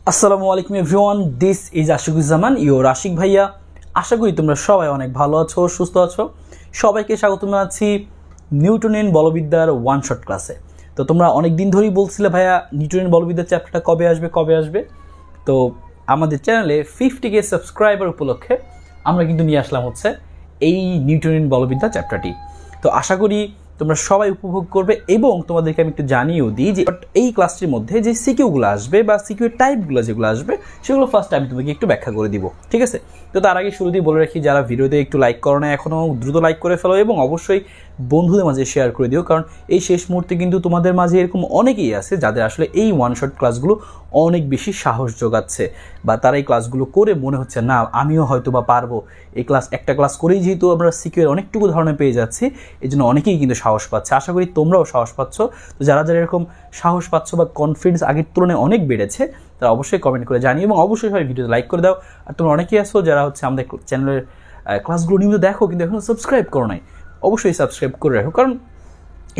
আসসালামু আলাইকুম everyone, this is Ashikuzzaman your Ashik ভাইয়া। আশা করি তোমরা সবাই অনেক ভালো আছো, সুস্থ আছো। সবাইকে স্বাগত জানাচ্ছি নিউটনিয়ান বলবিদ্যার ওয়ান শট ক্লাসে। তো তোমরা অনেক দিন ধরেই বলছিলে ভাইয়া নিউটনিয়ান বলবিদ্যার চ্যাপ্টারটা কবে আসবে। তো আমাদের চ্যানেলে 50K সাবস্ক্রাইবার উপলক্ষে আমরা কিন্তু নিয়ে আসলাম হচ্ছে এই নিউটনিয়ান বলবিদ্যা চ্যাপ্টারটি। তো আশা করি তোমরা সবাই উপভোগ করবে এবং তোমাদেরকে আমি একটু জানিয়েও দিই যে এই ক্লাসটির মধ্যে যে সিকিউগুলো আসবে বা সিকিউ টাইপগুলো যেগুলো আসবে সেগুলো ফার্স্ট আমি তোমাকে একটু ব্যাখ্যা করে দিব, ঠিক আছে? তো তার আগে শুরুতেই বলে রাখি, যারা ভিডিওতে একটু লাইক করো না এখনও, দ্রুত লাইক করে ফেলো এবং অবশ্যই বন্ধুদের মাঝে শেয়ার করে দিও, কারণ এই শেষ মুহূর্তে কিন্তু তোমাদের মাঝে এরকম অনেকেই আছে যাদের আসলে এই ওয়ান শট ক্লাসগুলো অনেক বেশি সাহস যোগাচ্ছে, বা তারা এই ক্লাসগুলো করে মনে হচ্ছে না আমিও হয়তো বা পারবো। এই একটা ক্লাস করেই যেহেতু আমরা সিকিউর অনেকটুকু ধারণা পেয়ে যাচ্ছি, এই জন্য অনেকেই কিন্তু সাহস পাচ্ছে। আশা করি তোমরাও সাহস পাচ্ছ। তো যারা এরকম সাহস পাচ্ছ বা কনফিডেন্স আগের তুলনায় অনেক বেড়েছে, তারা অবশ্যই কমেন্ট করে জানিও এবং অবশ্যই সবাই ভিডিওতে লাইক করে দাও। আর তোমরা অনেকেই আসো যারা আমাদের চ্যানেলের ক্লাসগুলো নিয়মিত দেখো কিন্তু এখনও সাবস্ক্রাইব করো নাই, অবশ্যই সাবস্ক্রাইব করে রাখো, কারণ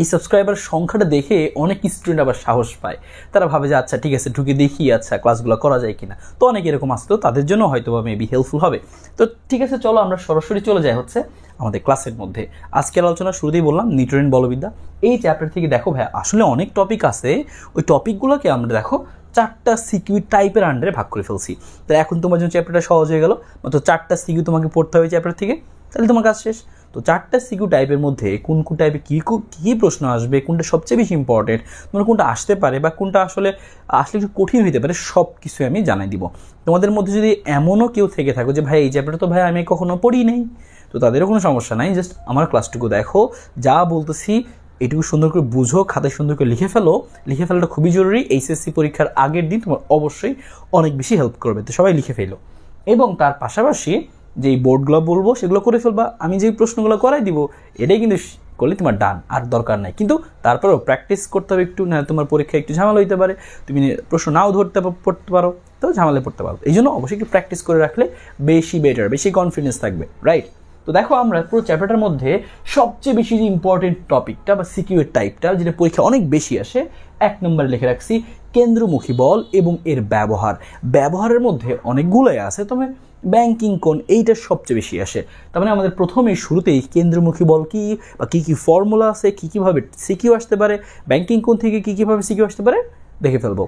এই সাবস্ক্রাইবার সংখ্যাটা দেখে অনেক স্টুডেন্ট আবার সাহস পায়। তারা ভাবে যে আচ্ছা ঠিক আছে ঢুকে দেখি আচ্ছা ক্লাসগুলো করা যায় কিনা। তো অনেকে এরকম আসতো, তাদের জন্য হয়তো বা মেবি হেল্পফুল হবে। তো ঠিক আছে, চলো আমরা সরাসরি চলে যাই হচ্ছে আমাদের ক্লাসের মধ্যে। আজকের আলোচনা শুরুতেই বললাম নিউটনিয়ান বলবিদ্যা। এই চ্যাপ্টার থেকে দেখো ভাই আসলে অনেক টপিক আছে, ওই টপিকগুলোকে আমরা দেখো 4টা সিকিউ টাইপের আন্ডারে ভাগ করে ফেলছি। তো এখন তোমার জন্য চ্যাপ্টারটা সহজ হয়ে গেল, মাত্র 4টা সিকিউ তোমাকে পড়তে হবে চ্যাপ্টার থেকে, তাহলে তোমার কাজ শেষ। তো 4টা সিকিউ টাইপের মধ্যে কোন টাইপে কী প্রশ্ন আসবে, কোনটা সবচেয়ে বেশি ইম্পর্টেন্ট, তোমার কোনটা আসতে পারে বা কোনটা আসলে একটু কঠিন হতে পারে, সব কিছু আমি জানাই দিব। তোমাদের মধ্যে যদি এমনও কেউ থেকে থাকো যে ভাই এই চ্যাপ্টারটা তো ভাই আমি কখনো পড়ি নেই, তো তাদেরও কোনো সমস্যা নাই, জাস্ট আমার ক্লাসটুকু দেখো, যা বলতেছি এটুকু সুন্দর করে বুঝো, খাতায় সুন্দর করে লিখে ফেলাটা খুবই জরুরি। এইচএসসি পরীক্ষার আগের দিন তোমার অবশ্যই অনেক বেশি হেল্প করবে। তো সবাই লিখে ফেলো এবং তার পাশাপাশি যেই বোর্ডগুলো বলবো সেগুলো করে ফেলবা। আমি যেই প্রশ্নগুলো করাই দিব এটাই কিন্তু করলে তোমার ডান, আর দরকার নাই। কিন্তু তারপরেও প্র্যাকটিস করতে হবে একটু, না তোমার পরীক্ষা একটু ঝামেলা হইতে পারে, তুমি প্রশ্ন নাও পড়তে পারো, তো ঝামেলায় পড়তে পারো। এই জন্য অবশ্যই একটু প্র্যাকটিস করে রাখলে বেশি বেটার, বেশি কনফিডেন্স থাকবে, রাইট? তো দেখো আমরা পুরো চ্যাপ্টারটার মধ্যে সবচেয়ে বেশি যে ইম্পর্টেন্ট টপিকটা বা সিকিউর টাইপটা যেটা পরীক্ষা অনেক বেশি আসে, 1 নম্বরে লিখে রাখছি কেন্দ্রমুখী বল এবং এর ব্যবহারের মধ্যে অনেকগুলোই আছে, তবে ব্যাংকিং কোণ এইটা সবচেয়ে বেশি আসে। তার মানে আমাদের প্রথমেই শুরুতেই কেন্দ্রমুখী বল কি বা কী ফর্মুলা আছে, কীভাবে সিকিউ আসতে পারে, ব্যাংকিং কোণ থেকে কীভাবে সিকিউ আসতে পারে দেখে ফেলবো।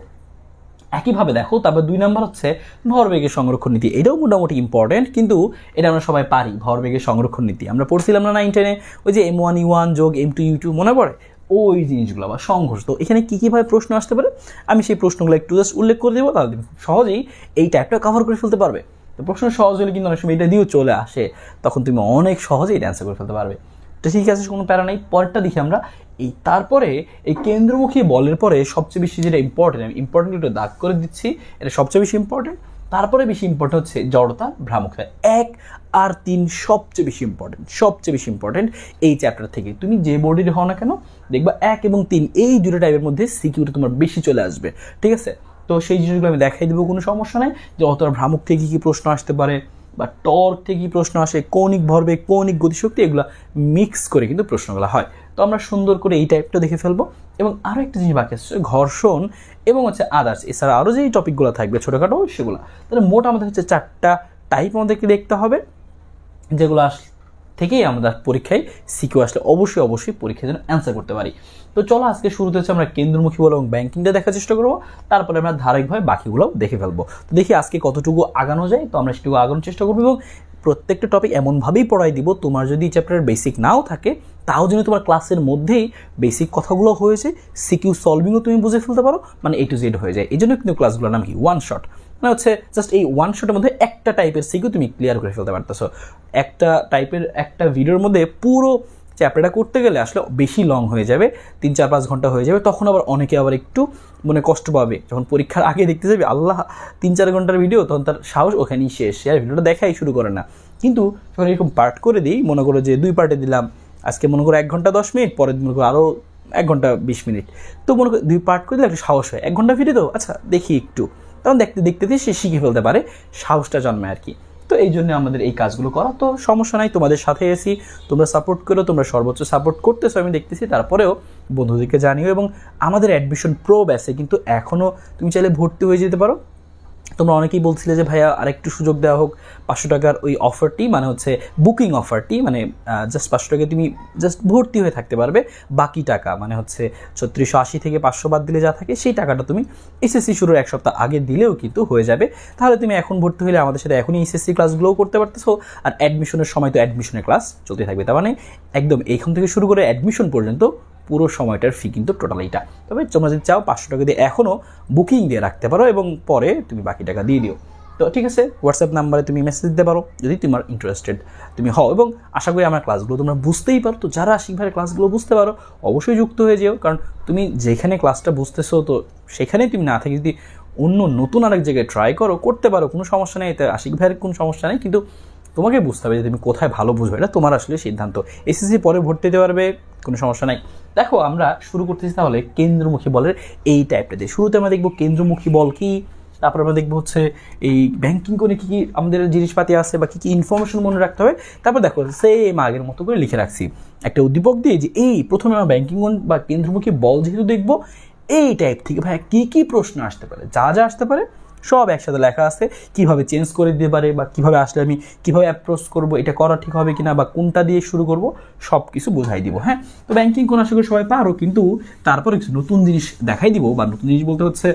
একইভাবে দেখো তারপর 2 নম্বর হচ্ছে ভরবেগের সংরক্ষণ নীতি। এটাও মোটামুটি ইম্পর্টেন্ট, কিন্তু এটা আমরা সবাই পারি। ভরবেগের সংরক্ষণ নীতি আমরা পড়ছিলাম না 9-10-এ, ওই যে M1U1 যোগ M2U2 মনে পড়ে, ওই জিনিসগুলো বা সংঘর্ষ। তো এখানে কীভাবে প্রশ্ন আসতে পারে আমি সেই প্রশ্নগুলো একটু জাস্ট উল্লেখ করে দেবো, তাহলে সহজেই এই টাইপটা কভার করে ফেলতে পারবে। তো প্রশ্ন সহজ হলে কিন্তু অনেক সময় এটা দিয়েও চলে আসে, তখন তুমি অনেক সহজেই এটা অ্যান্সার করে ফেলতে পারবে। তো ঠিক আছে, কোনো প্যারা নেই। পরেরটা দেখি আমরা। তারপরে এই কেন্দ্রমুখী বলের পরে সবচেয়ে বেশি যেটা ইম্পর্টেন্ট একটু দাগ করে দিচ্ছি, এটা সবচেয়ে বেশি ইম্পর্টেন্ট। তারপরে বেশি ইম্পর্টেন্ট হচ্ছে জড়তা, ভ্রামকতা। 1 আর 3 সবচেয়ে বেশি ইম্পর্টেন্ট এই চ্যাপ্টার থেকে। তুমি যে বোর্ডের হও না কেন দেখবা 1 এবং 3 এই দুটো টাইপের মধ্যে সিকিউরিটি তোমার বেশি চলে আসবে, ঠিক আছে? তো সেই জিনিসগুলো আমি দেখাই দেবো, কোনো সমস্যা নেই। যে অতটা ভ্রামক থেকে কী প্রশ্ন আসতে পারে বা টর্ক থেকে কী প্রশ্ন আসে, কৌণিক ভরবেগ, কৌণিক গতিশক্তি, এগুলো মিক্স করে কিন্তু প্রশ্নগুলো হয়। তো আমরা সুন্দর করে এই টাইপটা দেখে ফেলবো। এবং আরও একটা জিনিস বাকি আসছে, ঘর্ষণ এবং হচ্ছে আদার্স, এছাড়া আরও যেই টপিকগুলো থাকবে ছোটোখাটো সেগুলো। তাহলে মোট আমাদের হচ্ছে 4টা টাইপ আমাদেরকে দেখতে হবে, যেগুলো থেকেই আমরা পরীক্ষায় সিকিউ আসলে অবশ্যই পরীক্ষার জন্য অ্যান্সার করতে পারি। তো চলো আজকে শুরুতে হচ্ছে আমরা কেন্দ্রমুখী বল এবং ব্যাংকিংটা দেখার চেষ্টা করবো, তারপরে আমরা ধারাবাহিকভাবে বাকিগুলো দেখে ফেলবো। তো দেখি আজকে কতটুকু আগানো যায়, তো আমরা সেটুকু আগানোর চেষ্টা করবো এবং প্রত্যেকটা টপিক এমনভাবেই পড়াই দিব, তোমার যদি চ্যাপ্টারের বেসিক নাও থাকে তাও যেন তোমার ক্লাসের মধ্যেই বেসিক কথাগুলো হয়েছে, সিকিউ সলভিংও তুমি বুঝে ফেলতে পারো, মানে A to Z হয়ে যায়। এই জন্য কিন্তু ক্লাসগুলোর নাম কি ওয়ান শট, মানে হচ্ছে জাস্ট এই ওয়ান শটের মধ্যে একটা টাইপের সিকিউ তুমি ক্লিয়ার করে ফেলতে পারতেছো। একটা টাইপের একটা ভিডিওর মধ্যে পুরো চ্যাপ্টারটা করতে গেলে আসলে বেশি লং হয়ে যাবে, 3-4-5 ঘন্টা হয়ে যাবে, তখন আবার অনেকে আবার একটু মনে কষ্ট পাবে। যখন পরীক্ষার আগে দেখতে যাবে আল্লাহ 3-4 ঘন্টার ভিডিও, তখন তার সাহস ওখানেই শেষ, আর ভিডিওটা দেখাই শুরু করে না। কিন্তু যখন এরকম পার্ট করে দিই, মনে করো যে 2 পার্টে দিলাম, আজকে মনে করো 1 ঘন্টা 10 মিনিট, পরের মনে করো আরও 1 ঘন্টা 20 মিনিট, তো মনে করো 2 পার্ট করে দিলে একটা সাহস হয়। 1 ঘন্টা ভিডিও তো আচ্ছা দেখি একটু, তখন দেখতে সে শিখে ফেলতে পারে, সাহসটা জন্মায় আর কি। তো এই জন্য আমাদের এই কাজগুলো করা। তো সমস্যা নাই, তোমাদের সাথে এসি, তোমরা সাপোর্ট করো, তোমরা সর্বোচ্চ সাপোর্ট করতেছো আমি দেখতেছি, তারপরেও বন্ধুদেরকে জানিও। এবং আমাদের অ্যাডমিশন প্রো ব্যাচে কিন্তু এখনও তুমি চাইলে ভর্তি হয়ে যেতে পারো, তোমরা অনেকেই বলছিলে যে ভাইয়া আরেকটু সুযোগ দেওয়া হোক, 500 টাকার ওই অফারটি মানে হচ্ছে বুকিং অফারটি, মানে জাস্ট 500 টাকা তুমি জাস্ট ভর্তি হয়ে থাকতে পারবে, বাকি টাকা মানে হচ্ছে 3680 থেকে 500 বাদ দিলে যা থাকে সেই টাকাটা তুমি এসএসসি শুরুর 1 সপ্তাহ আগে দিলেও কিন্তু হয়ে যাবে। তাহলে তুমি এখন ভর্তি হলে আমাদের সাথে এখনই এসএসসি ক্লাসগুলোও করতে পারতেছো, আর অ্যাডমিশনের সময় তো অ্যাডমিশনের ক্লাস চলতে থাকবে। তার মানে একদম এইখান থেকে শুরু করে অ্যাডমিশন পর্যন্ত পুরো সময়টার ফি কিন্তু টোটাল এইটা। তবে তোমরা যদি চাও 500 টাকা দিয়ে এখনও বুকিং দিয়ে রাখতে পারো এবং পরে তুমি বাকি টাকা দিয়ে দিও। তো ঠিক আছে, হোয়াটসঅ্যাপ নাম্বারে তুমি মেসেজ দিতে পারো যদি তোমার ইন্টারেস্টেড তুমি হও, এবং আশা করি আমার ক্লাসগুলো তোমরা বুঝতেই পারো। তো যারা আশিক ভাইয়ের ক্লাসগুলো বুঝতে পারো অবশ্যই যুক্ত হয়ে যেও, কারণ তুমি যেখানে ক্লাসটা বুঝতেছো তো সেখানেই তুমি না থাকি যদি অন্য নতুন আরেক জায়গায় ট্রাই করতে পারো, কোনো সমস্যা নেই, এতে আশিক ভাইয়ের কোনো সমস্যা নেই, কিন্তু তোমাকে বুঝতে হবে যে তুমি কোথায় ভালো বুঝবে, এটা তোমার আসলে সিদ্ধান্ত। এসএসসি পরে ভর্তি দিতে পারবে, কোনো সমস্যা নাই। দেখো আমরা শুরু করতেছি তাহলে কেন্দ্রমুখী বলের এই টাইপটা দিয়ে। শুরুতে আমরা দেখবো কেন্দ্রমুখী বল কি, তারপর আমরা দেখবো হচ্ছে এই ব্যাংকিং করে কী কী আমাদের জিনিসপাতি আছে বা কী কী ইনফরমেশন মনে রাখতে হবে। তারপর দেখো সেম আগের মতো করে লিখে রাখছি একটা উদ্দীপক দিয়ে যে এই প্রথমে আমরা ব্যাংকিং বা কেন্দ্রমুখী বল যেহেতু দেখবো, এই টাইপ থেকে ভাই কী কী প্রশ্ন আসতে পারে, যা যা আসতে পারে সব একসাথে লেখা আছে, কীভাবে চেঞ্জ করে দিতে পারে বা কীভাবে আসলে আমি কীভাবে অ্যাপ্রোচ করবো, এটা করা ঠিক হবে কিনা বা কোনটা দিয়ে শুরু করব, সব কিছু বোঝাই দিব। হ্যাঁ, তো ব্যাংকিং কোন আশা করি সবাই পারো, কিন্তু তারপরে কিছু নতুন জিনিস দেখাই দিব, বা নতুন জিনিস বলতে হচ্ছে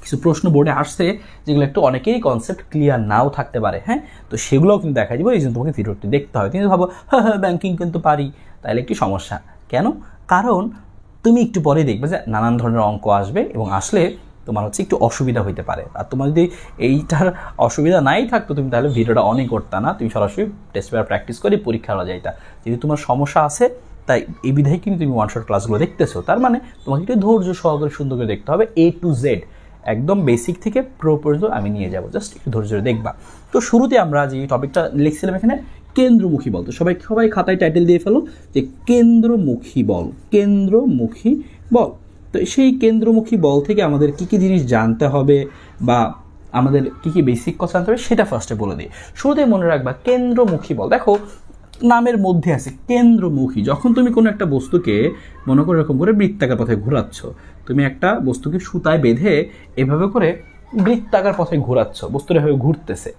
কিছু প্রশ্ন বোর্ডে আসছে যেগুলো একটু অনেকেরই কনসেপ্ট ক্লিয়ার নাও থাকতে পারে। হ্যাঁ, তো সেগুলোও কিন্তু দেখাই দিব, এই জন্য তোমাকে ভিডিওটি দেখতে হবে। তুমি ভাবো হ্যাঁ ব্যাংকিং কিন্তু পারি, তাহলে একটি সমস্যা। কেন? কারণ তুমি একটু পরে দেখবে যে নানান ধরনের অঙ্ক আসবে এবং আসলে তোমার হচ্ছে একটু অসুবিধা হইতে পারে। আর তোমার যদি এইটার অসুবিধা নাই থাকতো তুমি তাহলে ভিডিওটা অনই করতে না, তুমি সরাসরি টেস্ট পেপার প্র্যাকটিস করে পরীক্ষা হওয়া যাইতা। যদি তোমার সমস্যা আছে তাই এই বিধায় কিন্তু তুমি ওয়ান শট ক্লাসগুলো দেখতেছো, তার মানে তোমাকে একটু ধৈর্য সহকারে সুন্দর করে দেখতে হবে। A to Z একদম বেসিক থেকে প্রো পর্যন্ত আমি নিয়ে যাব, জাস্ট একটু ধৈর্য ধরে দেখবা। তো শুরুতে আমরা যে টপিকটা লিখছিলাম এখানে কেন্দ্রমুখী বল, তো সবাই খাতায় টাইটেল দিয়ে ফেলো যে কেন্দ্রমুখী বল। কেন্দ্রমুখী বল, তো সেই কেন্দ্রমুখী বল থেকে আমাদের কী কী জিনিস জানতে হবে বা আমাদের কী কী বেসিক কথা জানতে হবে সেটা ফার্স্টে বলে দিই। শুরুতে মনে রাখবা কেন্দ্রমুখী বল, দেখো নামের মধ্যে আছে কেন্দ্রমুখী। যখন তুমি কোনো একটা বস্তুকে মনে করে এরকম করে বৃত্তাকার পথে ঘোরাচ্ছ, তুমি একটা বস্তুকে সুতায় বেঁধে এভাবে করে বৃত্তাকার পথে ঘোরাচ্ছ, বস্তুটা এভাবে ঘুরতেছে।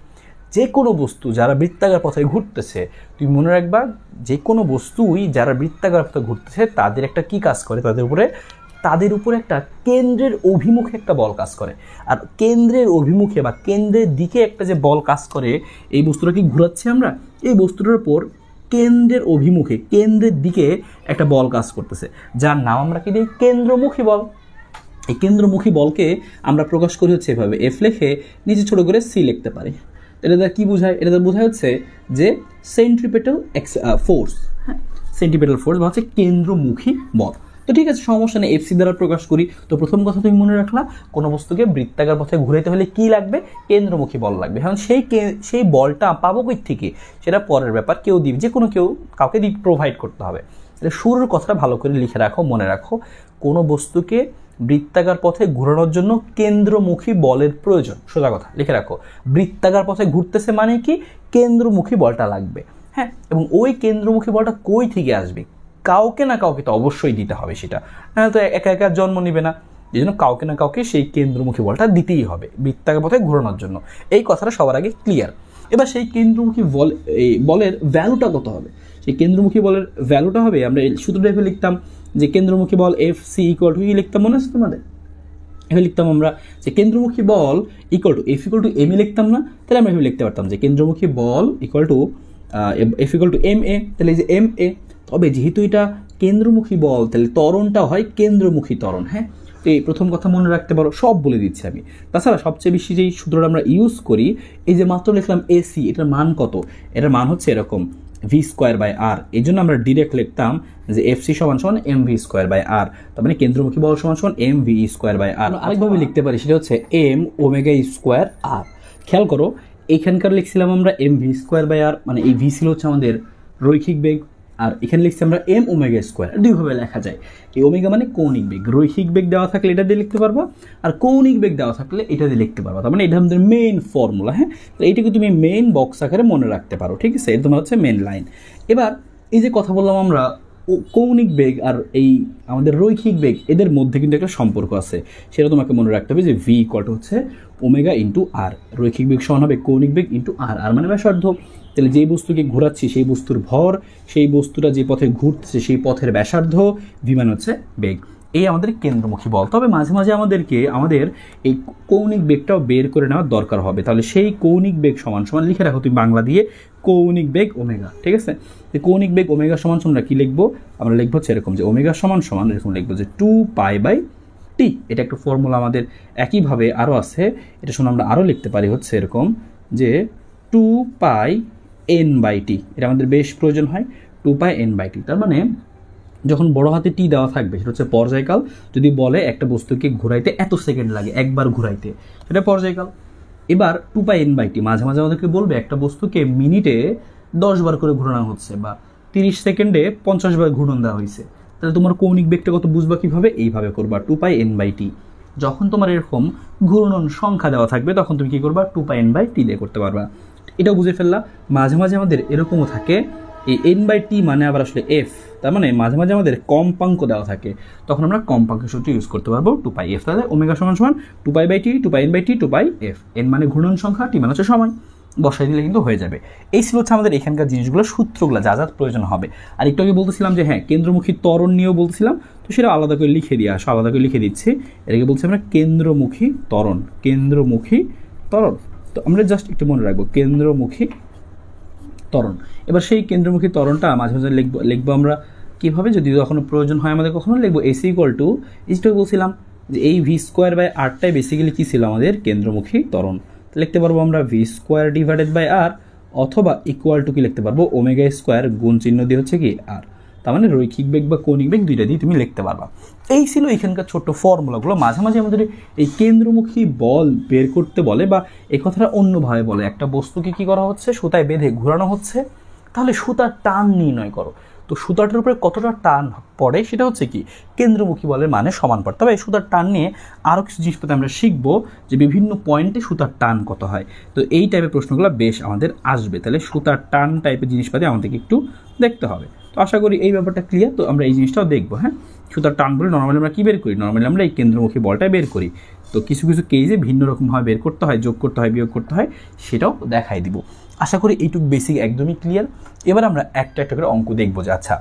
যে কোনো বস্তু যারা বৃত্তাকার পথে ঘুরতেছে, তুমি মনে রাখবা যে কোনো বস্তুই যারা বৃত্তাকার পথে ঘুরতেছে তাদের একটা কি কাজ করে, তাদের উপরে একটা কেন্দ্রের অভিমুখে একটা বল কাজ করে। আর কেন্দ্রের অভিমুখে বা কেন্দ্রের দিকে একটা যে বল কাজ করে, এই বস্তুটা কি ঘুরাচ্ছি আমরা, এই বস্তুটার উপর কেন্দ্রের অভিমুখে কেন্দ্রের দিকে একটা বল কাজ করতেছে, যার নাম আমরা কি দিই কেন্দ্রমুখী বল। এই কেন্দ্রমুখী বলকে আমরা প্রকাশ করি হচ্ছে এভাবে, এফ লিখে নিচে ছোট করে সি লিখতে পারি। এটা দ্বারা কী বোঝায়? এটা দ্বারা বোঝায় হচ্ছে যে সেন্ট্রিপেটাল ফোর্স। হ্যাঁ, সেন্ট্রিপেটাল ফোর্স বা হচ্ছে কেন্দ্রমুখী বল। তো ঠিক আছে, সমস্যা নেই, এফসি দ্বারা প্রকাশ করি। তো প্রথম কথা তুমি মনে রাখলা কোনো বস্তুকে বৃত্তাকার পথে ঘুরাইতে হলে কি লাগবে? কেন্দ্রমুখী বল লাগবে। এখন সেই বলটা পাবো কই থেকে সেটা পরের ব্যাপার, কেউ দিবে, যে কোনো কাউকে প্রোভাইড করতে হবে। তাহলে শুরুর কথাটা ভালো করে লিখে রাখো, মনে রাখো কোনো বস্তুকে বৃত্তাকার পথে ঘোরানোর জন্য কেন্দ্রমুখী বলের প্রয়োজন। সোজা কথা লিখে রাখো, বৃত্তাকার পথে ঘুরতেছে মানে কি কেন্দ্রমুখী বলটা লাগবে। হ্যাঁ, এবং ওই কেন্দ্রমুখী বলটা কই থেকে আসবে? কাউকে না কাউকে তো অবশ্যই দিতে হবে, সেটা তো একা একা জন্ম নেবে না, এই জন্য কাউকে না কাউকে সেই কেন্দ্রমুখী বলটা দিতেই হবে বৃত্তাকার পথে ঘোরানোর জন্য। এই কথাটা সবার আগে ক্লিয়ার। এবার সেই কেন্দ্রমুখী বলের ভ্যালুটা কত হবে? সেই কেন্দ্রমুখী বলের ভ্যালুটা হবে, আমরা সূত্রটা এভাবে লিখতাম যে কেন্দ্রমুখী বল এফ সি ইকুয়াল টু, লিখতাম মনে আছে তোমাদের? এভাবে লিখতাম আমরা যে কেন্দ্রমুখী বল equal to F equal to M A লিখতাম না? তাহলে আমরা এভাবে লিখতে পারতাম যে কেন্দ্রমুখী বল equal to F equal to M A. তাহলে এই যে এম এ, তবে যেহেতু এটা কেন্দ্রমুখী বল তাহলে ত্বরণটা হয় কেন্দ্রমুখী ত্বরণ। হ্যাঁ, তো এই প্রথম কথা মনে রাখতে পারো, সব বলে দিচ্ছি আমি। তাছাড়া সবচেয়ে বেশি যেই সূত্রটা আমরা ইউজ করি, এই যে মাত্র লিখলাম এসি, এটার মান কত? এটার মান হচ্ছে এরকম ভি স্কোয়ার বাই আর। এই জন্য আমরা ডিরেক্ট লিখতাম যে এফ সি সমান সমান এম ভি স্কোয়ার বাই আর, তার মানে কেন্দ্রমুখী বল সমান সমান এম ভি স্কোয়ার বাই আর। আরেকভাবে লিখতে পারি, সেটা হচ্ছে এম ওমেগা স্কোয়ার আর। খেয়াল করো, এখানকার লিখছিলাম আমরা এম ভি স্কোয়ার বাই আর, মানে এই ভি ছিল হচ্ছে আমাদের রৈখিক বেগ, আর এখানে লিখছি আমরা এম ওমেগা স্কোয়ার। দুইভাবে লেখা যায়, এই ওমেগা মানে কৌণিক বেগ, রৈখিক বেগ দেওয়া থাকলে এটা দিয়ে লিখতে পারবা, আর কৌণিক বেগ দেওয়া থাকলে এটা দিয়ে লিখতে পারবা। তার মানে এটা আমাদের মেইন ফর্মুলা। হ্যাঁ, তো এইটাকে তুমি মেইন বক্স আকারে মনে রাখতে পারো, ঠিক আছে? এটা তোমার হচ্ছে মেইন লাইন। এবার এই যে কথা বললাম আমরা কৌণিক বেগ আর এই আমাদের রৈখিক বেগ এদের মধ্যে কিন্তু একটা সম্পর্ক আছে, সেটা তোমাকে মনে রাখতে হবে যে ভি ইকুয়াল টু হচ্ছে ওমেগা ইন্টু আর। রৈখিক বেগ সমান হবে কৌণিক বেগ ইন্টু আর, আর মানে ব্যাসার্ধ। তাহলে যেই বস্তুকে ঘোরাচ্ছি সেই বস্তুর ভর, সেই বস্তুটা যে পথে ঘুরছে সেই পথের ব্যাসার্ধ, ভি মানে হচ্ছে বেগ। এই আমাদের কেন্দ্রমুখী বল। তবে মাঝে মাঝে আমাদের এই কৌণিক বেগটাও বের করে নেওয়ার দরকার হবে। তাহলে সেই কৌণিক বেগ সমান সমান লিখে রাখো তুমি বাংলা দিয়ে, কৌণিক বেগ ওমেগা। ঠিক আছে, কৌণিক বেগ ওমেগা সমান সমান কি লিখবো আমরা? লিখবো হচ্ছে এরকম যে ওমেগা সমান সমান এরকম লিখবো যে 2π/t। এটা একটা ফর্মুলা আমাদের একইভাবে আরও আছে, এটা শুনে আমরা আরও লিখতে পারি হচ্ছে এরকম যে 2πn/t। এটা আমাদের বেশ প্রয়োজন হয়, 2πn/t। তার মানে যখন বড় হাতে টি দেওয়া থাকবে সেটা হচ্ছে পর্যায়কাল। যদি বলে একটা বস্তুকে ঘুরাইতে এত সেকেন্ড লাগে একবার ঘুরাইতে, সেটা পর্যায়কাল। এবার 2πn/t মাঝে মাঝে আমাদেরকে বলবে একটা বস্তুকে মিনিটে 10 বার করে ঘুরানো হচ্ছে বা 30 সেকেন্ডে 50 বার ঘূর্ণন দেওয়া হয়েছে। তাহলে তোমার কৌণিক বেগটা কত বুঝবা কীভাবে? এইভাবে করবা 2πn/t। যখন তোমার এরকম ঘূর্ণন সংখ্যা দেওয়া থাকবে তখন তুমি কী করবা? 2πn/t দিয়ে করতে পারবা। এটাও বুঝে ফেললা। মাঝে মাঝে আমাদের এরকমও থাকে এই n/t মানে আবার আসলে f, তার মানে মাঝে মাঝে আমাদের কম্পাঙ্ক দেওয়া থাকে, তখন আমরা কম্পাঙ্কের সূত্র ইউজ করতে পারবো 2πf। তাহলে ওমেগা সমান সমান 2π/t, 2πn/t, 2πf। n মানে ঘূর্ণন সংখ্যা, t মানে হচ্ছে সময়, বসাই দিলে কিন্তু হয়ে যাবে। এই ছিল হচ্ছে আমাদের এখানকার জিনিসগুলো, সূত্রগুলো যা যা প্রয়োজন হবে। আর একটু আগে বলতেছিলাম যে হ্যাঁ কেন্দ্রমুখী ত্বরণ নিয়েও বলছিলাম, তো সেটা আলাদা করে লিখে দিয়ে আসো, আলাদা করে লিখে দিচ্ছি। এটাকে বলছি আমরা কেন্দ্রমুখী ত্বরণ, কেন্দ্রমুখী ত্বরণ। তো আমরা জাস্ট একটু মনে রাখবো কেন্দ্রমুখী ত্বরণ। এবার সেই কেন্দ্রমুখী ত্বরণটা মাঝে মাঝে লিখবো আমরা কীভাবে, যদি কখনো প্রয়োজন হয় আমাদের কখনো লিখবো এসি ইকুয়াল টু, ইজটা বলছিলাম যে এই v²/r বেসিক্যালি কী ছিল আমাদের কেন্দ্রমুখী ত্বরণ। লিখতে পারবো আমরা v²/r, অথবা ইকুয়াল টু কি লিখতে পারবো ওমেগা² গুণ চিহ্ন দিয়ে হচ্ছে কি আর। তার মানে রৈখিক বেগ বা কৌণিক বেগ দুইটা দিয়ে তুমি লিখতে পারবা। এই ছিল এখানকার ছোট্ট ফর্মুলাগুলো। মাঝে মাঝে আমাদের এই কেন্দ্রমুখী বল বের করতে বলে, বা এই কথাটা অন্যভাবে বলে, একটা বস্তুকে কি করা হচ্ছে? সুতায় বেঁধে ঘোরানো হচ্ছে, তাহলে সুতার টান নির্ণয় করো। তো সুতাটার উপরে কতটা টান পড়ে সেটা হচ্ছে কি কেন্দ্রমুখী বলের মানে সমান পড়ে। তবে এই সুতার টান নিয়ে আরও কিছু জিনিসপত্র আমরা শিখবো যে বিভিন্ন পয়েন্টে সুতার টান কত হয়। তো এই টাইপের প্রশ্নগুলো বেশ আমাদের আসবে। তাহলে সুতার টান টাইপের জিনিসপাতি আমাদেরকে একটু দেখতে হবে। তো আশা করি এই ব্যাপারটা ক্লিয়ার। তো আমরা এই জিনিসটাও দেখবো। হ্যাঁ, সুতার টান বলে নর্মালি আমরা কী বের করি? নর্মালি আমরা এই কেন্দ্রমুখী বলটাই বের করি। তো কিছু কিছু কেসে ভিন্ন রকমভাবে বের করতে হয়, যোগ করতে হয়, বিয়োগ করতে হয়, সেটাও দেখাই দিব। আশা করি এইটুকু বেসিক একদমই ক্লিয়ার। এবার আমরা একটা একটা করে অঙ্ক দেখবো যে আচ্ছা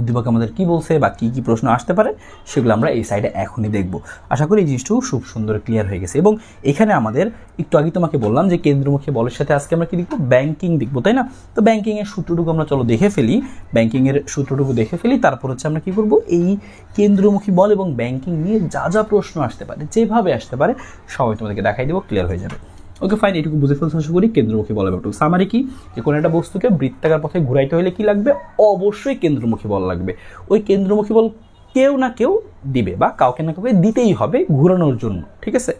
উদ্দীপক আমাদের কী বলছে বা কী কী প্রশ্ন আসতে পারে, সেগুলো আমরা এই সাইডে এখনই দেখব। আশা করি এই জিনিসটাও খুব সুন্দর ক্লিয়ার হয়ে গেছে। এবং এখানে আমাদের একটু আগে তোমাকে বললাম যে কেন্দ্রমুখী বলের সাথে আজকে আমরা কী দেখবো? ব্যাংকিং দেখবো, তাই না? তো ব্যাংকিংয়ের সূত্রটুকু আমরা চলো দেখে ফেলি, ব্যাংকিংয়ের সূত্রটুকু দেখে ফেলি। তারপর হচ্ছে আমরা কী করবো? এই কেন্দ্রমুখী বল এবং ব্যাংকিং নিয়ে যা যা প্রশ্ন আসতে পারে, যেভাবে আসতে পারে, সবাই তোমাদেরকে দেখাই দেবো, ক্লিয়ার হয়ে যাবে। ওকে ফাইন, এটুকু বুঝে ফেলতে আশা করি কেন্দ্রমুখী বল ব্যাপারটুকু। সামারি কি, যে কোনো একটা বস্তুকে বৃত্তাকার পথে ঘুরাইতে হলে কি লাগবে? অবশ্যই কেন্দ্রমুখী বল লাগবে। ওই কেন্দ্রমুখী বল কেউ না কেউ দিবে বা কাউকে না কাউকে দিতেই হবে ঘুরানোর জন্য, ঠিক আছে?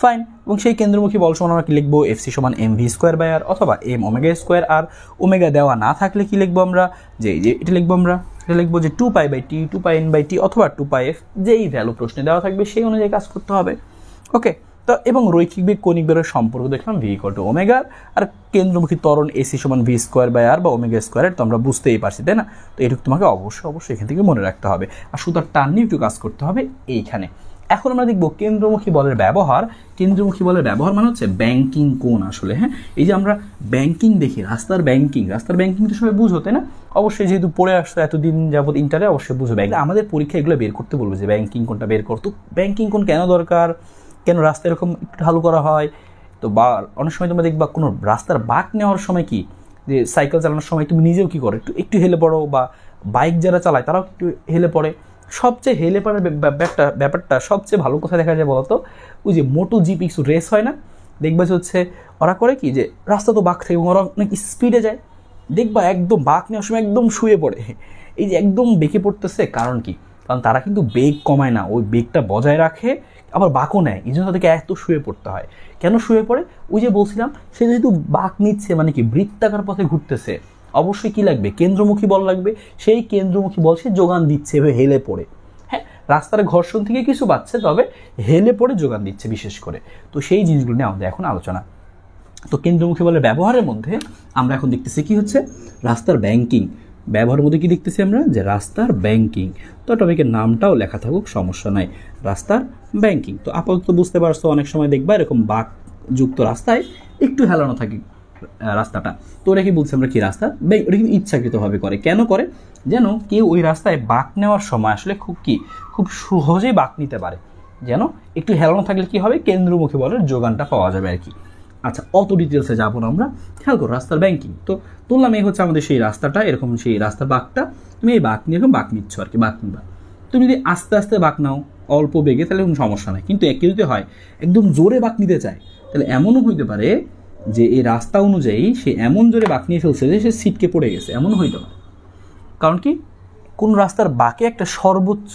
ফাইন। এবং সেই কেন্দ্রমুখী বল সমান আমরা কি লিখবো? এফসি সমান mv²/r অথবা m⍵²r। ওমেগা দেওয়া না থাকলে কি লিখবো আমরা? যে এটা লিখবো আমরা, এটা লিখবো যে 2π/t, 2πn/t অথবা 2πf, যেই ভ্যালু প্রশ্নে দেওয়া থাকবে সেই অনুযায়ী কাজ করতে হবে। ওকে, তো এবং রৈখিক বেগ কৌণিক বেগের সম্পর্ক দেখলাম v = ওমেগা, আর কেন্দ্রমুখী ত্বরণ এসি সমান v²/r বা ওমেগা², তো আমরা বুঝতেই পারছি, তাই না? তো এটুকু তোমাকে অবশ্যই এখান থেকে মনে রাখতে হবে। আর সুতার টান নিয়ে একটু কাজ করতে হবে এইখানে। এখন আমরা দেখব কেন্দ্রমুখী বলের ব্যবহার। কেন্দ্রমুখী বলের ব্যবহার মানে হচ্ছে ব্যাংকিং কোণ আসলে। হ্যাঁ, এই যে আমরা ব্যাংকিং দেখি, রাস্তার ব্যাংকিং তো সবাই বুঝো, তাই না? অবশ্যই যেহেতু পড়ে আসতো এতদিন যাবত ইন্টারে, অবশ্যই বুঝো। আমাদের পরীক্ষা এগুলো বের করতে বলবে যে ব্যাংকিং কোণটা বের করতো। ব্যাংকিং কোণ কেন দরকার, কেন রাস্তা এরকম একটু ঢালু করা হয়? তো বা অনেক সময় তোমরা দেখবা কোনো রাস্তার বাঁক নেওয়ার সময় কি, যে সাইকেল চালানোর সময় তুমি নিজেও কী করো, একটু হেলে পড়ো, বা বাইক যারা চালায় তারাও একটু হেলে পড়ে। সবচেয়ে হেলে পড়ার ব্যাপারটা সবচেয়ে ভালো কোথায় দেখা যায় বলতো? ওই যে মোটো জিপি কিছু রেস হয় না, দেখবা যে হচ্ছে ওরা করে কি, যে রাস্তা তো বাঁক থাকে, ওরা অনেক স্পিডে যায়, দেখবা একদম বাঁক নেওয়ার সময় একদম শুয়ে পড়ে। এই যে একদম বেঁকে পড়তেছে, কারণ কি? কারণ তারা কিন্তু বেগ কমায় না, ওই বেগটা বজায় রাখে, আবার বাঁকও নেয়, এই জন্য তাদেরকে এত শুয়ে পড়তে হয়। কেন শুয়ে পড়ে? ওই যে বলছিলাম, সে যেহেতু বাঁক নিচ্ছে, মানে কি বৃত্তাকার পথে ঘুরতেছে, অবশ্যই কি লাগবে? কেন্দ্রমুখী বল লাগবে। সেই কেন্দ্রমুখী বল সে যোগান দিচ্ছে এভাবে হেলে পড়ে। হ্যাঁ, রাস্তার ঘর্ষণ থেকে কিছু পাচ্ছে, তবে হেলে পড়ে যোগান দিচ্ছে বিশেষ করে। তো সেই জিনিসগুলো নিয়ে আমাদের এখন আলোচনা। তো কেন্দ্রমুখী বলের ব্যবহারের মধ্যে আমরা এখন দেখতেছি কি হচ্ছে? রাস্তার ব্যাংকিং। ব্যবহারের মধ্যে কি দেখতেছি আমরা, যে রাস্তার ব্যাংকিং। তো টপিকের নামটাও লেখা থাকুক, সমস্যা নাই, রাস্তার ব্যাংকিং। তো আপাতত বুঝতে পারছো, অনেক সময় দেখবা এরকম বাঁকযুক্ত রাস্তায় একটু হেলানো থাকে রাস্তাটা। তো ওরা কি বলছে আমরা কি রাস্তা, ওটা কিন্তু ইচ্ছাকৃতভাবে করে। কেন করে, যেন কেউ ওই রাস্তায় বাঁক নেওয়ার সময় আসলে খুব সহজেই বাঁক নিতে পারে, যেন একটু হেলানো থাকলে কি হবে, কেন্দ্রমুখী বলের যোগানটা পাওয়া যাবে আর কি। আচ্ছা, অত ডিটেলসে যাবো না আমরা, খেয়াল করো রাস্তার ব্যাংকিং। তো তুললাম, এই হচ্ছে আমাদের সেই রাস্তাটা, এরকম সেই রাস্তার বাঁকটা, তুমি এই বাঁক নিয়ে এরকম বাঁক নিচ্ছ আর কি, বাঁক নিবা। তুমি যদি আস্তে আস্তে বাঁক নাও অল্প বেগে, তাহলে কোনো সমস্যা নেই। কিন্তু একে যদি হয় একদম জোরে বাঁক নিতে চায়, তাহলে এমনও হইতে পারে যে এই রাস্তা অনুযায়ী সে এমন জোরে বাঁক নিয়ে ফেলছে যে সে সিটকে পড়ে গেছে, এমনও হইতে পারে। কারণ কি, কোন রাস্তার বাঁকে একটা সর্বোচ্চ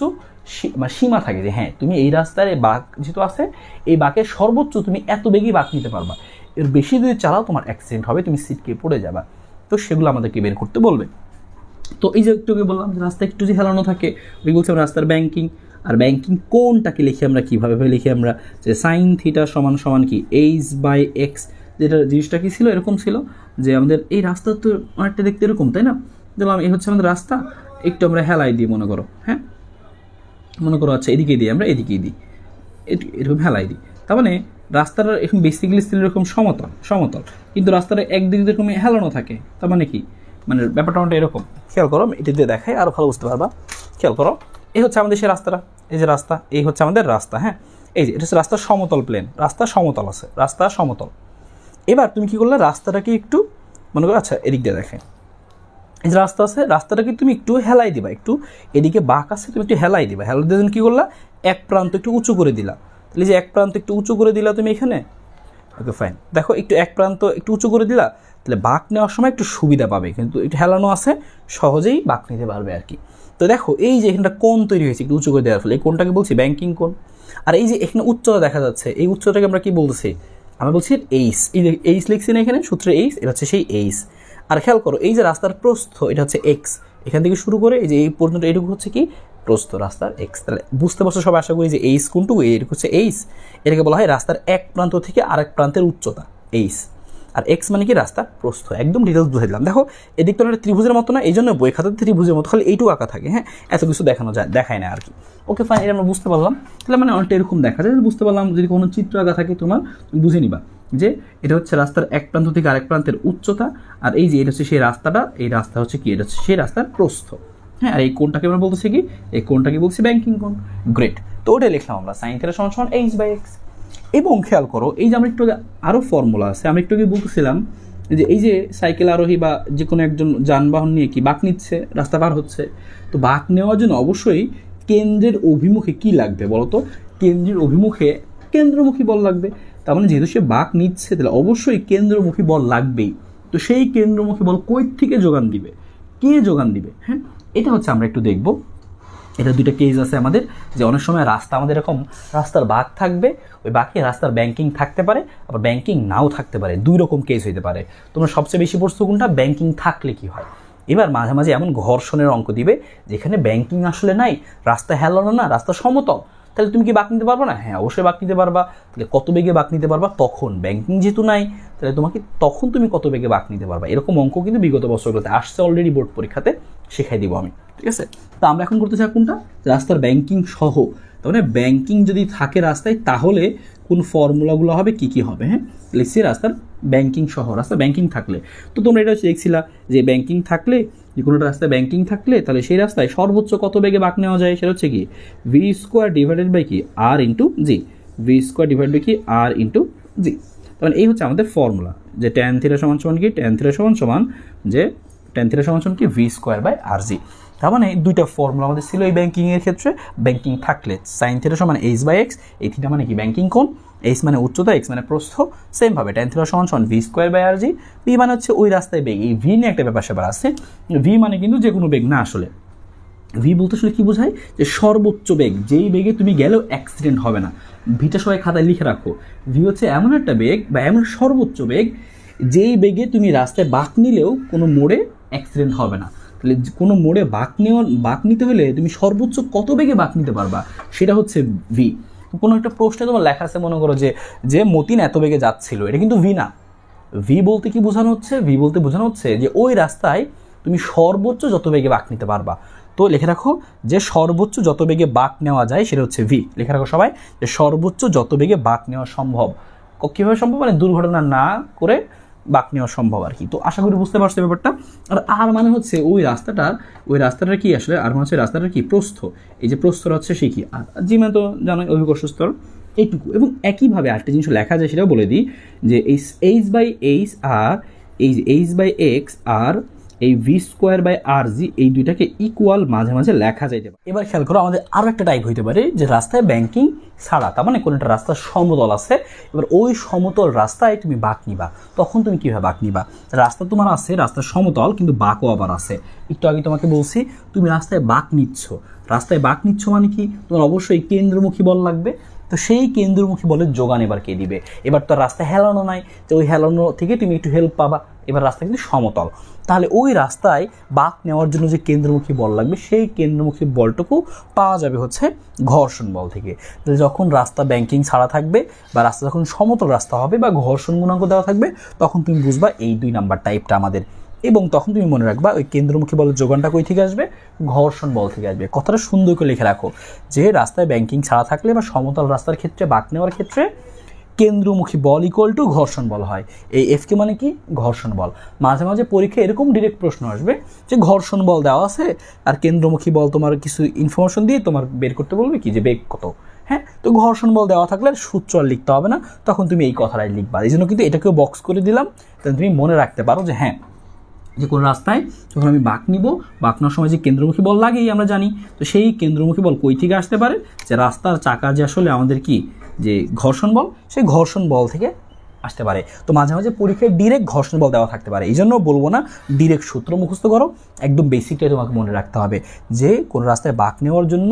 সীমা থাকে, যে হ্যাঁ তুমি এই রাস্তার বাঁক যেহেতু আছে, এই বাঁকের সর্বোচ্চ তুমি এত বেগেই বাঁক নিতে পারবা, এর বেশি যদি চালাও তোমার অ্যাক্সিডেন্ট হবে, তুমি সিটকে পড়ে যাবা। তো সেগুলো আমাদেরকে বের করতে বলবে। তো এই যে একটু বললাম যে রাস্তা একটু যে হেলানো থাকে, ওই বলছি আমরা রাস্তার ব্যাংকিং। আর ব্যাংকিং কোনটাকে লিখি আমরা, কীভাবে লিখি আমরা, যে সাইন থিটা সমান সমান কি h/x। যেটা জিনিসটা কি ছিল, এরকম ছিল যে আমাদের এই রাস্তা তো অনেকটা দেখতে এরকম, তাই না? দেখলাম এই হচ্ছে আমাদের রাস্তা, একটু আমরা হেলাই দিই মনে করো, হ্যাঁ মনে করো, আচ্ছা এদিকে দিই, আমরা এদিকেই দিই, এরকম হেলাই দিই। তার মানে রাস্তাটা এখন বেসিক্যালি ছিল এরকম সমতল, কিন্তু রাস্তাটা একদিকে এরকম হেলানো থাকে। তার মানে কি, মানে ব্যাপারটা এরকম। খেয়াল করো, এটা দিয়ে দেখাই আরও ভালো বুঝতে পারবা। খেয়াল করো, এই হচ্ছে আমাদের সেই রাস্তাটা, এই যে রাস্তা, এই হচ্ছে আমাদের রাস্তা, হ্যাঁ এই যে এটা হচ্ছে রাস্তার সমতল প্লেন, রাস্তা সমতল আছে, রাস্তা সমতল। এবার তুমি কি করলে, রাস্তাটাকে একটু মনে করো, আচ্ছা এদিক দিয়ে দেখে এই যে রাস্তা আছে, রাস্তাটাকে তুমি একটু হেলাই দিবা, একটু এদিকে বাঁক আছে, তুমি একটু হেলাই দিবা। হেলাই দিয়ে কি করলা, এক প্রান্ত একটু উঁচু করে দিলা। তাহলে যে এক প্রান্ত একটু উঁচু করে দিলা তুমি এখানে, ওকে ফাইন। দেখো একটু এক প্রান্ত একটু উঁচু করে দিলা, তাহলে বাঁক নেওয়ার সময় একটু সুবিধা পাবে, কিন্তু একটু হেলানো আছে, সহজেই বাঁক নিতে পারবে আর কি। তো দেখো এই যে এখানটা কোণ তৈরি হয়েছে একটু উঁচু করে দেওয়ার ফলে, এই কোণটাকে বলছি ব্যাংকিং কোণ। আর এই যে এখানে উচ্চতা দেখা যাচ্ছে, এই উচ্চতাকে আমরা কি বলতেছি, আমরা বলছি এইচ। এই যে এইচ লিখছি না এখানে, সূত্রে এইচ, এটা হচ্ছে সেই এইচ। আর খেয়াল করো, এই যে রাস্তার প্রস্থ, এটা হচ্ছে এক্স, এখান থেকে শুরু করে এই যে এই পর্যন্ত এইটুকু হচ্ছে কি প্রস্থ রাস্তার এক্স। তাহলে বুঝতে পারছো সবাই আশা করি, যে এইচ কোনটুকু, এইটুকু হচ্ছে এইচ। এটাকে বলা হয় রাস্তার এক প্রান্ত থেকে আরেক প্রান্তের উচ্চতা, এইচ। আর এক্স মানে কি রাস্তার প্রস্থ। একদম ডিটেলস বুঝে দিলাম। দেখো এদিক তো একটা ত্রিভুজের মতো না, এই জন্য বই খাতাতে ত্রিভুজের মতো খালি এইটুকু আঁকা থাকে, হ্যাঁ এত কিছু দেখায় না আর কি। ওকে ফাইন, এটা আমরা বুঝতে পারলাম। তাহলে মানে অনেকটা এরকম দেখা যায়, বুঝতে পারলাম। যদি কোনো চিত্র আঁকা থাকে তোমার, তুমি বুঝে নিবা যে এটা হচ্ছে রাস্তার এক প্রান্ত থেকে আরেক প্রান্তের উচ্চতা, আর এই যে এটা হচ্ছে সেই রাস্তাটা, এই রাস্তা হচ্ছে কি, এটা হচ্ছে সেই রাস্তার প্রস্থ, হ্যাঁ। আর এই কোণটাকে আমরা বলতেছি কি, এই কোণটাকে বলছি ব্যাংকিং কোণ। গ্রেট, তো ওটাই লিখলাম আমরা, সাইন থিটা সমান সমান h/x। এবং খেয়াল করো, এই যে আমরা একটু আরও ফর্মুলা আছে, আমরা একটু আগে বলতেছিলাম যে এই যে সাইকেল আরোহী বা যে কোনো একজন যানবাহন নিয়ে কি বাঁক নিচ্ছে, রাস্তা পার হচ্ছে। তো বাঁক নেওয়ার জন্য অবশ্যই কেন্দ্রের অভিমুখে কি লাগবে বলতো, কেন্দ্রের অভিমুখে কেন্দ্রমুখী বল লাগবে। তার মানে যেহেতু সে বাঁক নিচ্ছে, তাহলে অবশ্যই কেন্দ্রমুখী বল লাগবেই। তো সেই কেন্দ্রমুখী বল কই থেকে যোগান দিবে, কে যোগান দিবে, হ্যাঁ এটা হচ্ছে আমরা একটু দেখব। এটা দুইটা কেস আছে আমাদের, যে অনেক সময় রাস্তা আমাদের এরকম রাস্তার বাঁক থাকবে, ওই বাঁকে রাস্তার ব্যাংকিং থাকতে পারে, আবার ব্যাংকিং নাও থাকতে পারে। দুই রকম কেস হইতে পারে। তোমরা সবচেয়ে বেশি পড়ছো কোনটা, ব্যাংকিং থাকলে কি হয়। এবার মাঝে মাঝে এমন ঘর্ষণের অঙ্ক দিবে যেখানে ব্যাংকিং আসলে নাই, রাস্তা হেলানো না, রাস্তা সমতল, তাহলে তুমি কি বাঁক নিতে পারবা না? হ্যাঁ অবশ্যই বাঁক নিতে পারবা। তাহলে কত বেগে বাঁক নিতে পারবা, তখন ব্যাংকিং যেহেতু নাই, তাহলে তখন তুমি কত বেগে বাঁক নিতে পারবা। এরকম অঙ্ক কিন্তু বিগত বছরগুলোতে আসছে, অলরেডি বোর্ড পরীক্ষাতে শেখাই দিব আমি, ঠিক আছে। তো আমরা এখন করতে চাই কোনটা, রাস্তার ব্যাংকিং সহ। তার মানে ব্যাংকিং যদি থাকে রাস্তায়, তাহলে কোন ফর্মুলাগুলো হবে, কি কি হবে, হ্যাঁ লিখছি রাস্তার ব্যাংকিং সহ, রাস্তা ব্যাংকিং থাকলে। তো তোমরা এটা হচ্ছে দেখছিলা যে ব্যাংকিং থাকলে, যে কোনো রাস্তায় ব্যাংকিং থাকলে, তাহলে সেই রাস্তায় সর্বোচ্চ কত বেগে বাঁক নেওয়া যায়, সেটা হচ্ছে কি v² ডিভাইডেড বাই কি r/g, v² ডিভাইড বাই কি r/g। তাহলে এই হচ্ছে আমাদের ফর্মুলা, যে tan θ সমান সমান কি, tan θ সমান সমান যে tan θ সমান সমান কি v²/rg। তার মানে দুইটা ফর্মুলা আমাদের ছিল এই ব্যাংকিংয়ের ক্ষেত্রে। ব্যাংকিং থাকলে সাইন থিটা সমান h/x, এই থিটা মানে কি ব্যাংকিং কোণ, h মানে উচ্চতা, x মানে প্রস্থ। সেমভাবে tan θ সমান সমান v²/rg, v মানে হচ্ছে ওই রাস্তায় বেগ। এই v নিয়ে একটা ব্যাপার স্যাপার আছে, v মানে কিন্তু যে কোনো বেগ না আসলে। ভি বলতে আসলে কি বোঝায়, যে সর্বোচ্চ বেগ, যেই বেগে তুমি গেলেও অ্যাক্সিডেন্ট হবে না। ভিটা সবাই খাতায় লিখে রাখো, ভি হচ্ছে এমন একটা বেগ বা এমন সর্বোচ্চ বেগ, যেই বেগে তুমি রাস্তায় বাঁক নিলেও কোনো মোড়ে অ্যাক্সিডেন্ট হবে না। তাহলে কোনো মোড়ে বাঁক নিতে হলে তুমি সর্বোচ্চ কত বেগে বাঁক নিতে পারবা, সেটা হচ্ছে ভি। কোনো একটা প্রশ্নে তোমার লেখা আছে, মনে করো যে মতিন এত বেগে যাচ্ছিল, এটা কিন্তু ভি না। ভি বলতে কি বোঝানো হচ্ছে, ভি বলতে বোঝানো হচ্ছে যে ওই রাস্তায় তুমি সর্বোচ্চ যত বেগে বাঁক নিতে পারবা। তো লিখে রাখো যে সর্বোচ্চ যত বেগে বাঁক নেওয়া যায় সেটা হচ্ছে ভি। লিখে রাখো সবাই যে সর্বোচ্চ যত বেগে বাঁক নেওয়া সম্ভব। কীভাবে সম্ভব? মানে দুর্ঘটনা না করে বাঁক নেওয়া সম্ভব আর কি। তো আশা করি বুঝতে পারছো ব্যাপারটা। আর মানে হচ্ছে ওই রাস্তাটা কি আসলে, আর মানে হচ্ছে রাস্তাটার কি প্রস্থ, এই যে প্রস্থটা হচ্ছে সে কি আর জি মানে তো জানো অভিকর্ষ স্তর এইটুকু। এবং একইভাবে আরেকটা জিনিস লেখা যায় সেটাও বলে দিই যে এইচ বাই এইচ আর এই যে এইচ বাই এক্স আর এই ভি স্কোয়ার বাই আর জি এই দুইটাকে ইকুয়াল মাঝে মাঝে লেখা যাইতে পারে। এবার খেয়াল করো আমাদের আরও একটা টাইপ হইতে পারে যে রাস্তায় ব্যাংকিং ছাড়া, তার মানে কোনো একটা রাস্তা সমতল আছে, এবার ওই সমতল রাস্তায় তুমি বাঁক নিবা। তখন তুমি কীভাবে বাঁক নিবা? রাস্তা তোমার আছে, রাস্তা সমতল কিন্তু বাঁকও আবার আছে। একটু আগে তোমাকে বলছি তুমি রাস্তায় বাঁক নিচ্ছ মানে কি তোমার অবশ্যই কেন্দ্রমুখী বল লাগবে। তো সেই কেন্দ্রমুখী বলের যোগান এবার কে দিবে? এবার তো রাস্তায় হেলানো নাই, তো ওই হেলানো থেকে তুমি একটু হেল্প পাবা। এবার রাস্তা কিন্তু সমতল, তাহলে ওই রাস্তায় বাঁক নেওয়ার জন্য যে কেন্দ্রমুখী বল লাগবে সেই কেন্দ্রমুখী বলটুকু পাওয়া যাবে হচ্ছে ঘর্ষণ বল থেকে। তাহলে যখন রাস্তা ব্যাংকিং ছাড়া থাকবে বা রাস্তা যখন সমতল রাস্তা হবে বা ঘর্ষণ গুণাঙ্ক দেওয়া থাকবে তখন তুমি বুঝবা এই 2 নাম্বার টাইপটা আমাদের। এবং তখন তুমি মনে রাখবা ওই কেন্দ্রমুখী বলের যোগানটা কই থেকে আসবে? ঘর্ষণ বল থেকে আসবে। কথাটা সুন্দর করে লিখে রাখো যে রাস্তায় ব্যাংকিং ছাড়া থাকলে বা সমতল রাস্তার ক্ষেত্রে বাঁক নেওয়ার ক্ষেত্রে কেন্দ্রমুখী বল ইকুয়াল টু ঘর্ষণ বল হয়। এই এফকে মানে কি? ঘর্ষণ বল। মাঝে মাঝে পরীক্ষায় এরকম ডিরেক্ট প্রশ্ন আসবে যে ঘর্ষণ বল দেওয়া আছে আর কেন্দ্রমুখী বল তোমার কিছু ইনফরমেশন দিয়ে তোমার বের করতে বলবে কি যে বেগ কত। হ্যাঁ, তো ঘর্ষণ বল দেওয়া থাকলে সূত্র আর লিখতে হবে না, তখন তুমি এই কথাটাই লিখবা। এই জন্য কিন্তু এটাকেও বক্স করে দিলাম, তাহলে তুমি মনে রাখতে পারো যে হ্যাঁ যে কোনো রাস্তায় যখন আমি বাঁক নিব, বাঁক নেওয়ার সময় যে কেন্দ্রমুখী বল লাগেই আমরা জানি। তো সেই কেন্দ্রমুখী বল কই থেকে আসতে পারে? যে রাস্তার চাকা যে আসলে আমাদের কি যে ঘর্ষণ বল, সেই ঘর্ষণ বল থেকে আসতে পারে। তো মাঝে মাঝে পরীক্ষায় ডিরেক্ট ঘর্ষণ বল দেওয়া থাকতে পারে, এই জন্য বলবো না ডিরেক্ট সূত্র মুখস্থ করো, একদম বেসিকটাই তোমাকে মনে রাখতে হবে যে কোনো রাস্তায় বাঁক নেওয়ার জন্য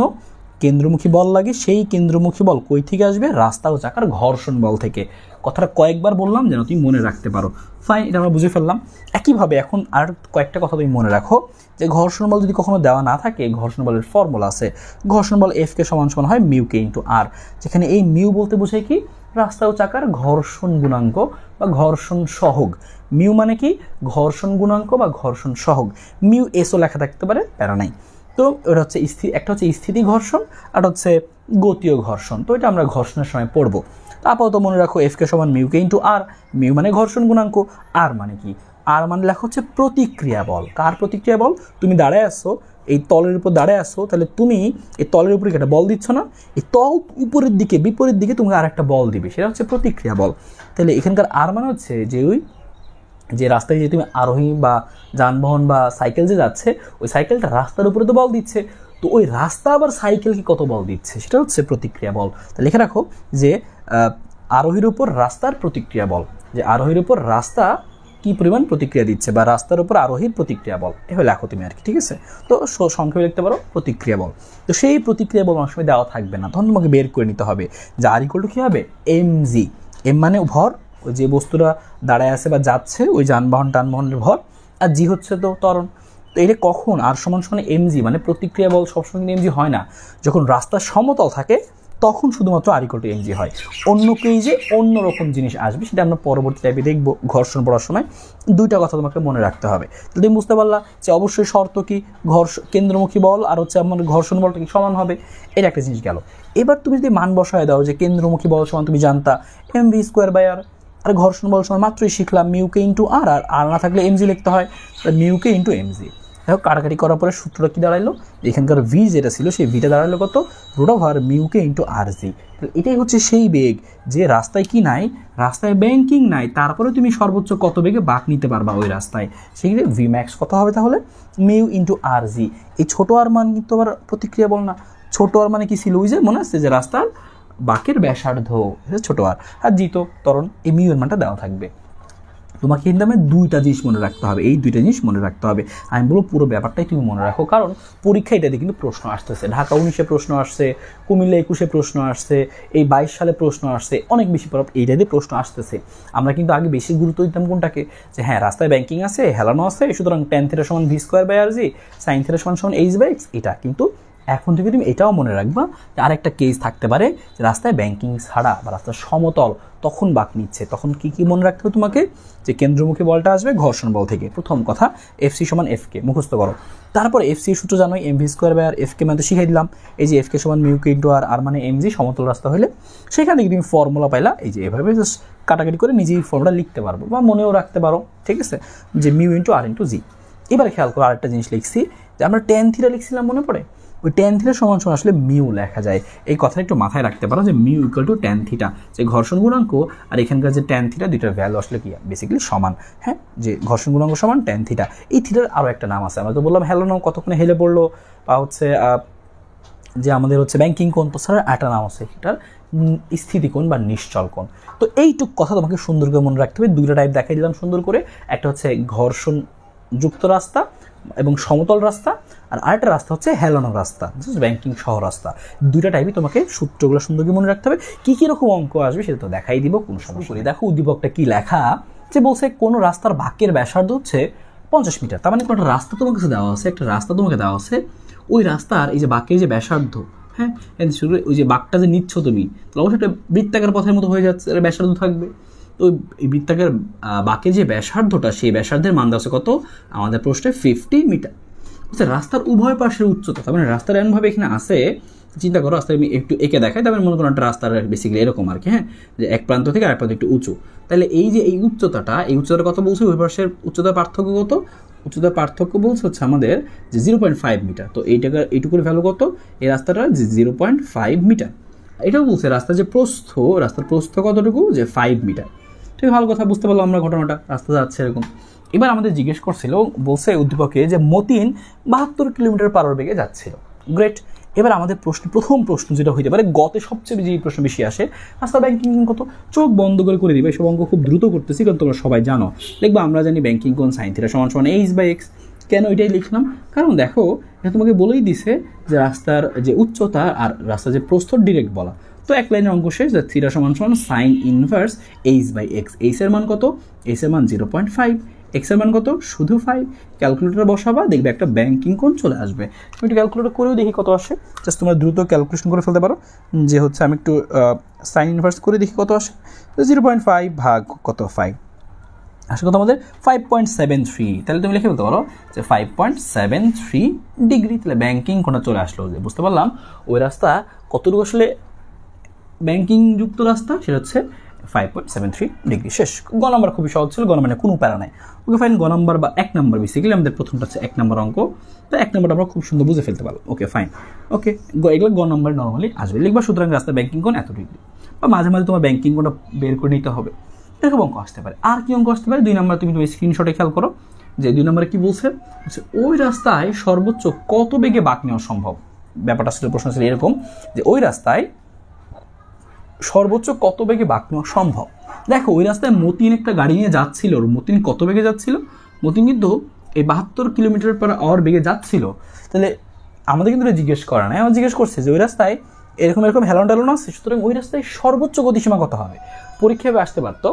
কেন্দ্রমুখী বল লাগে, সেই কেন্দ্রমুখী বল কই থেকে আসবে? রাস্তা ও চাকার ঘর্ষণ বল থেকে। কথাটা কয়েকবার বললাম যেন তুমি মনে রাখতে পারো। ফাইন, এটা আমরা বুঝে ফেললাম। একইভাবে এখন আর কয়েকটা কথা তুমি মনে রাখো যে ঘর্ষণ বল যদি কখনো দেওয়া না থাকে, ঘর্ষণ বলের ফর্মুলা আছে। ঘর্ষণ বল এফ কে সমান সমান হয় মিউ কে ইন্টু আর, যেখানে এই মিউ বলতে বোঝায় কি? রাস্তা ও চাকার ঘর্ষণ গুণাঙ্ক বা ঘর্ষণ সহগ। মিউ মানে কি? ঘর্ষণ গুণাঙ্ক বা ঘর্ষণ সহগ। মিউ এসও লেখা থাকতে পারে, প্যারা নাই। তো এটা হচ্ছে একটা হচ্ছে স্থিতি ঘর্ষণ আর হচ্ছে গতীয় ঘর্ষণ। তো এটা আমরা ঘর্ষণের সময় পড়বো। আপাতত মনে রাখো এফ কে সমান মিউ কে ইন্টু আর। মিউ মানে ঘর্ষণ গুণাঙ্ক, আর মানে কি? আর মানে লেখা হচ্ছে প্রতিক্রিয়া বল। কার প্রতিক্রিয়া বল? তুমি দাঁড়ায় আসো, এই তলের উপর দাঁড়ায় আসো, তাহলে তুমি এই তলের উপরে একটা বল দিচ্ছ না, এই তল উপরের দিকে বিপরীত দিকে তুমি আর একটা বল দিবে, সেটা হচ্ছে প্রতিক্রিয়া বল। তাহলে এখানকার আর মানে হচ্ছে যে ওই যে রাস্তায় যে তুমি আরোহী বা যানবাহন বা সাইকেল যে যাচ্ছে, ওই সাইকেলটা রাস্তার উপরে তো বল দিচ্ছে, তো ওই রাস্তা আবার সাইকেলকে কত বল দিচ্ছে সেটা হচ্ছে প্রতিক্রিয়া বল। তা লিখে রাখো যে আরোহীর উপর রাস্তার প্রতিক্রিয়া বল, যে আরোহীর উপর রাস্তা কি পরিমাণ প্রতিক্রিয়া দিচ্ছে বা রাস্তার উপর আরোহীর প্রতিক্রিয়া বল, এভাবে লেখো তুমি আর কি। ঠিক আছে, তো সংক্ষেপে লিখতে পারো প্রতিক্রিয়া বল। তো সেই প্রতিক্রিয়া বল অনেক সময় দেওয়া থাকবে না, তখন তোমাকে বের করে নিতে হবে যে আর ইকুয়াল টু কী হবে? M G. এম মানে ভর, ওই যে বস্তুটা দাঁড়ায় আছে বা যাচ্ছে ওই টানবাহনের ভর, আর জি হচ্ছে তো ত্বরণ। তো এটা কখন আর সমান সমান এমজি, মানে প্রতিক্রিয়া বল সবসময় কিন্তু এমজি হয় না। যখন রাস্তা সমতল থাকে তখন শুধুমাত্র আর ইকুয়াল টু এমজি হয়। অন্য পেজে অন্যরকম জিনিস আসবে, সেটা আমরা পরবর্তী টাইপে দেখবো ঘর্ষণ পড়ার সময়। দুইটা কথা তোমাকে মনে রাখতে হবে। তুমি বুঝতে পারলা যে অবশ্যই শর্ত কি? কেন্দ্রমুখী বল আর হচ্ছে আমার ঘর্ষণ বলটা কি সমান হবে, এটা একটা জিনিস গেল। এবার তুমি যদি মান বসায় দাও যে কেন্দ্রমুখী বল সমান তুমি জানতা এম ভি স্কোয়ার বাই আর, আর ঘর্ষণ বল সমান মাত্রই শিখলাম মিউ কে ইন্টু আর, আর না থাকলে এমজি লিখতে হয়, মিউ কে ইন্টু এমজি। দেখো কাটাকাটি করার পরে সূত্রটা কী দাঁড়াইলো? এখানকার ভি যেটা ছিল সেই ভিটা দাঁড়ালো কত? রুট ওভার মিউ কে ইন্টু আর জি। এটাই হচ্ছে সেই বেগ যে রাস্তায় কি নাই, রাস্তায় ব্যাংকিং নাই, তারপরে তুমি সর্বোচ্চ কত বেগে বাঁক নিতে পারবা ওই রাস্তায়, সেক্ষেত্রে ভি ম্যাক্স কত হবে তাহলে? মিউ ইন্টু আর জি। এই ছোটো আর মান কিন্তু আবার প্রতিক্রিয়া বল না। ছোটো আর মানে কি ছিল? ওই যে মনে আসছে যে রাস্তার বাঁকের ব্যাসার্ধ ছোটো আর জি তো ত্বরণ, এই মিউ এর মানটা দেওয়া থাকবে। তোমাকে কিন্তু আমি দুইটা জিনিস মনে রাখতে হবে, এই দুইটা জিনিস মনে রাখতে হবে। আমি বলবো পুরো ব্যাপারটাই তুমি মনে রাখো, কারণ পরীক্ষা এটাতে কিন্তু প্রশ্ন আসতেছে। ঢাকা 19-এ প্রশ্ন আসছে, কুমিল্লা 21-এ প্রশ্ন আসছে, এই 22 সালে প্রশ্ন আসছে, অনেক বেশি এইটাতে প্রশ্ন আসতেছে। আমরা কিন্তু আগে বেশি গুরুত্ব দিতাম কোনটাকে? যে হ্যাঁ রাস্তায় ব্যাংকিং আছে, হেলানো আছে, সুতরাং tan θ সমান V square by R G, sine θ সমান এইচ বাই এক্স। এটা কিন্তু এখন থেকে তুমি এটাও মনে রাখবা যে আরেকটা কেস থাকতে পারে যে রাস্তায় ব্যাংকিং ছাড়া বা রাস্তা সমতল তখন বাঁক নিচ্ছে, তখন কি মনে রাখতে হবে তোমাকে, যে কেন্দ্রমুখী বলটা আসবে ঘর্ষণ বল থেকে। প্রথম কথা এফসি সমান এফকে মুখস্থ করো। তারপরে এফসি সূত্র জানোই, এমভি স্কোয়ার বাই আর এফকে মানে শিখাই দিলাম। এই যে এফকে সমান মিউ কে ইন্টু আর মানে এমজি, সমতল রাস্তা হলে সেখান থেকে তুমি ফর্মুলা পাইলা। এই যে এভাবে জাস্ট কাটাকাটি করে নিজেই ফর্মুলা লিখতে পারবো বা মনেও রাখতে পারো, ঠিক আছে, যে মিউ ইন্টু আর ইন্টু জি। এবারে খেয়াল করো আরেকটা জিনিস লিখছি, যে আমরা ট্যান থিটা লিখছিলাম মনে পড়ে, ওই ট্যান থিটা সমান সমান আসলে মিউ লেখা যায়। এই কথাটা একটু মাথায় রাখতে পারো যে mu equal to tan theta, যে ঘর্ষণ গুণাঙ্ক আর এখানকার যে ট্যান থিটা দুইটার ভ্যালু আসলে কি বেসিক্যালি সমান। হ্যাঁ, যে ঘর্ষণ গুণাঙ্ক সমান ট্যান থিটা। এই থিটার আরও একটা নাম আছে, আমরা তো বললাম হেলানো, কতক্ষণে হেলে পড়লো, বা হচ্ছে যে আমাদের হচ্ছে ব্যাংকিং কোণ, তো স্যার একটা নাম আছে এটার স্থিতিকোণ বা নিশ্চল কোণ। তো এইটুক কথা তোমাকে সুন্দর করে মনে রাখতে হবে। দুইটা টাইপ দেখাই দিলাম সুন্দর করে, একটা হচ্ছে ঘর্ষণ যুক্ত রাস্তা এবং সমতল রাস্তা, আর আরেকটা রাস্তা হচ্ছে হেলানো রাস্তা, ব্যাংকিং সহ রাস্তা। দুইটা টাইপই তোমাকে সূত্রগুলো সুন্দর করে মনে রাখতে হবে। কী রকম অঙ্ক আসবে সেটা তো দেখাই দিব, কোনো সমস্যা নেই। দেখো উদ্দীপকটা কি লেখা, যে বলছে কোনো রাস্তার বাঁকের ব্যাসার্ধ হচ্ছে 50 মিটার। তার মানে কোনো একটা রাস্তা তোমার কাছে দেওয়া আছে, একটা রাস্তা তোমাকে দেওয়া আছে, ওই রাস্তার এই যে বাঁকের যে ব্যাসার্ধ, হ্যাঁ ওই যে বাঁকটা যে নিচ্ছ তুমি, তাহলে অবশ্যই একটা বৃত্তাকার পথের মতো হয়ে যাচ্ছে, ব্যাসার্ধ থাকবে। তো এই বৃত্তাকার বাঁকের যে ব্যাসার্ধটা, সেই ব্যাসার্ধের মান দেওয়া আছে কত আমাদের প্রশ্নে 50 মিটার। আচ্ছা, রাস্তার উভয় পাশের উচ্চতা, তার মানে রাস্তার এমনভাবে এখানে আছে, চিন্তা করো রাস্তায় আমি একটু এঁকে দেখাই, তারপরে মনে করো একটা রাস্তার বেসিক্যালি এরকম আর কি, হ্যাঁ, যে এক প্রান্ত থেকে আরেক প্রান্ত একটু উঁচু। তাহলে এই যে এই উচ্চতাটা, এই উচ্চতাটা কত বলছে, উভয় পাশের উচ্চতার পার্থক্য কত, উচ্চতার পার্থক্য বলছে হচ্ছে আমাদের যে 0.5 মিটার। তো এইটুকুর ভ্যালু কত, এই রাস্তাটা যে 0.5 মিটার। এটাও বলছে রাস্তার যে প্রস্থ, রাস্তার প্রস্থ কতটুকু, যে 5 মিটার। ঠিক ভালো কথা, বুঝতে পারলাম আমরা ঘটনাটা, রাস্তা যাচ্ছে এরকম। এবার আমাদের জিজ্ঞেস করছিল, বলছে উদ্দীপকে যে মতিন 72 কিলোমিটার পার বেগে যাচ্ছিল। গ্রেট। এবার আমাদের প্রথম প্রশ্ন যেটা হইতে পারে, গতে সবচেয়ে যে প্রশ্ন বেশি আসে, রাস্তা ব্যাংকিং কত, চোখ বন্ধ করে দিবে। এসব অঙ্ক খুব দ্রুত করতেছি কারণ তোমরা সবাই জানো। দেখবা আমরা জানি ব্যাংকিং কোণ সাইন থিটা সমান সমান h/x। কেন এটাই লিখলাম, কারণ দেখো এটা তোমাকে বলেই দিছে যে রাস্তার যে উচ্চতা আর রাস্তার যে প্রস্থ ডিরেক্ট বলা। তো এক লাইনের অঙ্ক শেষ, যে থিটা সমান সমান সাইন ইনভার্স h/x। h এর মান কত, h এর মান 0.5, x এর মান কত, শুধু 5। ক্যালকুলেটর বসাবা, দেখবে একটা ব্যাংকিং কোণ চলে আসবে। তুমি একটু ক্যালকুলেটর করেও দেখি কত আসে, জাস্ট তোমরা দ্রুত ক্যালকুলেশন করে ফেলতে পারো। যে হচ্ছে আমি একটু সাইন ইনভার্স করে দেখি কত আসে, 0.5 ভাগ কত 5 আসে কত আমাদের 5.73। তাহলে তুমি লিখে বলতে পারো যে 5.73 ডিগ্রি। তাহলে ব্যাংকিং কোণটা চলে আসলো। যে বুঝতে পারলাম ওই রাস্তা কতটুকু আসলে ব্যাংকিং যুক্ত রাস্তা, সেটা হচ্ছে 5.73 ডিগ্রি। শেষ। গ নাম্বার খুবই সহজ ছিল, গ মানে কোনো প্যারা নাই। ওকে ফাইন, গ নাম্বার বা 1 নাম্বার বেসিক্যালি আমাদের প্রথমটা হচ্ছে 1 নাম্বার অঙ্ক। তো 1 নাম্বারটা আমরা খুব সুন্দর বুঝে ফেলতে পারবো। ওকে ফাইন, ওকে এগুলো গ নাম্বার নর্মালি আসবে, লিখবা সুতরাং রাস্তা ব্যাংকিং কোণ এত ডিগ্রি, বা মাঝে মাঝে তোমার ব্যাংকিং কোণটা বের করে নিতে হবে। এরকম অঙ্ক আসতে পারে। আর কি অঙ্ক আসতে পারে, 2 নাম্বার তুমি স্ক্রিনশটে খেয়াল করো, যে 2 নাম্বারে কি বলছে, ওই রাস্তায় সর্বোচ্চ কত বেগে বাঁক নেওয়া সম্ভব। ব্যাপারটা ছিল, প্রশ্ন ছিল এরকম যে ওই রাস্তায় সর্বোচ্চ কত বেগে বাঁক নেওয়া সম্ভব। দেখো ওই রাস্তায় মতিন একটা গাড়ি নিয়ে যাচ্ছিল, মতিন কত বেগে যাচ্ছিল, মতিন কিন্তু এই 72 কিলোমিটার/আওয়ার বেগে যাচ্ছিল। তাহলে আমাদের কিন্তু জিজ্ঞেস করা নাই, আমার জিজ্ঞেস করছে যে ওই রাস্তায় এরকম হেলান টেলানো আছে, সুতরাং ওই রাস্তায় সর্বোচ্চ গতিসীমা কত হবে। পরীক্ষায় আসতে পারতো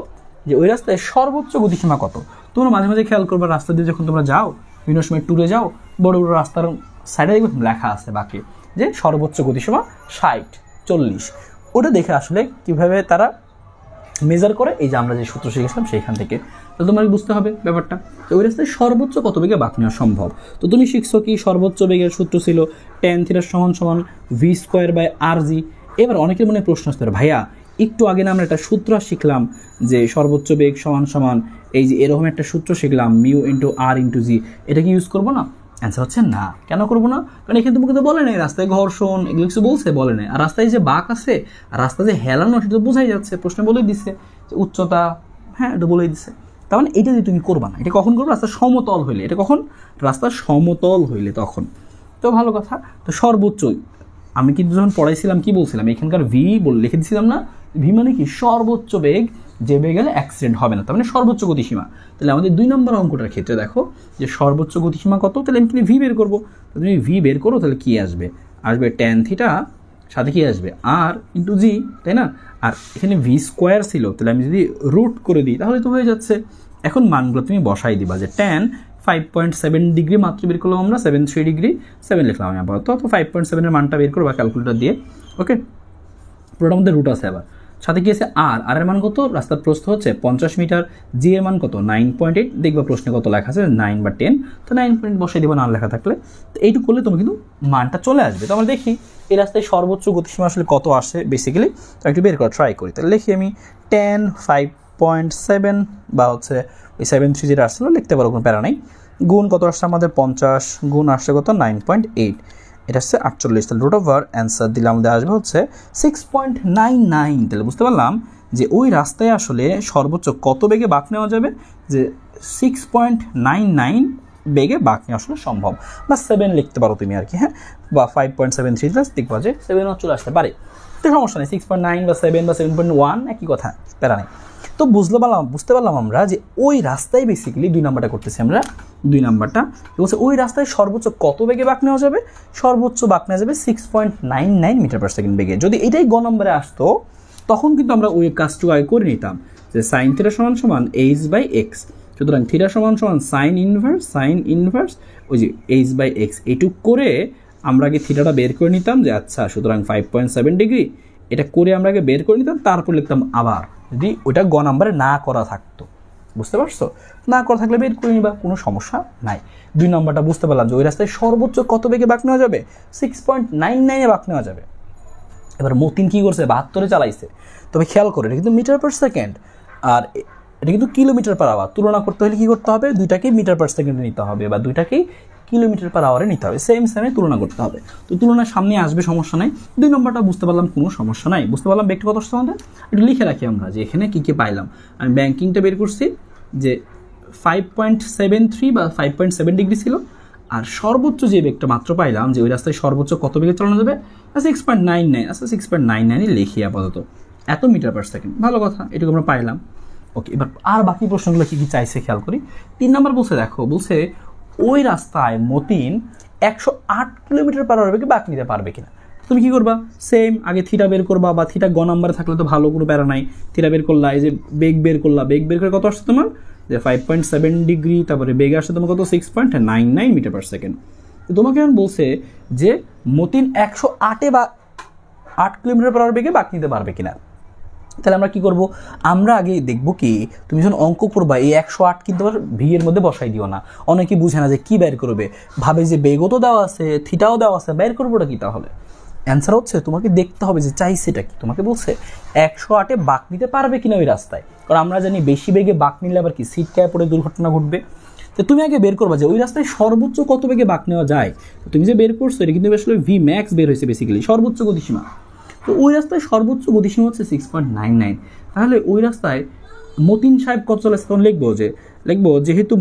যে ওই রাস্তায় সর্বোচ্চ গতিসীমা কত। তোমরা মাঝে মাঝে খেয়াল করবে, রাস্তা দিয়ে যখন তোমরা যাও, বিভিন্ন সময় ট্যুরে যাও, বড় বড় রাস্তার সাইডে দেখবে লেখা আছে বাকি যে সর্বোচ্চ গতিসীমা 60, 40। ওটা দেখে আসলে কিভাবে তারা মেজার করে, এই যে আমরা যে সূত্র শিখেছিলাম সেইখান থেকে। তো তোমার বুঝতে হবে ব্যাপারটা, তো ওই রাস্তায় সর্বোচ্চ কত বেগে বাঁক নেওয়া সম্ভব। তো তুমি শিখছো কি, সর্বোচ্চ বেগের সূত্র ছিল tan θ সমান সমান v²/rg। এবার অনেকের মনে প্রশ্ন আসতে পারে, ভাইয়া একটু আগে না আমরা একটা সূত্র শিখলাম যে সর্বোচ্চ বেগ সমান সমান এই যে এরকম একটা সূত্র শিখলাম মিউ ইন্টু আর ইন্টু জি, এটা কি ইউজ করবো না? অ্যান্সার হচ্ছে না। কেন করবো না? কারণ এখানে তোমাকে তো বলে নেই রাস্তায় ঘর্ষণ, এগুলো কিছু বলছে বলে নেই। আর রাস্তায় যে বাঁক আছে আর রাস্তা যে হেলানো, সেটা তো বোঝাই যাচ্ছে, প্রশ্নে বলেই দিচ্ছে যে উচ্চতা, হ্যাঁ এটা বলেই দিচ্ছে। তার মানে এটা যে তুমি করবা না, এটা কখন করবো, রাস্তা সমতল হইলে। এটা কখন, রাস্তা সমতল হইলে তখন। তো ভালো কথা। তো সর্বোচ্চ আমি কিন্তু যখন পড়াইছিলাম কি বলছিলাম, এখানকার ভি বলে লিখে দিচ্ছিলাম না, ভি মানে কি সর্বোচ্চ বেগ, যে বেগে গেলে অ্যাক্সিডেন্ট হবে না, তার মানে সর্বোচ্চ গতিসীমা। তাহলে আমাদের 2 নম্বর অঙ্কটার ক্ষেত্রে দেখো যে সর্বোচ্চ গতিসীমা কত, তাহলে আমি কিন্তু ভি বের করবো। তুমি ভি বের করো, তাহলে কি আসবে, আসবে tan θ সাথে কি আসবে আর ইন্টু জি, তাই না? আর এখানে v² ছিল, তাহলে আমি যদি রুট করে দিই তাহলে তো হয়ে যাচ্ছে। এখন মানগুলো তুমি বসাই দিবা যে tan 5.7 ডিগ্রি মাত্র বের করলাম আমরা, 73 ডিগ্রি 7 লিখলাম আমি আপাতত। তো 5.7 এর মানটা বের করবো ক্যালকুলেটর দিয়ে। ওকে, পুরোটার মধ্যে রুট আছে, আবার সাথে কি আছে আর এর মান কত, রাস্তার প্রস্থ হচ্ছে 50 মিটার, জি এর মান কত 9.8, দেখবা প্রশ্নে কত লেখা আছে 9 বা 10, তো 9 বসাই দেবো না লেখা থাকলে। তো এইটুকু করলে তোমার কিন্তু মানটা চলে আসবে। তো আমরা দেখি এই রাস্তায় সর্বোচ্চ গতিসীমা আসলে কত আসে বেসিক্যালি, তো একটু বের করা ট্রাই করি। তাহলে লিখি আমি 10 5.7 বা হচ্ছে ওই 73 যেটা আসছিলো লিখতে পারো, কোনো প্যারা নাই, গুণ কত আসছে আমাদের 50, গুণ আসছে কত 9.8, এটা হচ্ছে 48, তাহলে রুট ওভার অ্যান্সার দিলে আমাদের আসবে হচ্ছে 6.99। তাহলে বুঝতে পারলাম যে ওই রাস্তায় আসলে সর্বোচ্চ কত বেগে বাঁক নেওয়া যাবে, যে 6.99 বেগে বাঁক নেওয়া আসলে সম্ভব, বা 7 লিখতে পারো তুমি আর কি, হ্যাঁ, বা 5.73 প্লাস দেখবা যে 7 চলে আসতে পারে, তো সমস্যা নেই, 6.9 বা 7 বা 7.1 একই কথা, প্যারা নেই। তো বুঝতে পারলাম আমরা যে ওই রাস্তায় বেসিক্যালি 2 নাম্বারটা করতেছি আমরা, 2 নাম্বারটা বলছে ওই রাস্তায় সর্বোচ্চ কত বেগে বাঁক নেওয়া যাবে, সর্বোচ্চ বাঁক নেওয়া যাবে 6.99 মিটার পার সেকেন্ড বেগে। যদি এটাই গ নম্বরে আসতো তখন কিন্তু আমরা ওই কাজটুকু আগে করে নিতাম, যে সাইন থিটা সমান সমান h/x, সুতরাং থিটা সমান সমান সাইন ইনভার্স ওই যে h/x, এইটুক করে আমরা আগে থিটাটা বের করে নিতাম, যে আচ্ছা সুতরাং 5.7 ডিগ্রি, এটা করে আমরা আগে বের করে নিতাম, তারপর লিখতাম আবার, যদি ওইটা গ নাম্বারে না করা থাকতো। বুঝতে পারছো, না করা থাকলে বের করে নিবা, কোনো সমস্যা নাই। 2 নম্বরটা বুঝতে পারলাম যে ওই রাস্তায় সর্বোচ্চ কত বেগে বাঁক নেওয়া যাবে, 6.99 বাঁক নেওয়া যাবে। এবার মতিন কি করছে, 72 চালাইছে, তবে খেয়াল করে এটা কিন্তু মিটার পার সেকেন্ড, আর এটা কিন্তু কিলোমিটার পার আওয়ার, তুলনা করতে হলে কি করতে হবে, দুইটাকেই মিটার পার সেকেন্ডে নিতে হবে, বা দুইটাকেই কিলোমিটার পার আওয়ারে নিতে হবে, সেমে তুলনা করতে হবে। তো তুলনার সামনে আসবে, সমস্যা নাই। 2 নম্বরটা বুঝতে পারলাম, কোনো সমস্যা নাই। বুঝতে পারলাম বেগটা কত আসছে আমাদের, একটু লিখে রাখি আমরা যে এখানে কী কী পাইলাম। আমি ব্যাংকিংটা বের করছি যে 5.73 বা 5.7 ডিগ্রি ছিল, আর সর্বোচ্চ যে বেগটা মাত্র পাইলাম, যে ওই রাস্তায় সর্বোচ্চ কত বেগে চালানো যাবে, 6.99, আচ্ছা 6.99 লিখি আপাতত, এত মিটার পার সেকেন্ড, ভালো কথা, এটুকু আমরা পাইলাম। ওকে, এবার আর বাকি প্রশ্নগুলো কী কী চাইছে খেয়াল করি। 3 নম্বর বলছে, দেখো বলছে ওই রাস্তায় মতিন 108 কিলোমিটার পার আওয়ার বেগে বাঁক নিতে পারবে কিনা। তুমি কি করবা, সেম আগে থিটা বের করবা, বা থিটা গ নাম্বারে থাকলে তো ভালো, কোনো প্যারা নাই, থিটা বের করলা, এই যে বেগ বের করলা, বেগ বের করে কত আসছে তোমার, যে 5.7 ডিগ্রি, তারপরে বেগ আসছে তোমার কত 6.99 মিটার পার সেকেন্ড। তো তোমাকে এখন বলছে যে মতিন 108 বা 8 কিলোমিটার পার আওয়ার বেগে বাঁক নিতে পারবে কিনা। তাহলে আমরা কি করব, আমরা আগে দেখব কি, তুমি যখন অঙ্ক করবা এই 108 কিন্তু আবার ভি এর মধ্যে বসাই দিও না, অনেকেই বুঝে না যে কি বের করবে, ভাবে যে বেগও তো দেওয়া আছে, থিটাও দেওয়া আছে, বের করবোটা কি। তাহলে অ্যান্সার হচ্ছে তোমাকে দেখতে হবে যে চাইছেটা কি। তোমাকে বলছে 108-এ বাঁক নিতে পারবে কিনা ওই রাস্তায়, কারণ আমরা জানি বেশি বেগে বাঁক নিলে আবার কি সিট ক্যাপ পড়ে দুর্ঘটনা ঘটবে। তো তুমি আগে বের করবা যে ওই রাস্তায় সর্বোচ্চ কত বেগে বাঁক নেওয়া যায়। তো তুমি যে বের করছো এটা কিন্তু আসলে ভি ম্যাক্স বের হয়েছে, বেসিক্যালি সর্বোচ্চ গতিসীমা। তো ওই রাস্তায় সর্বোচ্চ গতিসীমা হচ্ছে 6.99। তাহলে ওই রাস্তায় মতিন সাহেব কত চলেছে, তখন লিখবো যেহেতু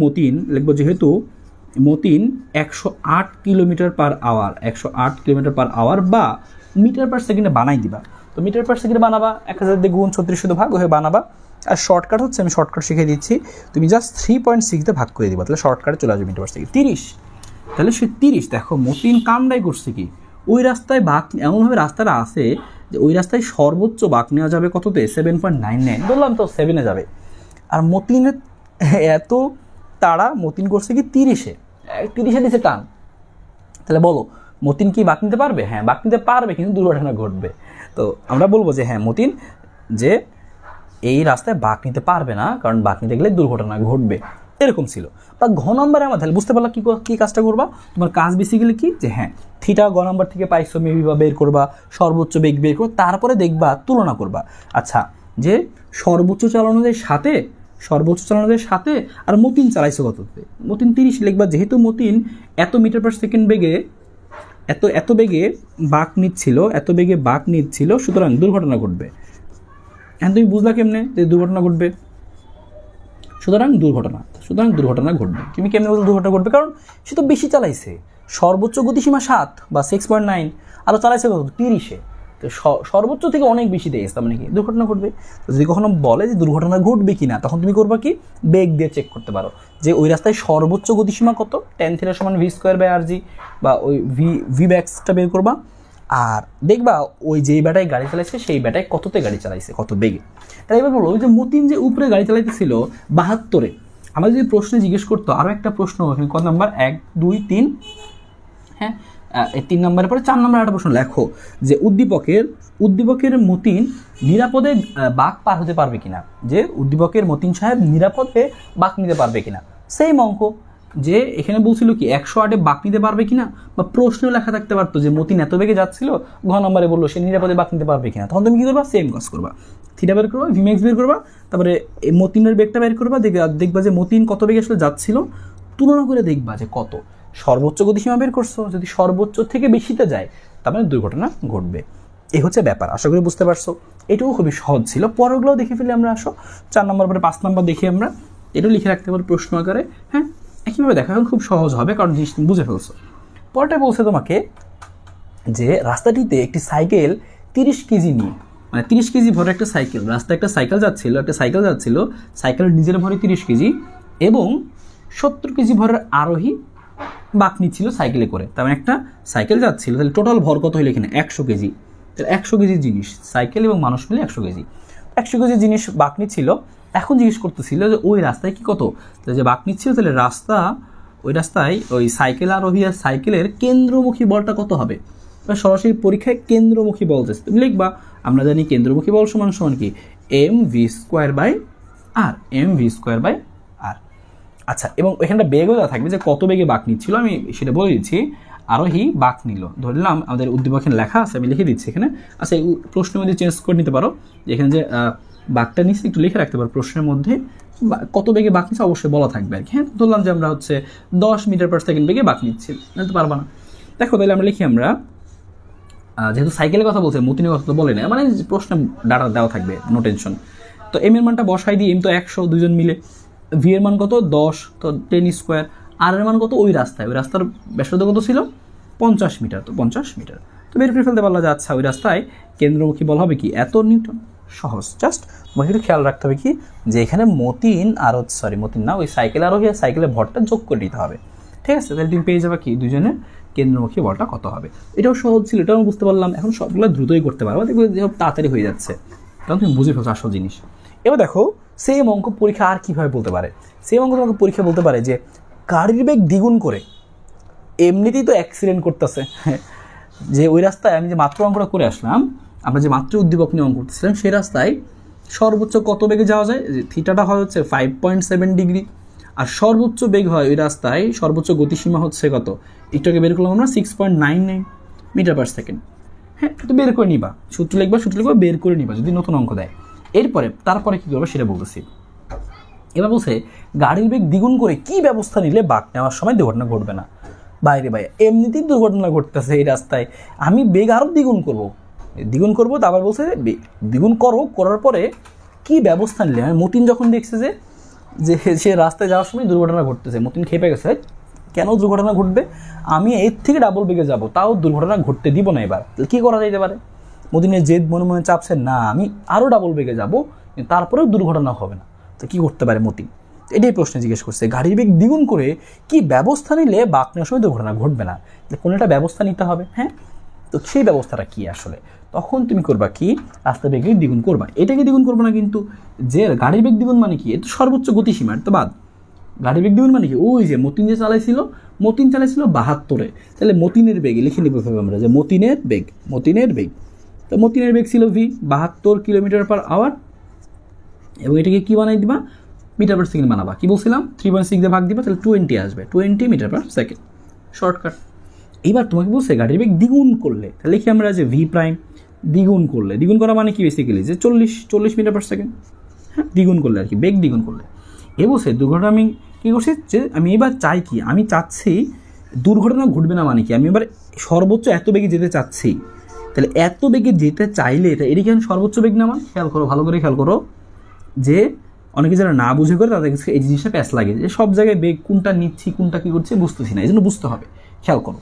Matin 108 kilometre per hour, 108 kilometre per hour বা মিটার পার সেকেন্ডে বানাই দিবা। তো মিটার পার সেকেন্ডে বানাবা, 1000 দিয়ে গুণ 3600 ভাগ হয়ে বানাবা। আর শর্টকাট হচ্ছে, আমি শর্টকাট শিখিয়ে দিচ্ছি, তুমি জাস্ট 3.6 দিয়ে ভাগ করে দিবা, তাহলে শর্টকাটে চলে আসবে মিটার পার সেকেন্ড 30। তাহলে সে 30, দেখো মতিন কামড়াই করছে কি, ওই রাস্তায় বাঁক এমনভাবে রাস্তাটা আছে যে ওই রাস্তায় সর্বোচ্চ বাঁক নেওয়া যাবে কততে, 7.99, বললাম তো 7-এ যাবে। আর মতিনের এত তাড়া, মতিন করছে কি 30-এ দিছে টান। তাহলে বলো মতিন কি বাঁক নিতে পারবে? হ্যাঁ বাঁক নিতে পারবে, কিন্তু দুর্ঘটনা ঘটবে। তো আমরা বলবো যে হ্যাঁ মতিন যে এই রাস্তায় বাঁক নিতে পারবে না, কারণ বাঁক নিতে গেলে দুর্ঘটনা ঘটবে, এরকম ছিল। বা ঘ নম্বরে আমার তাহলে বুঝতে পারলা কি কাজটা করবা, তোমার কাজ বেসিক্যালি কি, যে হ্যাঁ থিটা গ নম্বর থেকে পাইছো মেবি, বা বের করবা সর্বোচ্চ বেগ বের করবা, তারপরে দেখবা তুলনা করবা। আচ্ছা, যে সর্বোচ্চ চালানোদের সাথে আর মতিন চালাইছো কততে, মতিন 30 লিখবা, যেহেতু মতিন এত মিটার পার সেকেন্ড বেগে এত বেগে বাঁক নিচ্ছিল, সুতরাং দুর্ঘটনা ঘটবে। এখন তুমি বুঝলা কেমনে যে দুর্ঘটনা ঘটবে, সুতরাং দুর্ঘটনা ঘটবে। তুমি কেমনে বলছো দুর্ঘটনা ঘটবে, কারণ সে তো বেশি চালাইছে, সর্বোচ্চ গতিসীমা 7 বা 6.9, আরও চালাইছে কত 30-এ, তো সর্বোচ্চ থেকে অনেক বেশি দিয়ে গেছে, মানে কি দুর্ঘটনা ঘটবে। তো যদি কখনো বলে যে দুর্ঘটনা ঘটবে কিনা, তখন তুমি করবা কি, বেগ দিয়ে চেক করতে পারো যে ওই রাস্তায় সর্বোচ্চ গতিসীমা কত, tan θ সমান v²/rg, বা ওই ভি ব্যাক্সটা বের করবা। আর দেখবা ওই যেই ব্যাটায় গাড়ি চালাইছে সেই ব্যাটায় কততে গাড়ি চালাইছে, কত বেগে। তাই এবার বলো, ওই যে মতিন যে উপরে গাড়ি চালাইতেছিল 72-এ, আমাদের যদি প্রশ্নে জিজ্ঞেস করতো আরও একটা প্রশ্ন, এখানে কত নাম্বার 1 2 3, হ্যাঁ এই 3 নম্বরের পরে 4 নম্বর একটা প্রশ্ন লেখো যে উদ্দীপকের মতিন নিরাপদে বাঁক পার হতে পারবে কিনা, যে উদ্দীপকের মতিন সাহেব নিরাপদে বাঁক নিতে পারবে কিনা। সেই অঙ্ক যে এখানে বলছিল কি 108-এ বাঁক নিতে পারবে কিনা, বা প্রশ্ন লেখা থাকতে পারতো যে মতিন এত বেগে যাচ্ছিল, ঘ নম্বরে বললো সে নিরাপদে বাঁক নিতে পারবে কিনা। তখন তুমি কি করবা, সেম কাজ করবা, থিটা বের করবা, ভিম্যাক্স বের করবা, তারপরে মতিনের বেগটা বের করবা, দেখবা যে মতিন কত বেগে আসলে যাচ্ছিল, তুলনা করে দেখবা যে কত সর্বোচ্চ গতিসীমা বের করছো, যদি সর্বোচ্চ থেকে বেশিতে যায় তার মানে দুর্ঘটনা ঘটবে। এই হচ্ছে ব্যাপার, আশা করি বুঝতে পারছো। এটুকু খুবই সহজ ছিল। পরেরগুলো দেখে ফেলে আমরা আসো 4 নম্বর পরে 5 নম্বর দেখি আমরা, এটাও লিখে রাখতে পারো প্রশ্ন আকারে। হ্যাঁ একইভাবে দেখা এখন খুব সহজ হবে, কারণ জিনিস তুমি বুঝে ফেলছো। পরেরটা বলছে তোমাকে যে রাস্তাটিতে একটি সাইকেল 30 কেজি নিয়ে, মানে 30 কেজি ভরে একটা সাইকেল, রাস্তায় একটা সাইকেল যাচ্ছিল, সাইকেলের নিজের ভরে 30 কেজি এবং 70 কেজি ভরের আরোহী বাঁক নিচ্ছিল সাইকেলে করে। তার মানে একটা সাইকেল যাচ্ছিল, তাহলে টোটাল ভর কত হলো এখানে 100 কেজি। তাহলে 100 কেজির জিনিস, সাইকেল এবং মানুষ মিলে 100 কেজি, 100 কেজির জিনিস বাঁক নিচ্ছিল। এখন জিজ্ঞেস করতেছিল যে ওই রাস্তায় কি কত, তাহলে যে বাঁক নিচ্ছিল, তাহলে ওই রাস্তায় ওই সাইকেল আরোহী আর সাইকেলের কেন্দ্রমুখী বলটা কত হবে। সরাসরি পরীক্ষায় কেন্দ্রমুখী বল যাচ্ছে, তুমি লিখবা, আমরা জানি কেন্দ্রমুখী বল সমান সমান কি mv²/r, mv²/r। আচ্ছা, এবং এখানটা বেগও দেওয়া থাকবে যে কত বেগে বাঁক নিচ্ছিল, আমি সেটা বলে দিচ্ছি। আরোহী বাঁক নিল, ধরলাম আমাদের উদ্দীপক এখানে লেখা আছে, আমি লিখে দিচ্ছি এখানে। আচ্ছা, এই প্রশ্নের মধ্যে চেঞ্জ করে নিতে পারো, এখানে যে বাঁকটা নিচ্ছে একটু লিখে রাখতে পারো প্রশ্নের মধ্যে, কত বেগে বাঁক নিচ্ছে অবশ্যই বলা থাকবে আর কি। হ্যাঁ ধরলাম যে আমরা হচ্ছে 10 মিটার/সেকেন্ড বেগে বাঁক নিচ্ছি, তো পারবা না। দেখো তাহলে আমরা লিখি, আমরা যেহেতু সাইকেলের কথা বলছে, মতিনের কথা তো বলে না, মানে প্রশ্নে ডাটা দেওয়া থাকবে, নো টেনশন। তো এম এর মানটা বসাই দিই, এম তো 100, দুজন মিলে। ভি এর মান কত 10, তো 10²। আর এর মান কত, ওই রাস্তার ব্যাসার্ধ কত ছিল 50 মিটার, তো 50 মিটার। তো বের করে ফেলতে পারলো যে আচ্ছা ওই রাস্তায় কেন্দ্রমুখী বল হবে কি এত নিউটন। সহজ, জাস্ট তোমাকে একটু খেয়াল রাখতে হবে কি যে এখানে মতিন না, ওই সাইকেল আরোহী আর সাইকেলের ভরটা যোগ করে নিতে হবে, ঠিক আছে। তাহলে তুমি পেয়ে যাবে কি দুজনের কেন্দ্রমুখী বলটা কত হবে। এটাও সহজ ছিল, এটাও বুঝতে পারলাম। এখন সবগুলো দ্রুতই করতে পারবো, দেখবে তাড়াতাড়ি হয়ে যাচ্ছে, কারণ তুমি বুঝে ফেলছো আসল জিনিস। এবার দেখো সেম অঙ্ক পরীক্ষা আর কীভাবে বলতে পারে, সেম অঙ্ক তোমাকে পরীক্ষা বলতে পারে যে গাড়ির বেগ দ্বিগুণ করে, এমনিতেই তো অ্যাক্সিডেন্ট করতেছে, যে ওই রাস্তায় আমি যে মাত্র অঙ্কটা করে আসলাম, আমরা যে মাত্র উদ্দীপক নিয়ে অঙ্ক করতেছিলাম, সেই রাস্তায় সর্বোচ্চ কত বেগে যাওয়া যায়, থিটাটা হয় হচ্ছে 5.7 ডিগ্রি, আর সর্বোচ্চ বেগ হয় ওই রাস্তায়, সর্বোচ্চ গতিসীমা হচ্ছে কত, একটুকে বের করলাম আমরা 6.99 মিটার/সেকেন্ড। হ্যাঁ তো বের করে নিবা, সূত্র লিখবা বের করে নিবা যদি নতুন অঙ্ক দেয়। তারপরে কি করবো সেটা বলতেছি। এবার বলছে গাড়ির বেগ দ্বিগুণ করে কি ব্যবস্থা নিলে বাঁক নেওয়ার সময় দুর্ঘটনা ঘটবে না। বাইরে এমনিতেই দুর্ঘটনা ঘটতেছে এই রাস্তায়, আমি বেগ আরও দ্বিগুণ করবো, তারপর বলছে দ্বিগুণ করার পরে কি ব্যবস্থা নিলে। মতিন যখন দেখছে যে সে রাস্তায় যাওয়ার সময় দুর্ঘটনা ঘটতেছে, মতিন খেপে গেছে, কেন দুর্ঘটনা ঘটবে, আমি এর থেকে ডাবল বেগে যাব, তাও দুর্ঘটনা ঘটতে দিব না। এবার কি করা যেতে পারে, মতিনের জেদ মনে চাপছে, না আমি আরও ডাবল বেগে যাব, তারপরেও দুর্ঘটনা হবে না, তো কী করতে পারে মতিন, এটাই প্রশ্ন জিজ্ঞেস করছে। গাড়ির বেগ দ্বিগুণ করে কি ব্যবস্থা নিলে বাঁক নেওয়ার সময় দুর্ঘটনা ঘটবে না, কোনো একটা ব্যবস্থা নিতে হবে। হ্যাঁ তো সেই ব্যবস্থাটা কি আসলে, তখন তুমি করবা কি, রাস্তা বেগে দ্বিগুণ করবা, এটাকে দ্বিগুণ করবো না কিন্তু। যে গাড়ির বেগ দ্বিগুণ মানে কি, এটা সর্বোচ্চ গতিসীমা, তো বাদ। গাড়ির বেগ দ্বিগুণ মানে কি, ওই যে মতিন চালাইছিল 72-এ, তাহলে মতিনের বেগ লিখে নিতে হবে আমরা, যে মতিনের বেগ, তো মতিনের বেগ ছিল ভি 72 কিলোমিটার/আওয়ার, এবং এটাকে কি বানাই দিবা, মিটার/সেকেন্ড বানাবা। কি বলছিলাম, 3.6 দিয়ে ভাগ দিবা, তাহলে 20 আসবে, 20 মিটার/সেকেন্ড, শর্টকাট। এইবার তোমাকে বলছে গাড়ির বেগ দ্বিগুণ করলে, তাহলে লিখি আমরা যে ভি প্রাইম দ্বিগুণ করা মানে কি, বেসিক্যালি যে 40 মিটার/সেকেন্ড। হ্যাঁ দ্বিগুণ করলে আর কি, বেগ দ্বিগুণ করলে। এ বলছে দুর্ঘটনা আমি কী করছি, যে আমি এবার চাই কি, আমি চাচ্ছি দুর্ঘটনা ঘটবে না, মানে কি আমি এবার সর্বোচ্চ এত বেগে যেতে চাচ্ছি। তাহলে এত বেগে যেতে চাইলে এটা কি সর্বোচ্চ বেগ না, আমার খেয়াল করো, ভালো করে খেয়াল করো, যে অনেকে যারা না বুঝে করে তাদের কাছে এই জিনিসটা প্যাস লাগে, যে সব জায়গায় বেগ কোনটা নিচ্ছি কোনটা কী করছে বুঝতেছি না, এই জন্য বুঝতে হবে, খেয়াল করো।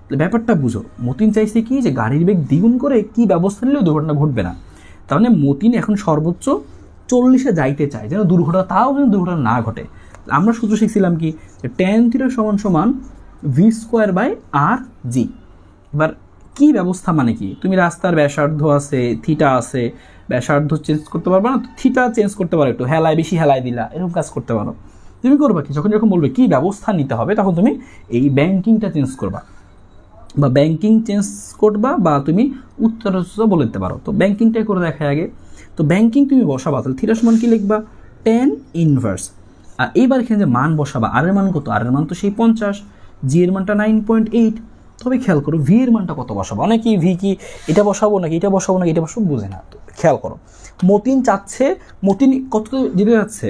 তাহলে ব্যাপারটা বুঝো, মতিন চাইছে কি, যে গাড়ির বেগ দ্বিগুণ করে কি ব্যবস্থা নিলেও দুর্ঘটনা ঘটবে না। তার মানে মতিন এখন সর্বোচ্চ 40-এ যাইতে চায়, যেন দুর্ঘটনা না ঘটে। আমরা সূত্র শিখছিলাম কি, যে tan θ = v²/rg। এবার কি ব্যবস্থা মানে কি, তুমি রাস্তার ব্যাসার্ধ আছে, থিটা আছে, ব্যাসার্ধ চেঞ্জ করতে পারবা না, তো থিটা চেঞ্জ করতে পারো, একটু বেশি হেলায় দিলা, এরকম কাজ করতে পারো। তুমি করবা কি, যখন যখন বলবে কি ব্যবস্থা নিতে হবে তখন তুমি এই ব্যাংকিংটা চেঞ্জ করবা, বা ব্যাংকিং চেঞ্জ করবা, বা তুমি উত্তর বলে দিতে পারো। তো ব্যাংকিংটাই করে দেখায় আগে। তো ব্যাংকিং তুমি বসাবা, তাহলে থিটা সমান কি লিখবা, tan ইনভার্স। আর এইবার এখানে যে মান বসাবা, আর এর মান কত, আর এর মান তো সেই 50, জি এর মানটা 9.8। তবে খেয়াল করো ভি এর মানটা কত বসাবো, অনেকেই ভি কি এটা বসাবো নাকি এটা বসাবো নাকি এটা বসাবো বুঝে না। তো খেয়াল করো মতিন চাচ্ছে, মতিন কত যেতে যাচ্ছে,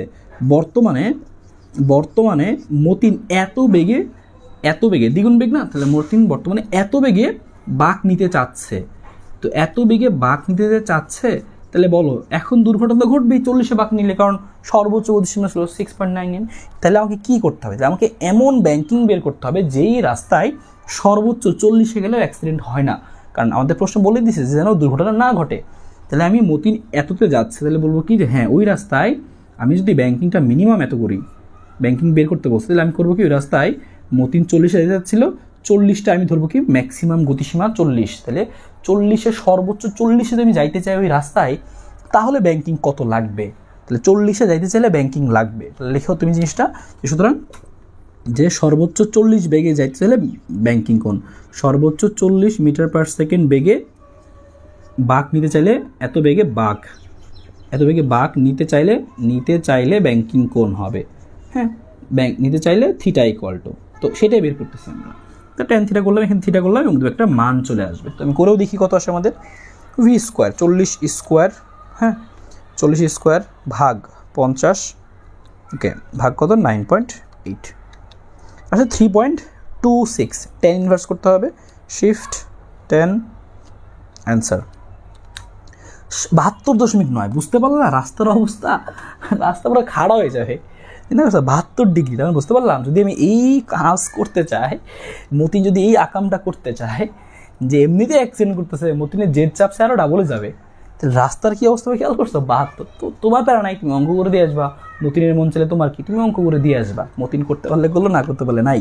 বর্তমানে মতিন এত বেগে দ্বিগুণ বেগ না, তাহলে মতিন বর্তমানে এত বেগে বাঁক নিতে চাচ্ছে। তো এত বেগে বাঁক নিতে চাচ্ছে, তাহলে বলো এখন দুর্ঘটনা ঘটবেই 40-এ বাঁক নিলে, কারণ সর্বোচ্চ গতিসীমা ছিল 6.99। তাহলে আমাকে কী করতে হবে, আমাকে এমন ব্যাংকিং বের করতে হবে যেই রাস্তায় সর্বোচ্চ 40-এ গেলেও অ্যাক্সিডেন্ট হয় না, কারণ আমাদের প্রশ্ন বলে দিছে যে যেন দুর্ঘটনা না ঘটে। তাহলে আমি মতিন এততে যাচ্ছে, তাহলে বলবো কি যে হ্যাঁ ওই রাস্তায় আমি যদি ব্যাংকিংটা মিনিমাম এত করি, ব্যাংকিং বের করতে বলছি, তাহলে আমি করবো কি ওই রাস্তায় মতিন 40-এ যেতে যাচ্ছিল, 40টা আমি ধরবো কি ম্যাক্সিমাম গতিসীমা 40, তাহলে 40-এ সর্বোচ্চ 40-এ যদি আমি যাইতে চাই ওই রাস্তায়, তাহলে ব্যাংকিং কত লাগবে, তাহলে 40-এ যাইতে চাইলে ব্যাংকিং লাগবে। তাহলে লেখো তুমি জিনিসটা, সুতরাং যে সর্বোচ্চ 40 বেগে যাইতে চাইলে ব্যাংকিং কোণ, সর্বোচ্চ 40 মিটার পার সেকেন্ড বেগে বাঁক নিতে চাইলে এত বেগে বাঁক নিতে চাইলে ব্যাংকিং কোণ হবে, হ্যাঁ ব্যাংক নিতে চাইলে থিটা ইকুয়াল টু, তো সেটাই বের করতেছি আমরা। তো ট্যান থিটা করলাম, এখানে থিটা করলাম এবং একটা মান চলে আসবে। তো আমি করেও দেখি কত আসে আমাদের, ভি স্কোয়ার 40 স্কোয়ার, হ্যাঁ 40 স্কোয়ার ভাগ 50, ওকে ভাগ কত 9.8, আচ্ছা 3.26, tan ইনভার্স করতে হবে, শিফট tan অ্যান্সার 72.9। বুঝতে পারলো না রাস্তার অবস্থা, রাস্তা পুরো খাড়া হয়ে যাবে, 72 ডিগ্রি। আমি বুঝতে পারলাম যদি আমি এই কাজ করতে চাই, মতিন যদি এই আকামটা করতে চায় যে এমনিতে অ্যাক্সিডেন্ট করতেছে, মতিনের জেড চাপসে আরও ডাবলে যাবে, তাহলে রাস্তার কী অবস্থা খেয়াল করছো, 72। তো তোমার প্যারা নাই, তুমি অঙ্ক করে দিয়ে আসবা, মতিনের মন চাইলে তোমার কি, তুমি অঙ্ক করে দিয়ে আসবা, মতিন করতে পারলে করলো, না করতে পারলে নাই।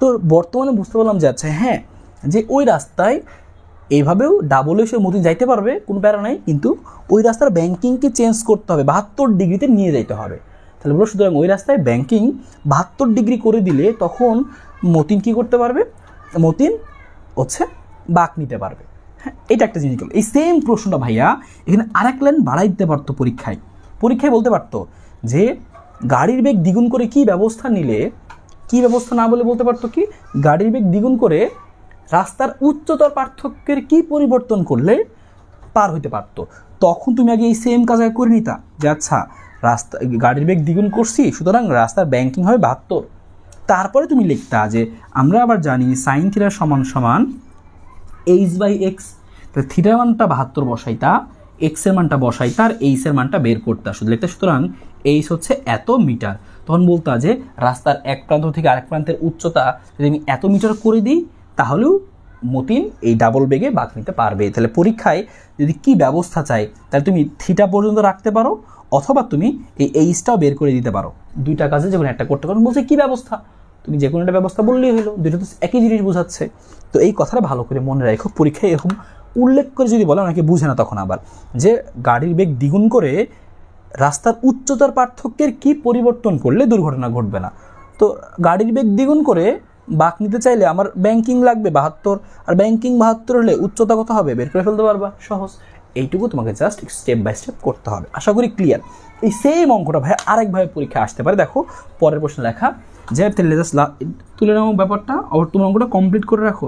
তো বর্তমানে বুঝতে পারলাম যে আচ্ছা হ্যাঁ যে ওই রাস্তায় এইভাবেও ডাবল এসে মতিন যাইতে পারবে, কোনো প্যারা নাই, কিন্তু ওই রাস্তার ব্যাংকিংকে চেঞ্জ করতে হবে, 72 ডিগ্রিতে নিয়ে যাইতে হবে। তাহলে বলো সুতরাং ওই রাস্তায় ব্যাংকিং 72 ডিগ্রি করে দিলে তখন মতিন কী করতে পারবে, মতিন হচ্ছে বাঁক নিতে পারবে। হ্যাঁ এটা একটা জিনিস গেল। এই সেম প্রশ্নটা ভাইয়া এখানে আরেক লাইন বাড়াই দিতে পারতো, পরীক্ষায় বলতে পারতো যে গাড়ির বেগ দ্বিগুণ করে কি ব্যবস্থা নিলে, কি ব্যবস্থা না বলে বলতে পারতো কি গাড়ির বেগ দ্বিগুণ করে রাস্তার উচ্চতর পার্থক্যের কি পরিবর্তন করলে পার হইতে পারতো। তখন তুমি আগে এই সেম কাজ করে নিতা যে আচ্ছা রাস্তা গাড়ির বেগ দ্বিগুণ করছি, সুতরাং রাস্তার ব্যাংকিং হবে 72। তারপরে তুমি লিখতা যে আমরা আবার জানি সাইন থিটা সমান সমান h/x, তো থিটার মানটা 72 বসাইতা, এক্সের মানটা বসাইতা, আর এইচের মানটা বের করতা, শুধু লিখতা সুতরাং এইচ হচ্ছে এত মিটার। তখন বলতা যে রাস্তার এক প্রান্ত থেকে আরেক প্রান্তের উচ্চতা যদি আমি এত মিটার করে দিই তাহলেও মতিন এই ডাবল বেগে বাঁক নিতে পারবে। তাহলে পরীক্ষায় যদি কি ব্যবস্থা চাই তাহলে তুমি থিটা পর্যন্ত রাখতে পারো, অথবা তুমি এই এইচটাও বের করে দিতে পারো, দুইটা কাজে যে কোনো একটা করতে পারো। বলছে কী ব্যবস্থা, তুমি যে কোনো একটা ব্যবস্থা বললেই হলো, দুটো তো একই জিনিস বোঝাচ্ছে। তো এই কথাটা ভালো করে মনে রাখো, পরীক্ষায় এরকম উল্লেখ করে যদি বলে অনেকে বুঝে না, তখন আবার যে গাড়ির বেগ দ্বিগুণ করে রাস্তার উচ্চতার পার্থক্যের কি পরিবর্তন করলে দুর্ঘটনা ঘটবে না। তো গাড়ির বেগ দ্বিগুণ করে বাঁক নিতে চাইলে আমার ব্যাংকিং লাগবে 72, আর ব্যাংকিং 72 হলে উচ্চতা কত হবে বের করে ফেলতে পারবা, সহজ। এইটুকু তোমাকে জাস্ট স্টেপ বাই স্টেপ করতে হবে। আশা করি ক্লিয়ার। এই সেম অঙ্কটা ভাই আরেকভাবে পরীক্ষা আসতে পারে। দেখো পরের প্রশ্ন লেখা যে তাহলে জাস্ট তুলে নাও ব্যাপারটা, আবার তুমি অঙ্কটা কমপ্লিট করে রাখো,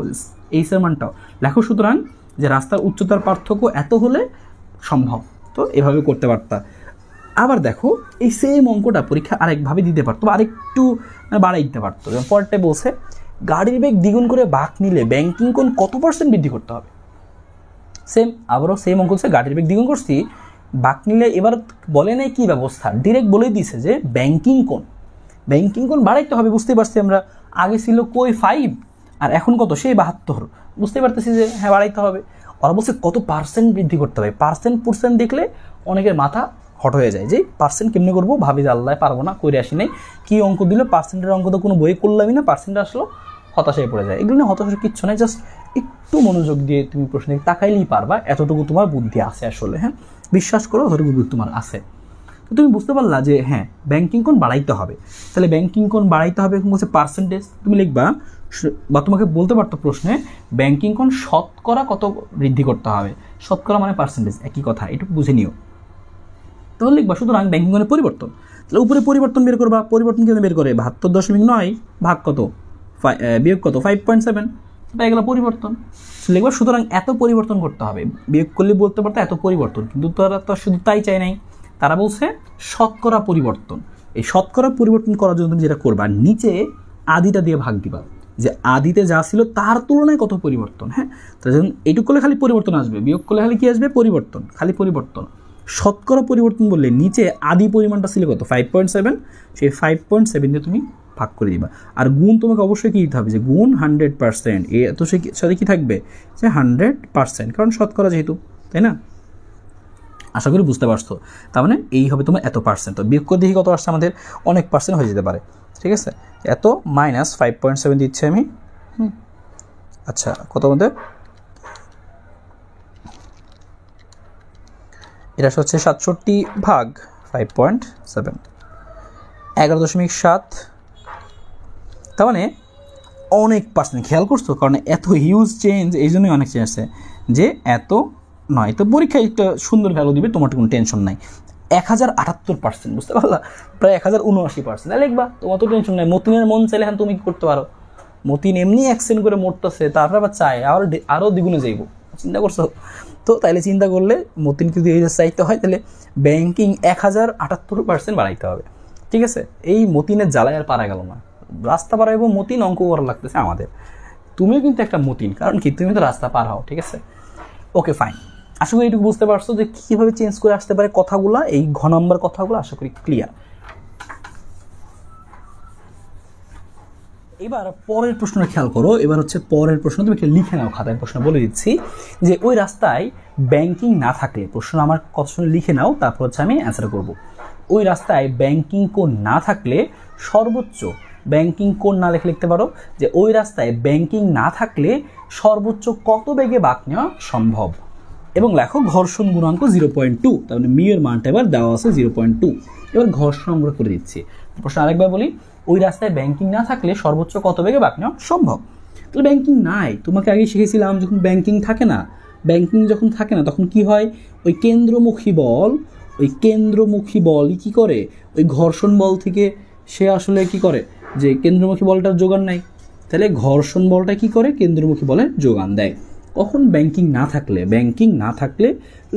এই মানটাও লেখো। সুতরাং যে রাস্তার উচ্চতার পার্থক্য এত হলে সম্ভব, তো এভাবে করতে পারতা। আবার দেখো এই সেম অঙ্কটা পরীক্ষা আরেকভাবে দিতে পারতো, বা আরেকটু বাড়াই দিতে পারতো। পরেরটাই বলছে গাড়ির বেগ দ্বিগুণ করে বাঁক নিলে ব্যাংকিং কোণ কত % বৃদ্ধি করতে হবে। সেম আবারও সেম অঙ্ক হচ্ছে গাড়ির বেগ দ্বিগুণ করছি, বাঁক নিলে এবার বলে নাই কী ব্যবস্থা, ডিরেক্ট বলে দিছে যে ব্যাংকিং কোণ বাড়াইতে হবে। বুঝতেই পারছি আমরা, আগে ছিল কই 5 আর এখন কত সেই 72, বুঝতে পারতেছি যে হ্যাঁ বাড়াইতে হবে। ওরা বলছে কত % বৃদ্ধি করতে হবে, পার্সেন্ট দেখলে অনেকের মাথা হট হয়ে যায় যে পার্সেন্ট কেমনি করবো, ভাবি যে আল্লাহ পারবো না, করে আসি নাই, কী অঙ্ক দিল পার্সেন্টের অঙ্ক তো কোনো বই করলামই না, পার্সেন্ট আসলো, হতাশায় পড়ে যায়। এগুলো নিয়ে হতাশার কিচ্ছু নাই, জাস্ট একটু মনোযোগ দিয়ে তুমি প্রশ্নে তাকাইলেই পারবা, এতটুকু তোমার বুদ্ধি আছে আসলে। হ্যাঁ বিশ্বাস করো, এতটুকু বুদ্ধি তোমার আছে। তো তুমি বুঝতে পারলা যে হ্যাঁ ব্যাংকিং কোণ বাড়াইতে হবে। তাহলে ব্যাংকিং কোণ বাড়াইতে হবে এখন হচ্ছে পার্সেন্টেজ তুমি লিখবা, বা তোমাকে বলতে পারতো প্রশ্নে ব্যাংকিং কোণ শতকরা কত বৃদ্ধি করতে হবে, শতকরা মানে পার্সেন্টেজ একই কথা, এটুকু বুঝে নিও। তাহলে লিখবা সুতরাং ব্যাংকিং কোণের পরিবর্তন, তাহলে উপরে পরিবর্তন বের করবা, পরিবর্তন কেন বের করে 72.9 ভাগ কত বিয়োগ কত 5.7, এটা এগুলো পরিবর্তন লিখবা। সুতরাং এত পরিবর্তন করতে হবে, বিয়োগ করলে বলতে পারতো এত পরিবর্তন, কিন্তু তারা তো শুধু তাই চাই নাই, তারা বলছে শতকরা পরিবর্তন। এই শতকরা পরিবর্তন করার জন্য তুমি যেটা করবা নিচে আদিটা দিয়ে ভাগ দিবা, যে আদিতে যা ছিল তার তুলনায় কত পরিবর্তন। হ্যাঁ, তাহলে যখন এইটুকু করলে খালি পরিবর্তন আসবে, বিয়োগ করলে খালি কি আসবে পরিবর্তন, খালি পরিবর্তন। শতকরা পরিবর্তন বললে নিচে আদি পরিমাণটা ছিল কত 5.7, সেই 5.7 দিয়ে তুমি ভাগ করে দিবা। আর গুণ তোমাকে অবশ্যই কি দিতে হবে, যে গুণ 100%, এ তো সে সাথে কি থাকবে যে 100%, কারণ শতকরা যেহেতু, তাই না? আশা করি বুঝতে পারছো। তার মানে এই হবে তোমার এত পার্সেন্ট, তো বিয়োগ করে দেখি কত আসছে আমাদের, অনেক পার্সেন্ট হয়ে যেতে পারে, ঠিক আছে? এত মাইনাস 5.7 দিচ্ছে আমি, আচ্ছা কত আমাদের, এটা হচ্ছে 67 ভাগ 5.7, 11.7। তার মানে অনেক পার্সেন্ট, খেয়াল করছো? কারণ এত হিউজ চেঞ্জ, এই জন্যই অনেক চেঞ্জ আছে, যে এত নয়। তো পরীক্ষায় একটা সুন্দর ভ্যালু দিবে, তোমার কোনো টেনশন নাই। 1078%, বুঝতে পারলা? প্রায় 1079%, লিখবা, তোমার তো টেনশন নাই। মতিনের মন চাইলে এখন তুমি কি করতে পারো, মতিন এমনি অ্যাক্সেন্ট করে মরতেছে, তারপরে আবার চাই আরও দ্বিগুণে যাইব, চিন্তা করছো? তো তাইলে চিন্তা করলে মতিনকে যদি এই চাইতে হয় তাহলে ব্যাংকিং 1078% বাড়াইতে হবে, ঠিক আছে? এই মতিনের জ্বালায় আর পারা গেল না, রাস্তা পার হইব মতিন, অঙ্ক করা লাগতেছে আমাদের। তুমিও কিন্তু একটা মতিন, কারণ কি তুমি তো রাস্তা পার হও, ঠিক আছে? ওকে ফাইন, আশা করি এইটুকু বুঝতে পারছো যে কীভাবে চেঞ্জ করে আসতে পারে কথাগুলো, এই ঘ নম্বর কথাগুলো আশা করি ক্লিয়ার। এবার পরের প্রশ্নটা খেয়াল করো। এবার হচ্ছে পরের প্রশ্ন, তুমি একটা লিখে নাও খাতায়, প্রশ্ন বলে দিচ্ছি যে ওই রাস্তায় ব্যাংকিং না থাকলে, প্রশ্ন আমার কথা শুনে লিখে নাও, তারপর হচ্ছে আমি অ্যান্সার করব। ওই রাস্তায় ব্যাংকিং কোণ না থাকলে সর্বোচ্চ, ব্যাংকিং কোণ না লেখে লিখতে পারো যে ওই রাস্তায় ব্যাংকিং না থাকলে সর্বোচ্চ কত বেগে বাঁক নেওয়া সম্ভব, এবং লেখো ঘর্ষণ গুণাঙ্ক 0.2, তার মানে মিউর মানটা এবার দেওয়া আছে 0.2। এবার ঘর্ষণ আমরা করে দিচ্ছি। প্রশ্ন আরেকবার বলি, ওই রাস্তায় ব্যাংকিং না থাকলে সর্বোচ্চ কত বেগে বাঁক নেওয়া সম্ভব। তাহলে ব্যাংকিং নাই, তোমাকে আগে শিখেছিলাম যখন ব্যাংকিং থাকে না, ব্যাংকিং যখন থাকে না তখন কি হয়, ওই কেন্দ্রমুখী বল কি করে, ওই ঘর্ষণ বল থেকে সে আসলে কি করে, যে কেন্দ্রমুখী বলটার যোগান নাই, তাহলে ঘর্ষণ বলটা কি করে, কেন্দ্রমুখী বলের যোগান দেয়। কখন ব্যাংকিং না থাকলে,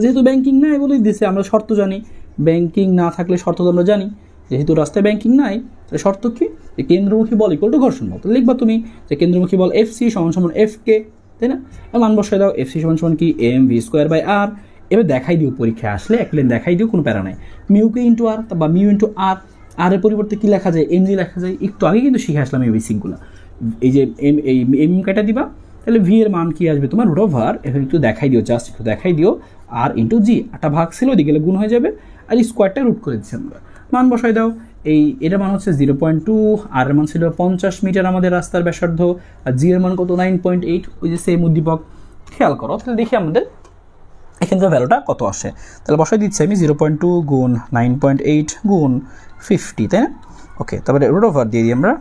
যেহেতু ব্যাংকিং নাই বলেই দিছে, আমরা শর্ত জানি, ব্যাংকিং না থাকলে শর্ত তো আমরা জানি, যেহেতু রাস্তায় ব্যাংকিং নাই তাহলে শর্ত কি, যে কেন্দ্রমুখী বল ইকুয়াল টু ঘর্ষণ বল। লিখবা তুমি যে কেন্দ্রমুখী বল এফ সি সমান এফ কে, তাই না? মান বসায় দাও, এফ সি সমান কি এম ভি স্কোয়ার বাই আর। এবার দেখাই দিও, পরীক্ষায় আসলে এক লাইন দেখাই দিও, কোনো প্যারা নাই। মিউ কে ইন্টু আর, বা মিউ ইন্টু আর, আর এর পরিবর্তে কি লেখা যায়, এম জি লেখা যায়। একটু আগে কিন্তু শিখে আসলাম এই বেসিকগুলো। এই যে এম কেটে দিবা, তাহলে ভি এর মান কি আসবে তোমার রুট ওভার, এখন একটু দেখাই দিও, জাস্ট একটু দেখাই দিও, আর ইন্টু জি, একটা ভাগ ছিল ওদিকে গেলে গুণ হয়ে যাবে, আর স্কোয়ারটা রুট করে দিচ্ছি আমরা। মান বসাই দাও, এটার মান হচ্ছে 0.2, আর এর মান ছিল 50 মিটার আমাদের রাস্তার ব্যাসার্ধ, আর জি এর মান কত 9.8, ওই যে সেম উদ্দীপক। খেয়াল করো, তাহলে দেখি আমাদের এখান থেকে ভ্যালুটা কত আসে। তাহলে বসাই দিচ্ছি আমি 0.2 গুণ 9.8 গুণ 50, তাই না? ওকে, তারপরে রুট ওভার দিয়ে দিই আমরা,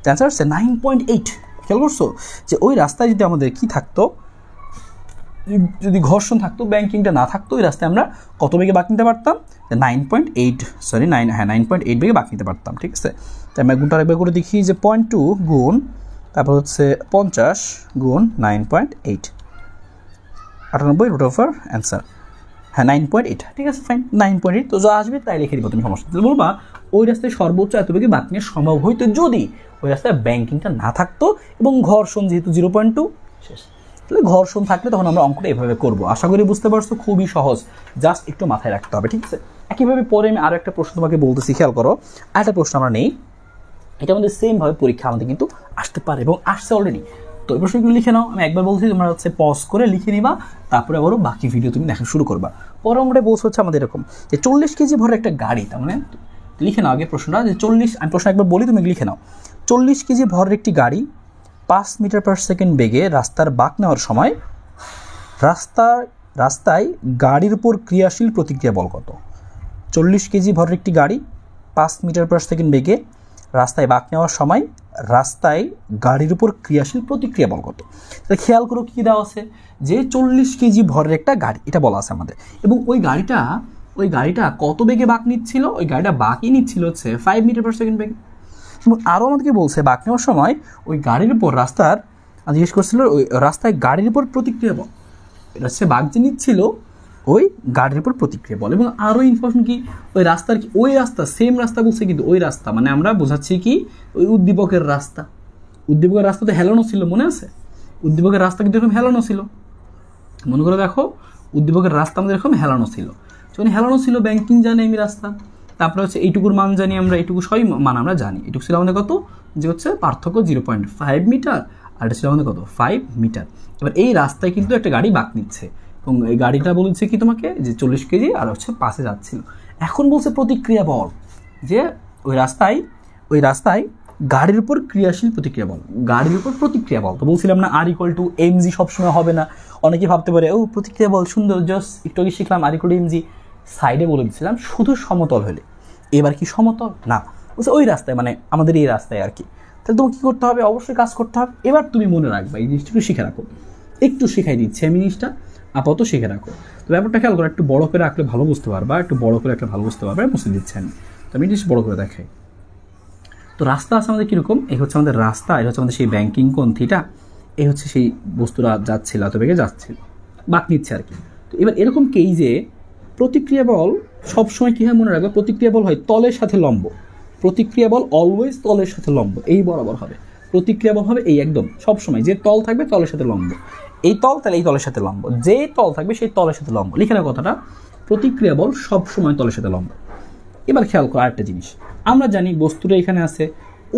অ্যান্সার হচ্ছে 9.8। খেয়াল করছো যে ওই রাস্তায় যদি আমাদের কি থাকতো, যদি ঘর্ষণ থাকতো, ব্যাংকিংটা না থাকতো, ওই রাস্তায় আমরা কত বেগে বাঁক নিতে পারতাম, 9.8 বেগে বাঁক নিতে পারতাম, ঠিক আছে? তাই আমরা গুণটা একবার করে দেখি, যে 0.2 গুণ তারপর হচ্ছে 50 গুণ 9.8, 98 রুট ওভার অ্যান্সার, হ্যাঁ 9.8, ঠিক আছে ফাইন, 9.8। তো যা আসবে তাই লিখে দিব, তুমি সমস্যা তাহলে বলবা ওই রাস্তায় সর্বোচ্চ এত বেগে বাঁক নেওয়া সম্ভব হইতো যদি ওই রাস্তায় ব্যাংকিংটা না থাকতো, এবং ঘর্ষণ যেহেতু 0.2 শেষ। তাহলে ঘর্ষণ থাকলে তখন আমরা অঙ্কটা এভাবে করবো। আশা করি বুঝতে পারছো, খুবই সহজ, জাস্ট একটু মাথায় রাখতে হবে, ঠিক আছে? একইভাবে পরে আমি আরও একটা প্রশ্ন তোমাকে বলতেছি, খেয়াল করো। আরেকটা প্রশ্ন আমরা নেই, এটা আমাদের সেমভাবে পরীক্ষা আমাদের কিন্তু আসতে পারে এবং আসছে অলরেডি। তো এই প্রশ্নগুলো লিখে নাও, আমি একবার বলছি, তোমরা হচ্ছে পজ করে লিখে নিবা, তারপরে আবারও বাকি ভিডিও তুমি দেখা শুরু করবা। পরে আমরা বলছে হচ্ছে আমাদের এরকম যে 40 কেজি ভরের একটা গাড়ি, তার মানে লিখে নাও আগে প্রশ্নটা, যে 40, আমি প্রশ্ন একবার বলি, তুমি লিখে নাও। 40 কেজি ভরের একটি গাড়ি 5 মিটার পার সেকেন্ড বেগে রাস্তার বাঁক নেওয়ার সময় রাস্তায় গাড়ির উপর ক্রিয়াশীল প্রতিক্রিয়া বল কত? 40 কেজি ভরের একটি গাড়ি 5 মিটার প্রতি সেকেন্ড বেগে রাস্তায় বাঁক নেওয়ার সময় রাস্তায় গাড়ির উপর ক্রিয়াশীল প্রতিক্রিয়া বল কত? তাহলে খেয়াল করো কী দেওয়া আছে, যে 40 কেজি ভরের একটা গাড়ি, এটা বলা আছে আমাদের, এবং ওই গাড়িটা কত বেগে বাঁক নিচ্ছিল? ওই গাড়িটা বাঁকই নিচ্ছিল হচ্ছে 5 মিটার প্রতি সেকেন্ড বেগে। এবং আরও আমাদেরকে বলছে বাঁক নেওয়ার সময় ওই গাড়ির উপর জিজ্ঞেস করছিল ওই রাস্তায় গাড়ির উপর প্রতিক্রিয়া বল, এটা হচ্ছে বাঁক যে নিচ্ছিল ওই গাড়ির উপর প্রতিক্রিয়া বল। এবং আরও ইনফরমেশন কি, ওই রাস্তা সেম রাস্তা বলছে, কিন্তু ওই রাস্তা মানে আমরা বোঝাচ্ছি কি ওই উদ্দীপকের রাস্তা তো হেলানো ছিল, মনে আছে? উদ্দীপকের রাস্তা কিন্তু এরকম হেলানো ছিল, মনে করে দেখো উদ্দীপকের রাস্তা আমাদের এরকম হেলানো ছিল, যখন হেলানো ছিল ব্যাংকিং জানি আমি রাস্তা, তারপরে হচ্ছে এইটুকুর মান জানি আমরা, এইটুকু সবই মান আমরা জানি, এটুকু ছিল আমাদের কত, যে হচ্ছে পার্থক্য 0.5 মিটার, আর এটা ছিল আমাদের কত 5 মিটার। এবার এই রাস্তায় কিন্তু একটা গাড়ি বাঁক নিচ্ছে, এবং এই গাড়িটা বলছে কি তোমাকে যে 40 কেজি আর হচ্ছে পাশে যাচ্ছিল। এখন বলছে প্রতিক্রিয়া বল, যে ওই রাস্তায় গাড়ির উপর ক্রিয়াশীল প্রতিক্রিয়া বল, গাড়ির উপর প্রতিক্রিয়া বল। তো বলছিলাম না R=mg সবসময় হবে না, অনেকে ভাবতে পারে ও প্রতিক্রিয়া বল সুন্দর, জাস্ট একটু আগে শিখলাম R=mg, সাইডে বলে দিচ্ছিলাম শুধু সমতল হলে। এবার কি সমতল না, বলছে ওই রাস্তায় মানে আমাদের এই রাস্তায় আর কি। তাহলে তোমাকে কী করতে হবে, অবশ্যই কাজ করতে হবে। এবার তুমি মনে রাখবা, এই জিনিসটা একটু শিখে রাখো, একটু শিখাই দিচ্ছি আমি জিনিসটা, আপাতত শিখে রাখো। তো ব্যাপারটা খেয়াল করো, একটু বড় করে রাখলে ভালো বুঝতে পারবা, একটু বড় করে একটা ভালো বুঝতে পারবে, বুঝতে দিচ্ছি আমি। তো আমি জিনিস বড় করে দেখাই। তো রাস্তা আছে আমাদের কীরকম, এই হচ্ছে আমাদের রাস্তা, এটা হচ্ছে আমাদের সেই ব্যাংকিং কোণ থিটা, এই হচ্ছে সেই বস্তুরা যাচ্ছিল, এত বেগে যাচ্ছিল, বাঁক নিচ্ছে আর কি। তো এবার এরকম কেই যে প্রতিক্রিয়া বল সবসময় কী হয় মনে রাখবে, প্রতিক্রিয়া বল হয় তলের সাথে লম্ব, প্রতিক্রিয়া বল অলওয়েজ তলের সাথে লম্ব, এই বরাবর হবে। প্রতিক্রিয়া বল হবে এই একদম সবসময়, যে তল থাকবে তলের সাথে লম্ব, এই তল তাহলে এই তলের সাথে লম্ব, যে তল থাকবে সেই তলের সাথে লম্ব, লিখে রাখো কথাটা, প্রতিক্রিয়া বল সবসময় তলের সাথে লম্ব। এবার খেয়াল করো আরেকটা জিনিস, আমরা জানি বস্তুটা এখানে আছে,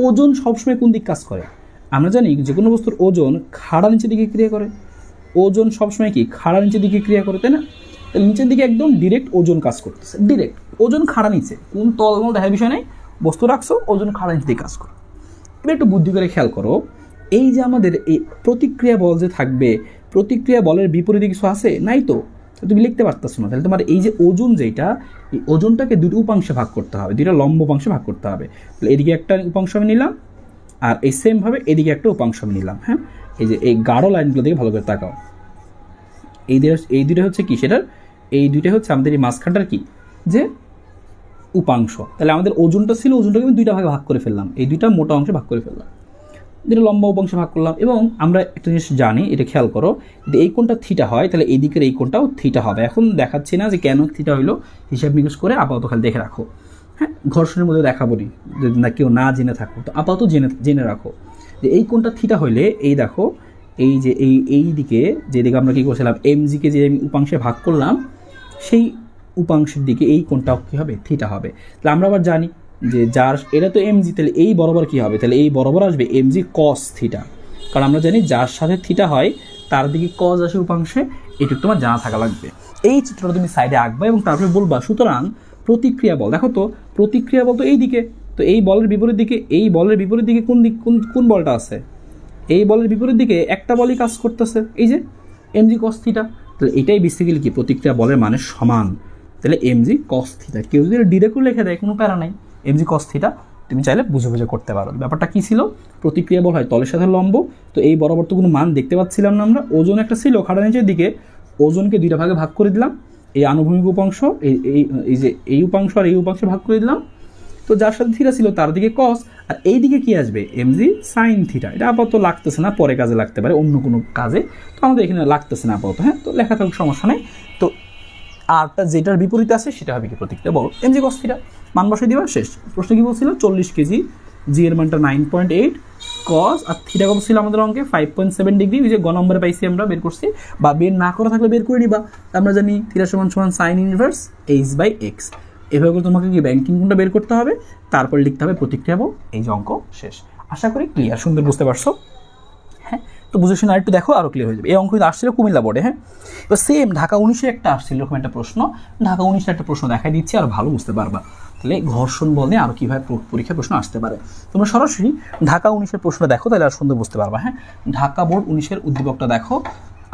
ওজন সবসময় কোন দিক কাজ করে? আমরা জানি যে কোনো বস্তুর ওজন খাড়া নিচের দিকে ক্রিয়া করে, ওজন সবসময় কি খাড়া নিচের দিকে ক্রিয়া করে, তাই না? তাহলে নিচের দিকে একদম ডিরেক্ট ওজন কাজ করতেছে, ডিরেক্ট ওজন খাড়া নিচে, কোন তলমল দেখার বিষয় নেই, বস্তু রাখছো ওজন খাড়া নিচে দিকে কাজ করে। এবার একটু বুদ্ধি করে খেয়াল করো, এই যে আমাদের এই প্রতিক্রিয়া বল যে থাকবে, প্রতিক্রিয়া বলের বিপরীতে কিছু আছে নাই? তো তুমি লিখতে পারতেছো না, তাহলে তোমার এই যে ওজন যেটা, এই ওজনটাকে দুটো উপাংশে ভাগ করতে হবে, দুটো লম্ব উপাংশে ভাগ করতে হবে। তাহলে এদিকে একটা উপাংশ আমি নিলাম, আর এই সেমভাবে এদিকে একটা উপাংশ আমি নিলাম। হ্যাঁ, এই যে এই গাঢ় লাইনগুলো দিকে ভালো করে তাকাও, এই দুটো হচ্ছে কি সেটার, এই দুইটা হচ্ছে আমাদের এই মাঝখানটার কি যে উপাংশ। তাহলে আমাদের ওজনটা ছিল, ওজনটাকে আমি দুইটা ভাগে ভাগ করে ফেললাম, এই দুইটা মোটা অংশে ভাগ করে ফেললাম, যেটা লম্বা উপাংশে ভাগ করলাম। এবং আমরা একটা জিনিস জানি, এটা খেয়াল করো, যদি এই কোণটা থিটা হয় তাহলে এই দিকের এই কোণটাও থিটা হবে। এখন দেখাচ্ছি না যে কেন থিটা হইলো, হিসাব নিকাশ করে আপাতত খালি দেখে রাখো। হ্যাঁ, ঘর্ষণের মধ্যে দেখাবো নি, যদি না কেউ না জেনে থাকো, তো আপাতত জেনে রাখো যে এই কোণটা থিটা হইলে এই দেখো, এই যে এই দিকে যেদিকে আমরা কী করছিলাম mg-কে যে আমি উপাংশে ভাগ করলাম, সেই উপাংশের দিকে এই কোণটাও কী হবে, থিটা হবে। তাহলে আমরা আবার জানি যে যার এটা তো mg, তাহলে এই বরাবর কী হবে, তাহলে এই বরাবর আসবে mg cos থিটা, কারণ আমরা জানি যার সাথে থিটা হয় তার দিকে cos আসে উপাংশে, এটুকু তোমার জানা থাকা লাগবে। এই চিত্রটা তুমি সাইডে আঁকবা এবং তারপরে বলবা সুতরাং প্রতিক্রিয়া বল, দেখো তো প্রতিক্রিয়া বল তো এই দিকে, তো এই বলের বিপরীত দিকে, এই বলের বিপরীত দিকে কোন বলটা আছে, এই বলের বিপরীত দিকে একটা বলই কাজ করতেছে, এই যে mg cos থিটা। তাহলে এটাই বেসিক্যালি কি প্রতিক্রিয়া বলের মানে সমান, তাহলে mg cos থিটা। কেউ যদি ডিরেক্টলি লিখে দেয় কোনো প্যারা নাই, mg cos থিটা তুমি চাইলে বুঝে বুঝে করতে পারো। ব্যাপারটা কী ছিল, প্রতিক্রিয়া বল হয় তলের সাথে লম্ব, তো এই বরাবর তো কোনো মান দেখতে পাচ্ছিলাম না আমরা, ওজন একটা ছিল খাড়া নিচের দিকে, ওজনকে দুইটা ভাগে ভাগ করে দিলাম, এই আনুভূমিক উপাংশ এই যে এই উপাংশ আর এই উপাংশে ভাগ করে দিলাম, তো যার সাথে থিটা ছিল তার দিকে cos, আর এই দিকে কি আসবে mg sin থিটা। এটা আপাতত লাগতেছে না, পরে কাজে লাগতে পারে অন্য কোনো কাজে, তো আমাদের এখানে লাগতেছে না আপাতত। হ্যাঁ, তো লেখা থাকুক সমস্যা নেই। তো আরটা যেটার বিপরীতে আছে সেটা হবে কি প্রতিক্রিয়া বল, mg cos থিটা, মান বসে দিবা, শেষ। প্রশ্ন কি বলছিল, 40 কেজি, জি এর মানটা 9.8, cos আর থিটা কত ছিল আমাদের অঙ্কে 5.7 ডিগ্রি, ওই যে গ নম্বরে পাইছি আমরা, বের করছি, বা বের না করা থাকলে বের করে নিবা। আমরা জানি থিটা সমান sin ইনভার্স h/x। এভাবে করে তোমাকে কি ব্যাংকিং কোণটা বের করতে হবে, তারপর লিখতে হবে প্রতিক্রিয়া বল। এই যে অঙ্ক শেষ। আশা করি ক্লিয়ার, সুন্দর বুঝতে পারছো। হ্যাঁ, তো বুঝে শুনে আরেকটু দেখো, আরও ক্লিয়ার হয়ে যাবে। এই অঙ্ক কিন্তু আসছিল কুমিল্লা বোর্ডে। হ্যাঁ, এবার সেম ঢাকা 19-এ একটা আসছিল এরকম একটা প্রশ্ন, ঢাকা 19-এর একটা প্রশ্ন দেখাই দিচ্ছি, আর ভালো বুঝতে পারবা। তাহলে ঘর্ষণ বল নিয়ে আরও কীভাবে পরীক্ষায় প্রশ্ন আসতে পারে, তোমরা সরাসরি ঢাকা 19-এর প্রশ্নটা দেখো, তাহলে আর সুন্দর বুঝতে পারবা। হ্যাঁ, ঢাকা বোর্ড 19-এর উদ্দীপকটা দেখো,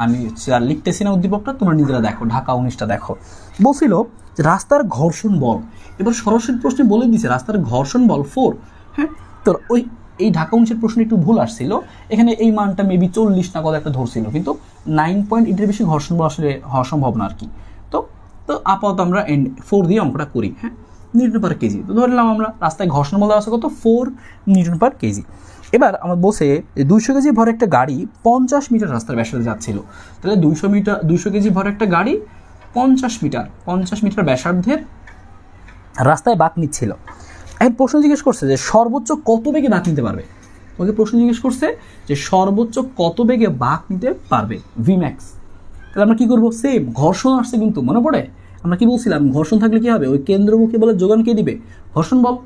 আমি আর লিখতেছি না উদ্দীপকটা, তোমরা নিজেরা দেখো, ঢাকা 19টা দেখো। বলছিল যে রাস্তার ঘর্ষণ বল, এবার সরাসরি প্রশ্নে বলে দিছে রাস্তার ঘর্ষণ বল 4। হ্যাঁ, তো এই ঢাকা অংশের প্রশ্ন একটু ভুল আসছিল, এখানে এই মানটা মেবি 40 না কত একটা ধরছিল, কিন্তু 9.8 বেশি ঘর্ষণ বল আসলে হওয়া সম্ভব না আর কি। তো তো আপাতত আমরা 4 দিয়ে অঙ্কটা করি। হ্যাঁ, নিউটন পার কেজি, তো ধরলাম আমরা রাস্তায় ঘর্ষণ বল আছে কত 4 নিউটন পার কেজি। এবার আমার বলছে 200 কেজি ভর একটা গাড়ি 50 মিটার রাস্তার ব্যাসার্ধে যাচ্ছিল, তাহলে 200 কেজি ভর একটা গাড়ি 50 মিটার ব্যাসার্ধের রাস্তায় বাঁক নিচ্ছিল। এখন প্রশ্ন জিজ্ঞেস করছে যে সর্বোচ্চ কত বেগে বাঁক নিতে পারবে। তোমাকে প্রশ্ন জিজ্ঞেস করছে যে সর্বোচ্চ কত বেগে বাঁক নিতে পারবে ভিম্যাক্স। তাহলে আমরা কি করবো, সেম ঘর্ষণ আসছে কিন্তু মনে পড়ে আমরা কি বলছিলাম, ঘর্ষণ থাকলে কি হবে, ওই কেন্দ্রমুখী বলে যোগান কে দিবে, ঘর্ষণ বল।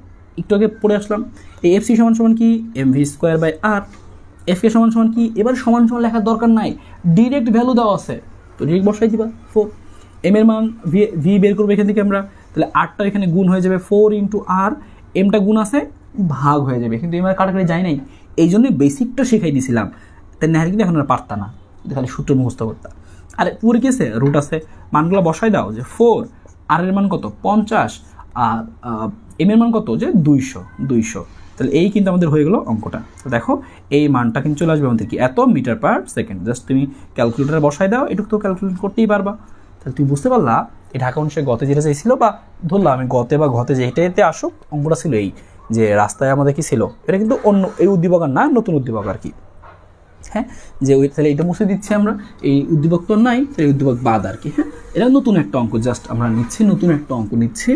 একটু আগে পড়ে আসলাম এই এফসি সমান সমান কি mv²/r, এফ কে সমান সমান কি, এবার সমান সমান লেখার দরকার নাই, ডিরেক্ট ভ্যালু দেওয়া আছে তো ডিরেক্ট বসাই দিবা 4। এম এর মান ভি বের করবো এখান থেকে আমরা, তাহলে আরটা এখানে গুণ হয়ে যাবে 4 × r, এমটা গুণ আছে ভাগ হয়ে যাবে, কিন্তু এম আর কাটাকাটি যায় নাই, এই জন্যই বেসিকটা শিখাই দিয়েছিলাম, তাই না কিন্তু এখন আর পারতা না, খালি সূত্র মুখস্থ করতা। আরে পুরো কি আছে, রুট আছে, মানগুলো বসাই দাও যে 4, আর এর মান কত 50, আর এম এর মান কত যে 200। তাহলে এই কিন্তু আমাদের হয়ে গেল অঙ্কটা। তো দেখো এই মানটা কিন্তু চলে আসবে আমাদের কি এত মিটার পার সেকেন্ড, জাস্ট তুমি ক্যালকুলেটারে বসাই দাও, এটুকু তো ক্যালকুলেট করতেই পারবা। তাহলে তুমি বুঝতে পারলা এই ঢাকা অংশে গতে যেটা চাইছিল, বা ধরলাম আমি গতে বা ঘতে যেটাতে আসুক অঙ্কটা ছিল এই যে রাস্তায় আমাদের কি ছিল, এটা কিন্তু অন্য এই উদ্দীপক না, নতুন উদ্দীপক আর কি। হ্যাঁ, যে ওই তাহলে এটা মুছে দিচ্ছি আমরা, এই উদ্দীপক তো নাই, এই উদ্দীপক বাদ আর কি। হ্যাঁ, এটা নতুন একটা অঙ্ক, জাস্ট আমরা নিচ্ছি নতুন একটা অঙ্ক নিচ্ছি,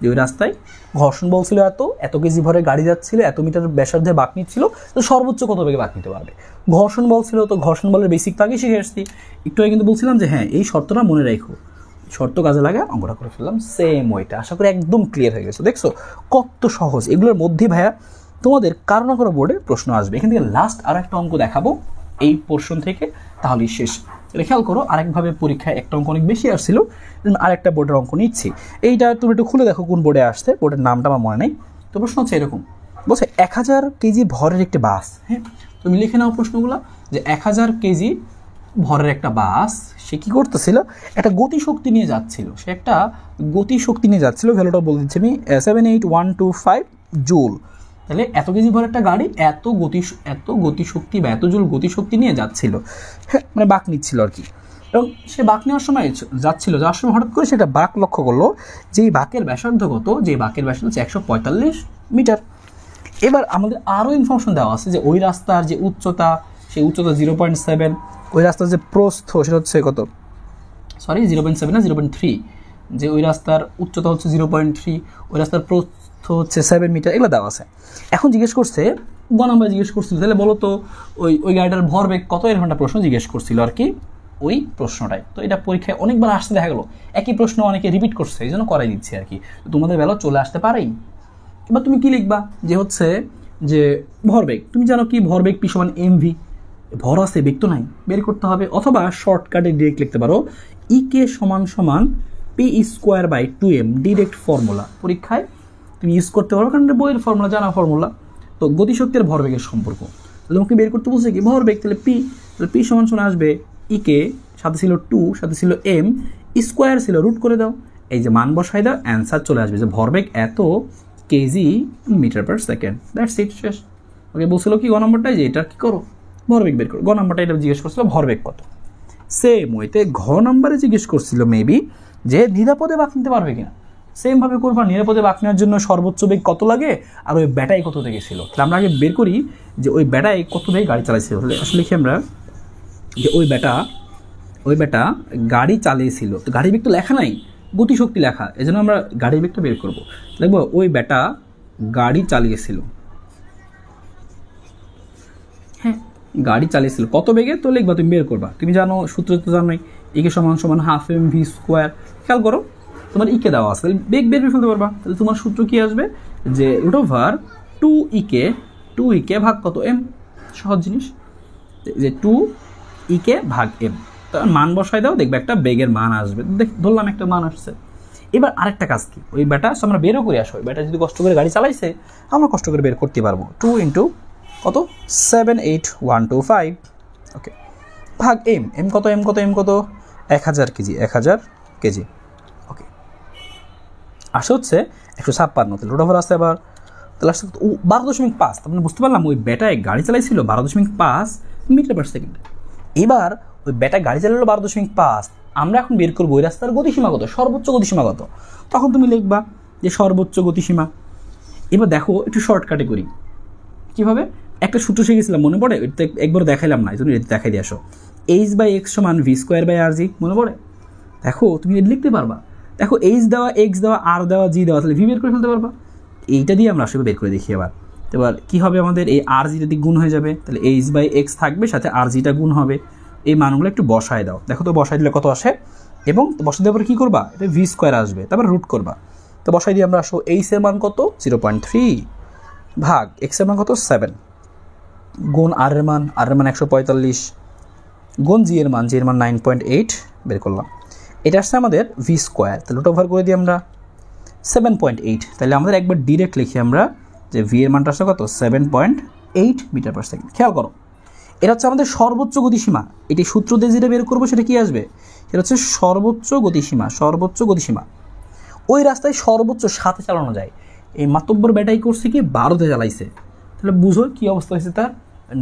যে ওই রাস্তায় ঘর্ষণ বল ছিল এত কেজি ভরে গাড়ি যাচ্ছিল, এত মিটার ব্যাসার্ধে বাঁক নিচ্ছিল, তো সর্বোচ্চ কত বেগে বাঁক নিতে পারবে। ঘর্ষণ বল ছিল, তো ঘর্ষণ বলের বেসিক তো আগে শিখে আসছি, একটু আগে কিন্তু বলছিলাম যে হ্যাঁ এই শর্তটা মনে রাখো, শর্ত কাজে লাগা অঙ্কটা করে ফেললাম সেম ওইটা। আশা করি একদম ক্লিয়ার হয়ে গেছে, দেখছো কত সহজ। এগুলোর মধ্যে ভাইয়া তোমাদের কারো না কারো বোর্ডে প্রশ্ন আসবে। এখান থেকে লাস্ট আরও একটা অঙ্ক দেখাবো এই পোর্শন থেকে, তাহলেই শেষ। এটা খেয়াল করো, আরেকভাবে পরীক্ষায় একটা অঙ্ক অনেক বেশি আসছিল, আরেকটা বোর্ডের অঙ্ক নিচ্ছি। এইটা তুমি একটু খুলে দেখো কোন বোর্ডে আসছে, বোর্ডের নামটা আমার মনে নেই। তো প্রশ্ন হচ্ছে এরকম, বলছে 1000 কেজি ভরের একটি বাস। হ্যাঁ, তুমি লিখে নাও প্রশ্নগুলো, যে 1000 কেজি ভরের একটা বাস, সে কী করতেছিল, একটা গতিশক্তি নিয়ে যাচ্ছিল, সে একটা গতিশক্তি নিয়ে যাচ্ছিল, ভ্যালুটা বলে দিচ্ছি আমি 78125 জুল। তাহলে এত কেজি ভর একটা গাড়ি এত গতিশক্তি বা এত জুল গতিশক্তি নিয়ে যাচ্ছিল, হ্যাঁ মানে বাঁক নিচ্ছিল আর কি। এবং সে বাঁক নেওয়ার সময় যাওয়ার সময় হঠাৎ করে সেটা বাঁক লক্ষ্য করলো, যে এই বাঁকের ব্যাসার্ধ কত, যে বাঁকের ব্যাসার্ধ হচ্ছে 145 মিটার। এবার আমাদের আরও ইনফরমেশন দেওয়া আছে যে ওই রাস্তার যে উচ্চতা, সেই উচ্চতা 0.7, ওই রাস্তার যে প্রস্থ সেটা হচ্ছে কত, 0.7 না 0.3, যে ওই রাস্তার উচ্চতা হচ্ছে 0.3, ওই রাস্তার প্রস্থ হচ্ছে 7 মিটার, এগুলো দেওয়া আছে। এখন জিজ্ঞেস করছে নাম্বার জিজ্ঞেস করছিল, তাহলে বলো তো ওই গাড়িটার ভরবেগ কত, এরকম একটা প্রশ্ন জিজ্ঞেস করছিল আর কি, ওই প্রশ্নটাই। তো এটা পরীক্ষায় অনেকবার আসতে দেখা গেলো, একই প্রশ্ন অনেকে রিপিট করছে, এই জন্য করাই দিচ্ছি আর কি, তোমাদের বেলা চলে আসতে পারেই। এবার তুমি কি লিখবা, যে হচ্ছে যে ভরবেগ, তুমি জানো কি ভরবেগ পি সমান এমভি, ভর আছে বেগ তো নাই, বের করতে হবে, অথবা শর্টকাটে ডিরেক্ট লিখতে পারো ইকে সমান সমান p²/2m, ডিরেক্ট ফর্মুলা, পরীক্ষায় তুমি ইউজ করতে পারো, কারণ বইয়ের ফর্মুলা জানা ফর্মুলা। তো গতিশক্তির ভরবেগের সম্পর্ক তোমাকে বের করতে বলছে কি ভরবেগ, তাহলে পি সমান সমান আসবে ইকে, সাথে ছিল 2, সাথে ছিল m, স্কোয়ার ছিল রুট করে দাও, এই যে মান বসাই দাও, অ্যান্সার চলে আসবে যে ভরবেগ এত KG metre per second, that's it, শেষ। ওকে বলছিল কি গ নম্বরটাই, যে এটা কি করো ভরবেগ বের করো, গ নম্বরটা এটা জিজ্ঞেস করছিল ভরবেগ কত। সেম ওইতে ঘ নম্বরে জিজ্ঞেস করছিল মেবি যে নিরাপদে বাঁক নিতে পারবে কিনা, সেমভাবে করবা, নিরাপদে বাঁক নেওয়ার জন্য সর্বোচ্চ বেগ কত লাগে, আর ওই ব্যাটাই কত থেকে ছিল। তাহলে আমরা আগে বের করি যে ওই ব্যাটাই কত বেগে গাড়ি চালাইছিল। তাহলে আসলে লিখি আমরা যে ওই ব্যাটা গাড়ি চালিয়েছিল, তো গাড়ির বেগ তো লেখা নাই, গতিশক্তি লেখা, এই জন্য আমরা গাড়ির বেগটা বের করবো। দেখবো ওই ব্যাটা গাড়ি চালিয়েছিল, হ্যাঁ গাড়ি চালিয়েছিল কত বেগে, তো লিখবা তুমি বের করবা, তুমি জানো সূত্র তো জানোই, ইকে সমান সমান ½ mv²। খেয়াল করো তোমার ইকে দেওয়া আছে, বেগ বের করে ফেলতে পারবা। তাহলে তোমার সূত্র কি আসবে, যে √2 ইকে ভাগ কত এম, সহজ জিনিস, যে 2 ভাগ এম, তার মান বসাই দাও, দেখবে একটা বেগের মান আসবে, ধরলাম একটা মান আসছে। এবার আরেকটা কাজ কি, ওই ব্যাটা আমরা বেরও করে আসো, ওই ব্যাটা যদি কষ্ট করে গাড়ি চালাইছে আমরা কষ্ট করে বের করতে পারবো, 2 × কত 78125, ওকে, ভাগ এম কত 1000 কেজি, ওকে। আসে হচ্ছে 156, তাহলে রুট ওভার আসছে আবার, তাহলে আসছে 12.5। তার মানে বুঝতে পারলাম ওই বেটায় গাড়ি চালাইছিল 12.5 মিটার পার সেকেন্ড। এবার ওই বেটায় গাড়ি চালালো 12.5, আমরা এখন বের করবো ওই রাস্তার গতিসীমা কত, সর্বোচ্চ গতিসীমা কত। তখন তুমি লিখবা যে সর্বোচ্চ গতিসীমা। এবার দেখো একটু শর্টকাটে করি, কীভাবে? একটা সূত্র শিখেছিলাম মনে পড়ে, এটা একবার দেখাইলাম না, এই জন্য এটা দেখাই দিয়ে আসো। h/x সমান v²/rg, মনে পড়ে? দেখো তুমি এটা লিখতে পারবা। দেখো h দেওয়া, x দেওয়া, r দেওয়া, g দেওয়া, তাহলে v বের করে ফেলতে পারবা। এইটা দিয়ে আমরা আসলে বের করে দেখি। এবার কী হবে আমাদের, এই আর জিটা দিয়ে গুণ হয়ে যাবে, তাহলে h/x থাকবে, সাথে আর জিটা গুণ হবে। এই মানগুলো একটু বসায় দাও, দেখো তো বসাই দিলে কত আসে, এবং বসাই দেওয়ার পরে কী করবা, এটা v² আসবে, তারপর রুট করবা। তো বসাই দিয়ে আমরা আসো h এর মান কত 0.3 ভাগ x এর মান কত 7 গুণ r এর মান 145 গুণ g এর মান 9.8 বের করলাম। এটা আসছে আমাদের v², তাহলে রুট ওভার করে দিই আমরা 7.8। তাহলে আমাদের একবার ডিরেক্ট লিখি আমরা যে v এর মানটা আসছে কত 7.8 মিটার পার সেকেন্ড। খেয়াল করো, এটা হচ্ছে আমাদের সর্বোচ্চ গতিসীমা। এটি সূত্র দিয়ে যেটা বের করবো সেটা কি আসবে, সেটা হচ্ছে সর্বোচ্চ গতিসীমা। সর্বোচ্চ গতিসীমা ওই রাস্তায় সর্বোচ্চ 7 চালানো যায়। এই মাতব্বর বেটাই করছে কি 12তে চালাইছে, তাহলে বুঝো কি অবস্থা হয়েছে, তার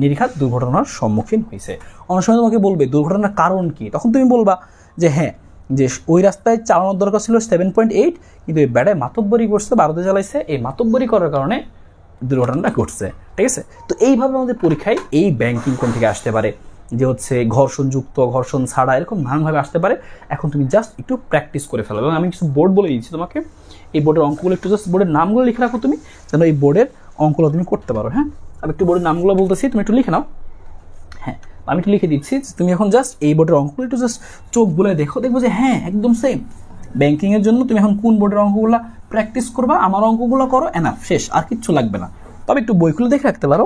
নির্ঘাত দুর্ঘটনার সম্মুখীন হয়েছে। অনেক সময় তোমাকে বলবে দুর্ঘটনার কারণ কি, তখন তুমি বলবা যে হ্যাঁ, যে ওই রাস্তায় চালানোর দরকার ছিল 7.8, কিন্তু এই বেটায় মাতব্বরি করছে 12তে চালাইছে, এই মাতব্বরি করার কারণে দুর্ঘটনাটা ঘটছে। ঠিক আছে, তো এইভাবে আমাদের পরীক্ষায় এই ব্যাংকিং কোণ থেকে আসতে পারে, যে হচ্ছে ঘর্ষণযুক্ত, ঘর্ষণ ছাড়া, এরকম নানানভাবে আসতে পারে। এখন তুমি জাস্ট একটু প্র্যাকটিস করে ফেলো, এবং আমি কিছু বোর্ড বলে দিচ্ছি তোমাকে, এই বোর্ডের অঙ্কগুলো একটু জাস্ট বোর্ডের নামগুলো লিখে রাখো তুমি, যেন এই বোর্ডের অঙ্কগুলো তুমি করতে পারো। হ্যাঁ, আমি একটু বোর্ডের নামগুলো বলতেছি, তুমি একটু লিখে নাও। হ্যাঁ, আমি একটু লিখে দিচ্ছি, তুমি এখন জাস্ট এই বোর্ডের অঙ্কগুলো একটু জাস্ট চোখ বলে দেখো, দেখবো যে হ্যাঁ একদম সেম। ব্যাংকিংয়ের জন্য তুমি এখন কোন বোর্ডের অঙ্কগুলো প্র্যাকটিস করবা, আমার অঙ্কগুলো করো, এনাফ, শেষ, আর কিচ্ছু লাগবে না। তবে একটু বইগুলো দেখে রাখতে পারো।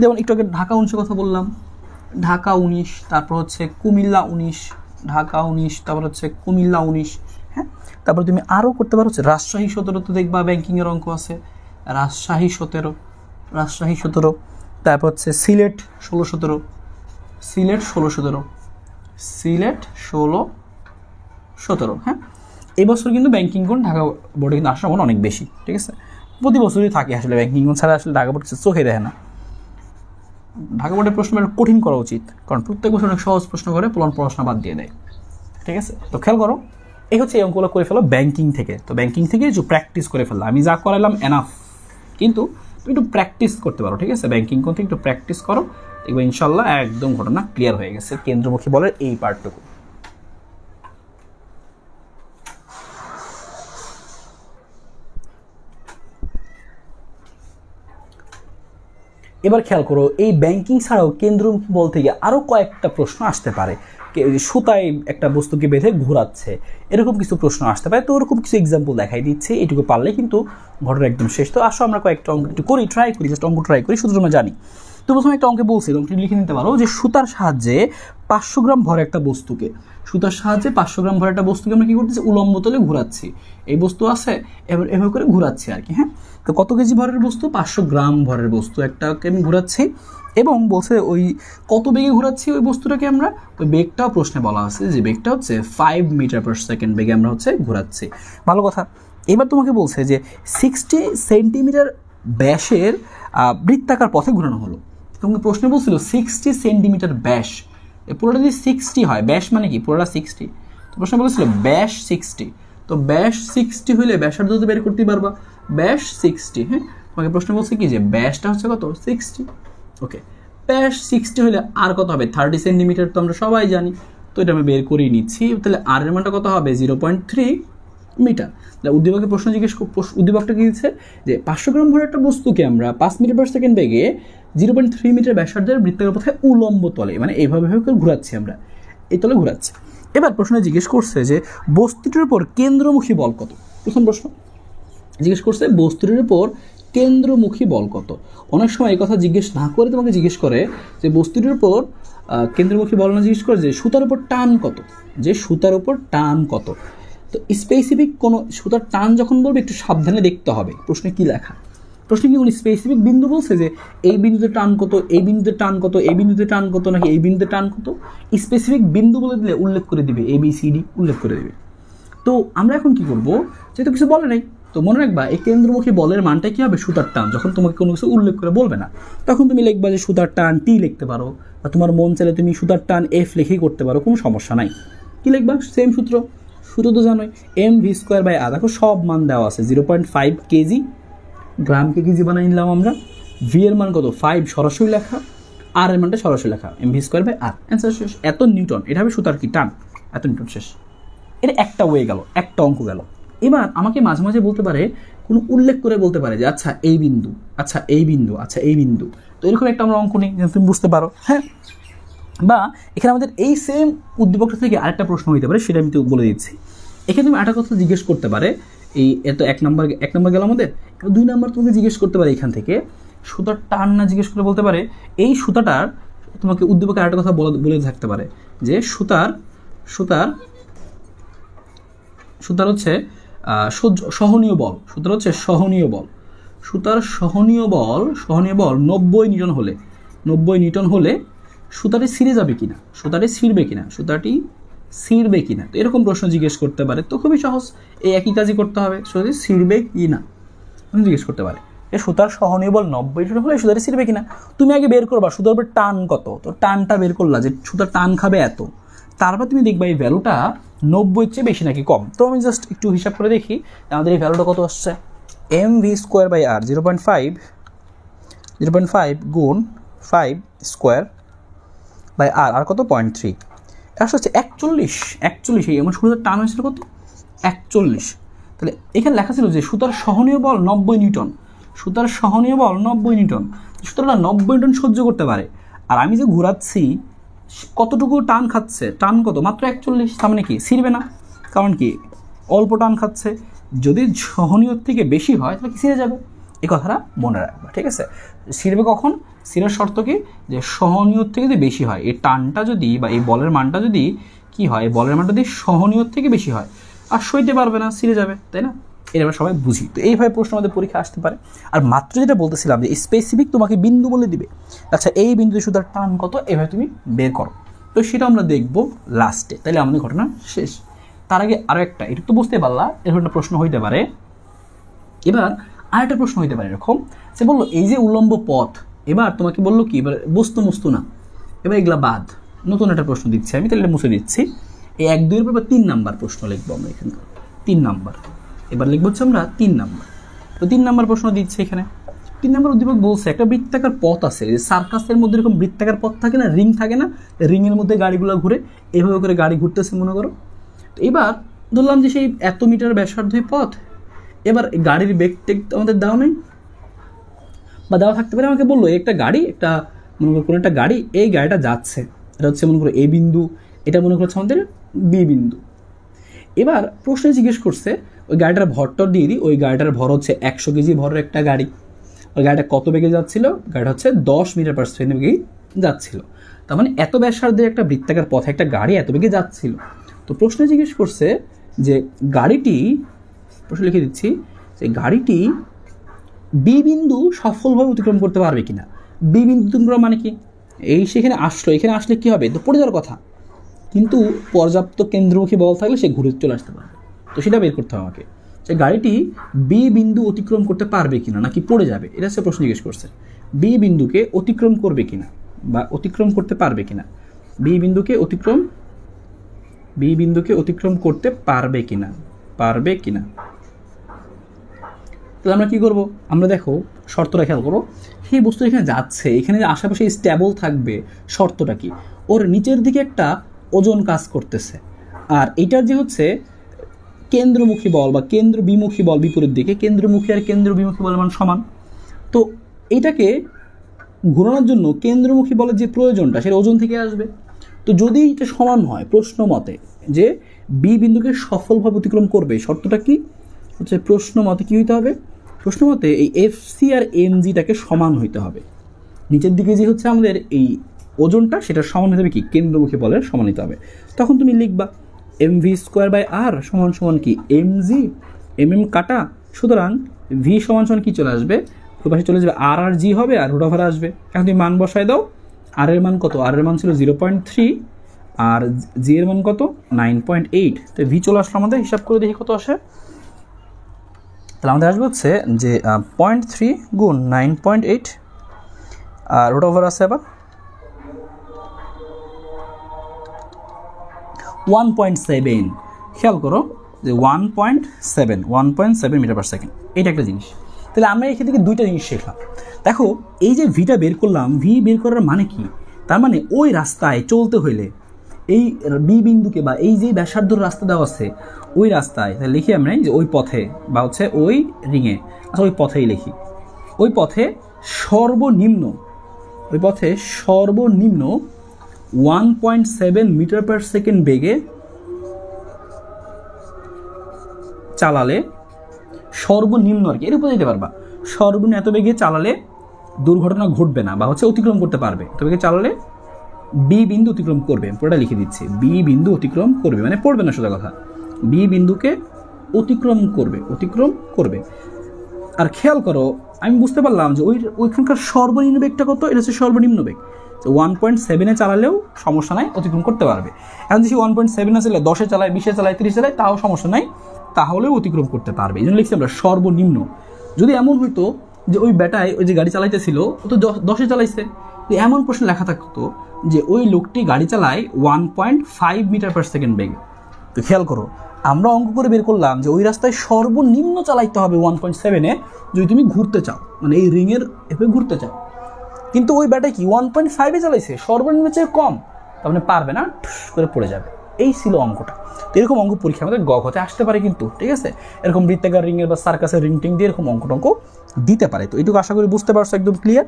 যেমন একটু আগে ঢাকা 19 কথা বললাম, ঢাকা 19, তারপর হচ্ছে কুমিল্লা 19, ঢাকা 19, তারপর হচ্ছে কুমিল্লা 19। হ্যাঁ, তারপর তুমি আরও করতে পারো হচ্ছে রাজশাহী 17, তো দেখবা ব্যাংকিংয়ের অঙ্ক আছে, রাজশাহী 17, রাজশাহী 17। তারপর হচ্ছে সিলেট 16-17, সিলেট 16-17, সিলেট 16-17। হ্যাঁ, এই বছর কিন্তু ব্যাংকিং কোণ ঢাকা বোর্ডে কিন্তু আসার সম্ভাবনা অনেক বেশি। ঠিক আছে, প্রতি বছরই থাকে আসলে ব্যাংকিং কোণ ছাড়া আসলে ঢাকা বোর্ড চোখে দেখে না। ঢাকা বোর্ডের প্রশ্ন কঠিন করা উচিত, কারণ প্রত্যেক বছর অনেক সহজ প্রশ্ন করে পুরান পড়াশোনা বাদ দিয়ে দেয়। ঠিক আছে, তো খেয়াল করো, এই হচ্ছে এই অঙ্কগুলো করে ফেলো ব্যাংকিং থেকে। তো ব্যাংকিং থেকে একটু প্র্যাকটিস করে ফেললাম, আমি যা করালাম এনাফ, কিন্তু তুমি একটু প্র্যাকটিস করতে পারো। ঠিক আছে, ব্যাংকিং কোণ থেকে একটু প্র্যাকটিস করো, দেখবে ইনশাল্লাহ একদম ঘটনা ক্লিয়ার হয়ে গেছে কেন্দ্রমুখী বলের এই পার্টটুকু। এবার খেয়াল করো, এই ব্যাংকিং ছাড়াও কেন্দ্রমুখী বল থেকে আরও কয়েকটা প্রশ্ন আসতে পারে। সুতায় একটা বস্তুকে বেঁধে ঘোরাচ্ছে, এরকম কিছু প্রশ্ন আসতে পারে। তো ওরকম কিছু এক্সাম্পল দেখাই দিচ্ছে, এটুকু পারলে কিন্তু ঘটনা একদম শেষ। তো আসো আমরা কয়েকটা অঙ্ক একটু করি, ট্রাই করি, জাস্ট অঙ্ক ট্রাই করি, শুধু আমরা জানি। তো প্রথমে একটা অঙ্কে বলছি, অঙ্কটি লিখে নিতে পারো যে সুতার সাহায্যে 500 গ্রাম ভরে একটা বস্তুকে, সুতার সাহায্যে 500 গ্রাম ভরে একটা বস্তুকে আমরা কী করতেছি, উলম্ব তলে ঘোরাচ্ছি। এই বস্তু আছে, এবার এভাবে করে ঘোরাচ্ছি আর কি। হ্যাঁ, তো কত কেজি ভরের বস্তু, 500 গ্রাম ভরের বস্তু একটাকে আমি ঘোরাচ্ছি, এবং বলছে ওই কত বেগে ঘোরাচ্ছি ওই বস্তুটাকে আমরা, ওই বেগটাও প্রশ্নে বলা আছে যে বেগটা হচ্ছে 5 মিটার পার সেকেন্ড বেগে আমরা হচ্ছে ঘোরাচ্ছি। ভালো কথা। এবার তোমাকে বলছে যে 60 সেন্টিমিটার ব্যাসের বৃত্তাকার পথে ঘোরানো হলো। তোমাকে প্রশ্নে বলছিল 60 সেন্টিমিটার ব্যাস, পুরোটা যদি 60 হয়, ব্যাস মানে কি পুরোটা 60, তো প্রশ্ন বলেছিল ব্যাস 60, তো ব্যাস 60 হইলে ব্যাসার্ধ তো বের করতেই পারবা, ব্যাস 60। হ্যাঁ, তোমাকে প্রশ্ন বলছে কি যে ব্যাসটা হচ্ছে কত 60। ওকে, ব্যাস 60 হলে আর কত হবে 30 সেন্টিমিটার, তো আমরা সবাই জানি, তো এটা আমি বের করেই নিচ্ছি। তাহলে আর এর মানটা কত হবে 0.3 মিটার। তাহলে উদ্দীপকের প্রশ্ন উদ্দীপকটা কি দিচ্ছে যে 500 গ্রাম ভরের একটা বস্তুকে আমরা 5 মিটার পার সেকেন্ড বেগে 0.3 মিটার ব্যাসার্ধের বৃত্তাকার পথে উলম্ব তলে, মানে এইভাবে ঘুরাচ্ছি আমরা, এই তলে ঘুরাচ্ছি। এবার প্রশ্নে জিজ্ঞেস করছে যে বস্তুটির উপর কেন্দ্রমুখী বল কত। প্রথম প্রশ্ন জিজ্ঞেস করছে বস্তুটির উপর কেন্দ্রমুখী বল কত। অনেক সময় এই কথা জিজ্ঞেস না করে তোমাকে জিজ্ঞেস করে যে বস্তুটির উপর কেন্দ্রমুখী বল না, জিজ্ঞেস করে যে সুতার উপর টান কত, যে সুতার উপর টান কত। তো স্পেসিফিক কোনো সুতার টান যখন বলবে একটু সাবধানে দেখতে হবে প্রশ্নে কি লেখা। প্রশ্নে কি কোনো স্পেসিফিক বিন্দু বলছে যে এই বিন্দুতে টান কত, এই বিন্দুতে টান কত, এই বিন্দুতে টান কত, নাকি এই বিন্দুতে টান কত, স্পেসিফিক বিন্দু বলে দিলে উল্লেখ করে দিবে, ABCD উল্লেখ করে দেবে। তো আমরা এখন কি করব, যেহেতু কিছু বলে নাই, তো মনে রাখবা এই কেন্দ্রমুখী বলের মানটা কি হবে, সুতার টান। যখন তোমাকে কোনো কিছু উল্লেখ করে বলবে না তখন তুমি লিখবা যে সুতার টান টি লিখতে পারো, বা তোমার মন চাইলে তুমি সুতার টান এফ লিখেই করতে পারো, কোনো সমস্যা নাই। কী লিখবা, সেম সূত্র তো জানোই, mv²/r। দেখো সব মান দেওয়া আছে, 0.5 কেজি, গ্রামকে কেজি বানিয়ে নিলাম আমরা। ভি এর মান কত, 5 সরাসরি লেখা, আর এর মানটা সরাসরি লেখা, mv²/r। অ্যান্সার শেষ। এত নিউটন, এটা হবে সুতার কি টান, এত নিউটন শেষ। এটা একটা ওয়ে গেল, একটা অঙ্ক গেল। এবার আমাকে মাঝে মাঝে বলতে পারে, কোনো উল্লেখ করে বলতে পারে যে আচ্ছা এই বিন্দু, আচ্ছা এই বিন্দু, আচ্ছা এই বিন্দু। তো এরকম একটা আমরা অঙ্ক নিই যেন তুমি বুঝতে পারো। হ্যাঁ, বা এখানে আমাদের এই সেম উদ্দীপকটা থেকে আরেকটা প্রশ্ন হইতে পারে, সেটা আমি তো বলে দিচ্ছি। এখানে তুমি আরেকটা কথা জিজ্ঞেস করতে পারে, এই এত এক নম্বর গেল আমাদের। 2 নম্বর তোমাকে জিজ্ঞেস করতে পারে এখান থেকে সুতার টান না জিজ্ঞেস করে বলতে পারে এই সুতাটার, তোমাকে উদ্দীপকে আরেকটা কথা বলে থাকতে পারে যে সুতার হচ্ছে সহনীয় বল, সুতার হচ্ছে সহনীয় বল, সুতার সহনীয় বল 90 নিউটন হলে সুতাটি ছিঁড়ে যাবে কিনা, সুতাটি ছিঁড়বে কিনা। তো এরকম প্রশ্ন জিজ্ঞেস করতে পারে। তো খুবই সহজ, এই একই কাজই করতে হবে, সুতাটি ছিঁড়বে কিনা জিজ্ঞেস করতে পারে। এই সুতার সহনীয় বল 90 নিউটন হলে সুতাটি ছিঁড়বে কিনা। তুমি আগে বের করবা সুতার উপর টান কত, তো টানটা বের করলা যে সুতার টান খাবে এত, তারপর তুমি দেখবা এই ভ্যালুটা 90 চেয়ে বেশি নাকি কম। তো আমি জাস্ট একটু হিসাব করে দেখি আমাদের এই ভ্যালুটা কত আসছে। mv²/r 0.5 গুণ 5² আর কত 0.3, এটা হচ্ছে 41। এই আমার সুতার টান হয়েছিল কত, 41। তাহলে এখানে লেখা ছিল যে সুতার সহনীয় বল 90 নিউটন, সুতারটা 90 নিউটন সহ্য করতে পারে। আর আমি যে ঘোরাচ্ছি কতটুকু টান খাচ্ছে, টান কত, মাত্র 41। তার মানে কি ছিঁড়বে না, কারণ কি অল্প টান খাচ্ছে। যদি সহনীয়র থেকে বেশি হয় তাহলে কি ছিঁড়ে যাবে, এই কথাটা মনে রাখবা, ঠিক আছে। ছিঁড়বে কখন, ছিঁড়ার শর্ত কি, যে সহনীয়র থেকে যদি বেশি হয়, এই টানটা যদি বা এই বলের মানটা যদি কি হয়, এই বলের মানটা যদি সহনীয়র থেকে বেশি হয়, আর সইতে পারবে না, ছিঁড়ে যাবে, তাই না। এটা আমরা সবাই বুঝি। তো এইভাবে প্রশ্ন আমাদের পরীক্ষা আসতে পারে। আর মাত্র যেটা বলতেছিলাম যে স্পেসিফিক তোমাকে বিন্দু বলে দিবে, আচ্ছা এই বিন্দুতে সুতার টান কত, এভাবে তুমি বের করো। তো সেটা আমরা দেখবো লাস্টে, তাহলে আমাদের ঘটনা শেষ। তার আগে আরও একটা, এটা তো বুঝতে পারলা, এরকম একটা প্রশ্ন হইতে পারে। এবার আরেকটা প্রশ্ন হইতে পারে এরকম, সে বললো এই যে উল্লম্ব পথ, এবার তোমাকে বললো কি, এবার বস্তু না, এবার এগুলা বাদ, নতুন একটা প্রশ্ন দিচ্ছি আমি, তাহলে মুছে দিচ্ছি। এই 1, 2 এর পর 3 নাম্বার প্রশ্ন লিখবো আমরা এখানকার, 3 নাম্বার। এবার লিখবো হচ্ছে আমরা 3 নাম্বার। তো 3 নাম্বার প্রশ্ন দিচ্ছে এখানে। 3 নাম্বার উদ্দীপক বলছে একটা বৃত্তাকার পথ আছে, যে সার্কাসের মধ্যে এরকম বৃত্তাকার পথ থাকে না, রিং থাকে না, রিংয়ের মধ্যে গাড়িগুলো ঘুরে, এভাবে করে গাড়ি ঘুরতেছে মনে করো। তো এবার ধরলাম যে সেই এত মিটার ব্যাসার্ধই পথ, এবার গাড়ির বেগ টেগ আমাদের দেওয়া নেই, বা দেওয়া থাকতে পারে। আমাকে বললো একটা গাড়ি, একটা মনে করো কোনো একটা গাড়ি, এই গাড়িটা যাচ্ছে, এটা হচ্ছে মনে করো এ বিন্দু, এটা মনে করছে আমাদের বি বিন্দু। এবার প্রশ্নে জিজ্ঞেস করছে ওই গাড়িটার ভরটাও দিয়ে দিই, ওই গাড়িটার ভর হচ্ছে 100 কেজি ভরের একটা গাড়ি। ওই গাড়িটা কত বেগে যাচ্ছিল, গাড়িটা হচ্ছে 10 মিটার/সেকেন্ড বেগেই যাচ্ছিল। তার মানে এত ব্যাসার্ধের একটা বৃত্তাকার পথে একটা গাড়ি এত বেগে যাচ্ছিল। তো প্রশ্নে জিজ্ঞেস করছে যে গাড়িটি, প্রশ্ন লিখে দিচ্ছি, যে গাড়িটি বি বিন্দু সফলভাবে অতিক্রম করতে পারবে কিনা। বি বিন্দু অতিক্রম মানে কি, এই সেখানে আসলো, এখানে আসলে কি হবে, তো পড়ে যাওয়ার কথা, কিন্তু পর্যাপ্ত কেন্দ্রমুখী বল থাকলে সে ঘুরে চলে আসতে পারবে। তো সেটা বের করতে হবে আমাকে, যে গাড়িটি বি বিন্দু অতিক্রম করতে পারবে কিনা নাকি পড়ে যাবে, এটা হচ্ছে প্রশ্ন জিজ্ঞেস করছে। বি বিন্দুকে অতিক্রম করবে কিনা বা অতিক্রম করতে পারবে কিনা, বি বিন্দুকে অতিক্রম করতে পারবে কিনা, তাহলে আমরা কি করব, আমরা দেখো শর্তটা খেয়াল করো, সেই বস্তু এখানে যাচ্ছে, এখানে আশেপাশে স্টেবল থাকবে, শর্তটা কি, ওর নিচের দিকে একটা ওজন কাজ করতেছে, আর এটার যে হচ্ছে কেন্দ্রমুখী বল বা কেন্দ্র বিমুখী বল বিপরীত দিকে, কেন্দ্রমুখী আর কেন্দ্র বিমুখী বলের মান সমান। তো এইটাকে ঘোরানোর জন্য কেন্দ্রমুখী বলের যে প্রয়োজনটা সেটা ওজন থেকে আসবে। তো যদি এটা সমান হয় প্রশ্ন মতে যে বি বিন্দুকে সফলভাবে অতিক্রম করবে, শর্তটা কি হচ্ছে প্রশ্ন মতে কী হইতে হবে, প্রশ্ন মতে এই এফসি আর এমজিটাকে সমান হইতে হবে। নিচের দিকে যে হচ্ছে আমাদের এই ওজনটা সেটা সমান হতে হবে কি, কেন্দ্রমুখী বলের সমান হতে হবে। তখন তুমি লিখবা mv²/r সমান সমান কি mg, mm কাটা, সুতরাং ভি সমান সমান কি চলে আসবে, ওই পাশে চলে যাবে আর আর জি হবে, আর রুট ওভার আসবে। এখন তুমি মান বসায় দাও, আর এর মান কত, আর এর মান ছিল 0.3, আর জি এর মান কত 9.8। তো ভি চলে আসলো আমাদের, হিসাব করে দেখি কত আসে। তাহলে আমাদের আসবে হচ্ছে যে 0.3 গুণ 9.8 আর রুট ওভার আছে আবার 1.7। খেয়াল করো যে 1.7 মিটার পার সেকেন্ড, এটা একটা জিনিস। তাহলে আমরা এখান থেকে দুইটা জিনিস শিখলাম। দেখো এই যে ভিটা বের করলাম, ভি বের করার মানে কি, তার মানে ওই রাস্তায় চলতে হইলে এই বি বিন্দুকে বা এই যে ব্যাসার্ধর রাস্তা দেওয়া আছে ওই রাস্তায়, তাহলে লিখি আমরা যে ওই পথে বা হচ্ছে ওই রিঙে, আচ্ছা ওই পথেই লিখি, ওই পথে সর্বনিম্ন 1.7 মিটার পার সেকেন্ড বেগে চালালে, সর্বনিম্ন আর কি, এর উপরে যেতে পারবা, সর্বনিম্ন এত বেগে চালালে দুর্ঘটনা ঘটবে না বা হচ্ছে অতিক্রম করতে পারবে, এত বেগে চালালে বি বিন্দু অতিক্রম করবে, পুরোটা লিখে দিচ্ছি, বি বিন্দু অতিক্রম করবে মানে পড়বে না সোজা কথা, বি বিন্দুকে অতিক্রম করবে। আর খেয়াল করো আমি বুঝতে পারলাম যে ওইখানকার সর্বনিম্ন বেগটা কত, এটা হচ্ছে সর্বনিম্ন বেগ, 1.7 চালালেও সমস্যা নাই, অতিক্রম করতে পারবে। এখন যদি 1.7 না চালায় 10 চালায়, 20 চালায়, 30 চালায়, তাও সমস্যা নাই, তাহলেও অতিক্রম করতে পারবে। এই জন্য লিখছি আমরা সর্বনিম্ন। যদি এমন হইতো যে ওই বেটায় ওই যে গাড়ি চালাইতেছিল ও তো 10 চালাইছে, এমন প্রশ্ন লেখা থাকতো যে ওই লোকটি গাড়ি চালায় 1.5 মিটার পার সেকেন্ড বেগে। তো খেয়াল করো আমরা অঙ্ক করে বের করলাম যে ওই রাস্তায় সর্বনিম্ন চালাইতে হবে 1.7-এ যদি তুমি ঘুরতে চাও, মানে এই রিংয়ের এভাবে ঘুরতে চাও। কিন্তু ওই ব্যাটায় কি 1.5-এ চালাইছে, সর্বনিম্ন চেয়ে কম, তার মানে পারবে না, ঠুস করে পড়ে যাবে। এই ছিল অঙ্কটা। তো এরকম অঙ্ক পরীক্ষা আমাদের হতে আসতে পারে কিন্তু, ঠিক আছে, এরকম বৃত্তাকার রিংয়ের বা সার্কাসের রিং টিং দিয়ে এরকম অঙ্ক দিতে পারে। তো এইটুকু আশা করি বুঝতে পারছো, একদম ক্লিয়ার।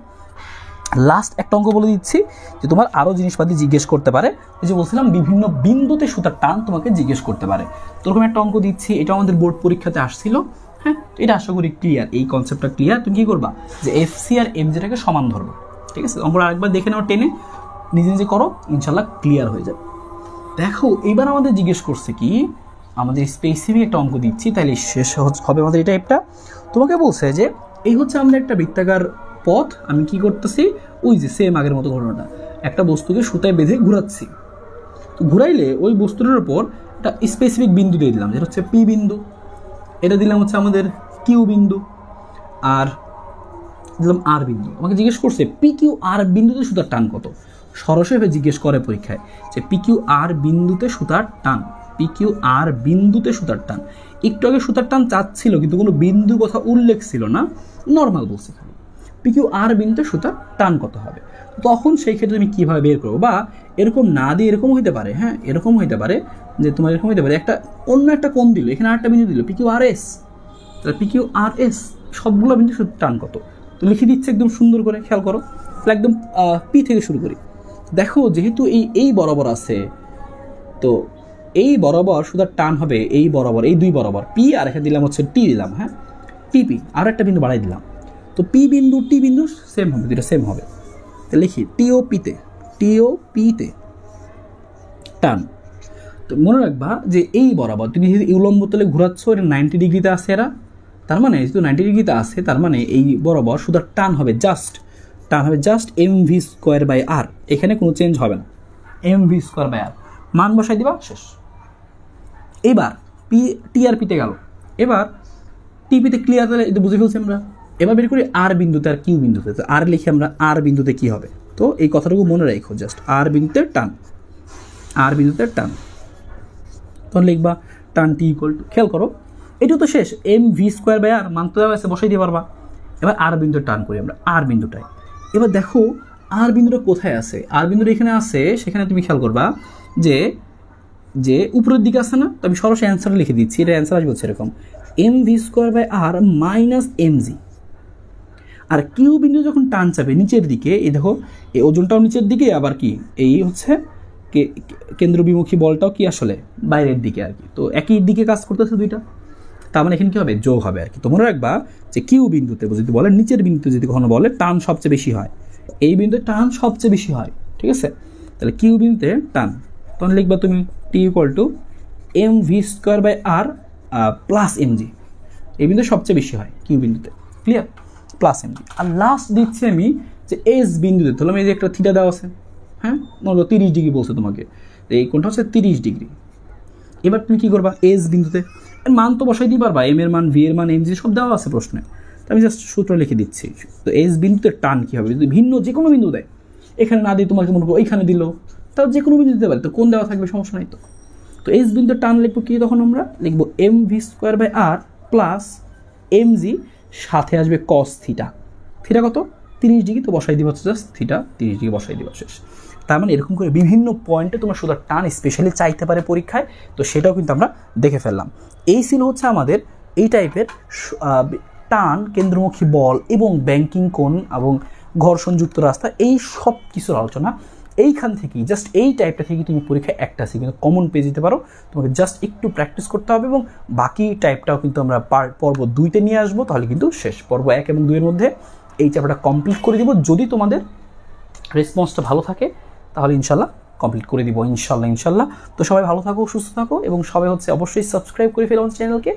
লাস্ট একটা অঙ্ক বলে দিচ্ছি যে তোমার আরও জিনিসপাতি জিজ্ঞেস করতে পারে, এই যে বলছিলাম বিভিন্ন বিন্দুতে সুতার টান তোমাকে জিজ্ঞেস করতে পারে। তো এরকম একটা অঙ্ক দিচ্ছি, এটা আমাদের বোর্ড পরীক্ষাতে আসছিল, হ্যাঁ, এটা আশা করি ক্লিয়ার, এই কনসেপ্টটা ক্লিয়ার। তুমি কী করবা যে এফসি আর এমজিটাকে সমান ধরবা, ঠিক আছে, অঙ্কটা আরেকবার দেখে নাও, টেনে নিজে নিজে করো, ইনশাল্লাহ ক্লিয়ার হয়ে যাবে। দেখো এইবার আমাদের জিজ্ঞেস করছে কি, আমাদের স্পেসিফিক একটা অঙ্ক দিচ্ছি, তাহলে শেষ হবে আমাদের এটা একটা। তোমাকে বলছে যে এই হচ্ছে আমাদের একটা বৃত্তাকার পথ, আমি কি করতেছি ওই যে সেম আগের মতো ঘটনাটা, একটা বস্তুকে সুতায় বেঁধে ঘুরাচ্ছি। তো ঘুরাইলে ওই বস্তুটার উপর একটা স্পেসিফিক বিন্দু দিয়ে দিলাম, যেটা হচ্ছে পি বিন্দু, এটা দিলাম হচ্ছে আমাদের কিউ বিন্দু, আর দিলাম আর বিন্দু। আমাকে জিজ্ঞেস করছে পি কিউ আর বিন্দুতে সুতার টান কত, সরাসরি জিজ্ঞেস করে পরীক্ষায় যে পি কিউ আর বিন্দুতে সুতার টান, পি কিউ আর বিন্দুতে সুতার টান। একটু আগে সুতার টান চাচ্ছিল কিন্তু কোনো বিন্দু কথা উল্লেখ ছিল না, নর্মাল বলছে খালি পি কিউ আর বিন্দুতে সুতার টান কত হবে। তখন সেই ক্ষেত্রে তুমি কীভাবে বের করবো, বা এরকম না দিয়ে এরকম হইতে পারে, হ্যাঁ এরকম হইতে পারে যে তোমার এরকম হইতে পারে একটা অন্য একটা কোণ দিল, এখানে আরেকটা বিন্দু দিল পি কিউ আর এস, তাহলে পি কিউ আর এস সবগুলো বিন্দু সুতার টান কত তো লিখে দিচ্ছে একদম সুন্দর করে। খেয়াল করো একদম পি থেকে শুরু করি। দেখো যেহেতু এই বরাবর আছে, তো এই বরাবর সুতার টান হবে এই বরাবর, এই দুই বরাবর পি, আর এখানে দিলাম হচ্ছে টি দিলাম, হ্যাঁ পি আর একটা বিন্দু বাড়াই দিলাম, তো পি বিন্দু টি বিন্দু সেম হবে, দুটো সেম হবে। তো লিখি টিও পিতে টান। তো মনে রাখবা যে এই বরাবর তুমি যদি উলম্ব তলে ঘোরাচ্ছ, এটা 90 ডিগ্রিতে আছে, এরা তার মানে যেহেতু 90 ডিগ্রিতে আছে, তার মানে এই বরাবর সুতার টান হবে just M V square by R, এখানে কোনো চেঞ্জ হবে না, M V square by R মান বসাই দিবা, শেষ। এবার টি আর পিতে গেল, এবার টিপিতে ক্লিয়ার, তাহলে এটা বুঝে ফেলছি আমরা। এবার বের করি আর বিন্দুতে আর কিউ বিন্দুতে, তো আর লিখি আমরা আর বিন্দুতে কি হবে, তো এই কথাটুকু মনে রাখো, জাস্ট আর বিন্দুতে টান, তখন লিখবা টান টি ইকুয়াল টু, খেয়াল করো এটাও তো শেষ, M V square by R মান তো দেওয়া আছে, বসাই দিয়ে পারবা। এবার আর বিন্দুতে টান করি আমরা, আর বিন্দুটায়। এবার দেখো আর বিন্দুটা কোথায় আছে, আর বিন্দুটা এখানে আছে, সেখানে তুমি খেয়াল করবা যে উপরের দিকে আছে না, তো আমি সরাসরি অ্যান্সার লিখে দিচ্ছি, এটা অ্যান্সার আসবে হচ্ছে এরকম, M V square by R minus M G. আর কিউ বিন্দু যখন টান চাবে নিচের দিকে, এই দেখো এই ওজনটাও নিচের দিকে, আবার কি এই হচ্ছে কেন্দ্রবিমুখী বলটাও কি আসলে বাইরের দিকে আর কি, তো একই দিকে কাজ করতেছে দুইটা, তার মানে এখানে কী হবে, যোগ হবে আর কি। তো মনে রাখবা যে কিউ বিন্দুতে যদি বলে নিচের বিন্দুতে যদি কখনো বলে টান সবচেয়ে বেশি হয়, এই বিন্দুতে টান সবচেয়ে বেশি হয়, ঠিক আছে, তাহলে কিউ বিন্দুতে টান, তখন লিখবা তুমি T equal to M V square by R plus M G, এই বিন্দু সবচেয়ে বেশি হয় কিউ বিন্দুতে, ক্লিয়ার, প্লাস এম জি। আর লাস্ট দিচ্ছি আমি যে এস বিন্দুতে, ধরলাম এই যে একটা থিটা দেওয়া আছে, হ্যাঁ মনে করো 30 ডিগ্রি বলছে তোমাকে, এই কোনটা হচ্ছে 30 ডিগ্রি। এবার তুমি কী করবা, এস বিন্দুতে মান তো বসাই দিই পারবা, এম এর মান, ভি এর মান, এম জি সব দেওয়া আছে প্রশ্নে। তো আমি জাস্ট সূত্র লিখে দিচ্ছি। তো এস বিন্দুতে টান কী হবে, যদি ভিন্ন যে কোনো বিন্দু দেয়, এখানে না দিয়ে তোমাকে মনে করো ওইখানে দিল, তাও যে কোনো বিন্দু দিতে পারে, তো কোন দেওয়া থাকবে সমস্যা নাই তো। তো এস বিন্দুতে টান লিখবো কি, তখন আমরা লিখবো M V square by R plus M G, সাথে আসবে কস থিটা। থিটা কত, 30 ডিগ্রি, তো বসাই দিব হচ্ছে জাস্ট থিটা 30 ডিগ্রি বসাই দিব, শেষ। তার মানে এরকম করে বিভিন্ন পয়েন্টে তোমার সুতার টান স্পেশালি চাইতে পারে পরীক্ষায়, তো সেটাও কিন্তু আমরা দেখে ফেললাম। এই ছিল হচ্ছে আমাদের এই টাইপের টান, কেন্দ্রমুখী বল এবং ব্যাংকিং কোণ এবং ঘর্ষণযুক্ত রাস্তা, এই সব কিছুর আলোচনা এইখান থেকেই, জাস্ট এই টাইপটা থেকে তুমি পরীক্ষায় একটা আছে কিন্তু কমন পেয়ে যেতে পারো। তোমাকে জাস্ট একটু প্র্যাকটিস করতে হবে এবং বাকি টাইপটাও কিন্তু আমরা পর্ব 2-তে নিয়ে আসবো, তাহলে কিন্তু শেষ। পর্ব 1 এবং 2 এর মধ্যে এই চ্যাপ্টারটা কমপ্লিট করে দিব। যদি তোমাদের রেসপন্সটা ভালো থাকে তাহলে ইনশাল্লাহ কমপ্লিট করে দিব, ইনশাল্লাহ। তো সবাই ভালো থাকো, সুস্থ থাকো এবং সবাই হচ্ছে অবশ্যই সাবস্ক্রাইব করে ফেলো আমার চ্যানেলকে।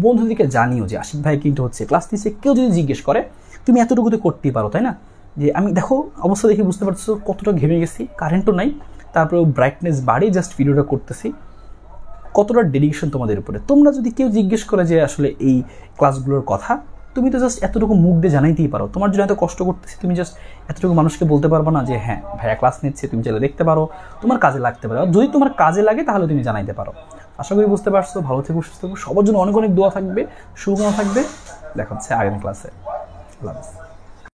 বন্ধুদেরকে জানিও যে আশিক ভাই কিন্তু হচ্ছে ক্লাস 3 কেউ যদি জিজ্ঞেস করে তুমি এতটুকুতে করতেই পারো, তাই না? যে আমি দেখো অবস্থা দেখে বুঝতে পারছো কতটা ঘেমে গেছি, কারেন্টও নাই, তারপরে ব্রাইটনেস বাড়িয়ে জাস্ট ভিডিওটা করতেছি, কতটা ডেডিকেশন তোমাদের উপরে। তোমরা যদি কেউ জিজ্ঞেস করে যে আসলে এই ক্লাসগুলোর কথা, তুমি তো জাস্ট এতটুকু মুখ দিয়ে জানাইতেই পারো। তোমার জন্য এত কষ্ট করতেছি, তুমি জাস্ট এতটুকু মানুষকে বলতে পারবো না যে হ্যাঁ ভাইয়া ক্লাস নিচ্ছে, তুমি চাইলে দেখতে পারো, তোমার কাজে লাগতে পারে। যদি তোমার কাজে লাগে তাহলে তুমি জানাইতে পারো। আশা করি বুঝতে পারছো। ভালো থেকো, সুস্থ থেকো, সবার জন্য অনেক অনেক দোয়া থাকবে, শুভকামনা থাকবে। দেখা হচ্ছে আগামী ক্লাসে। আল্লাহ হাফেজ।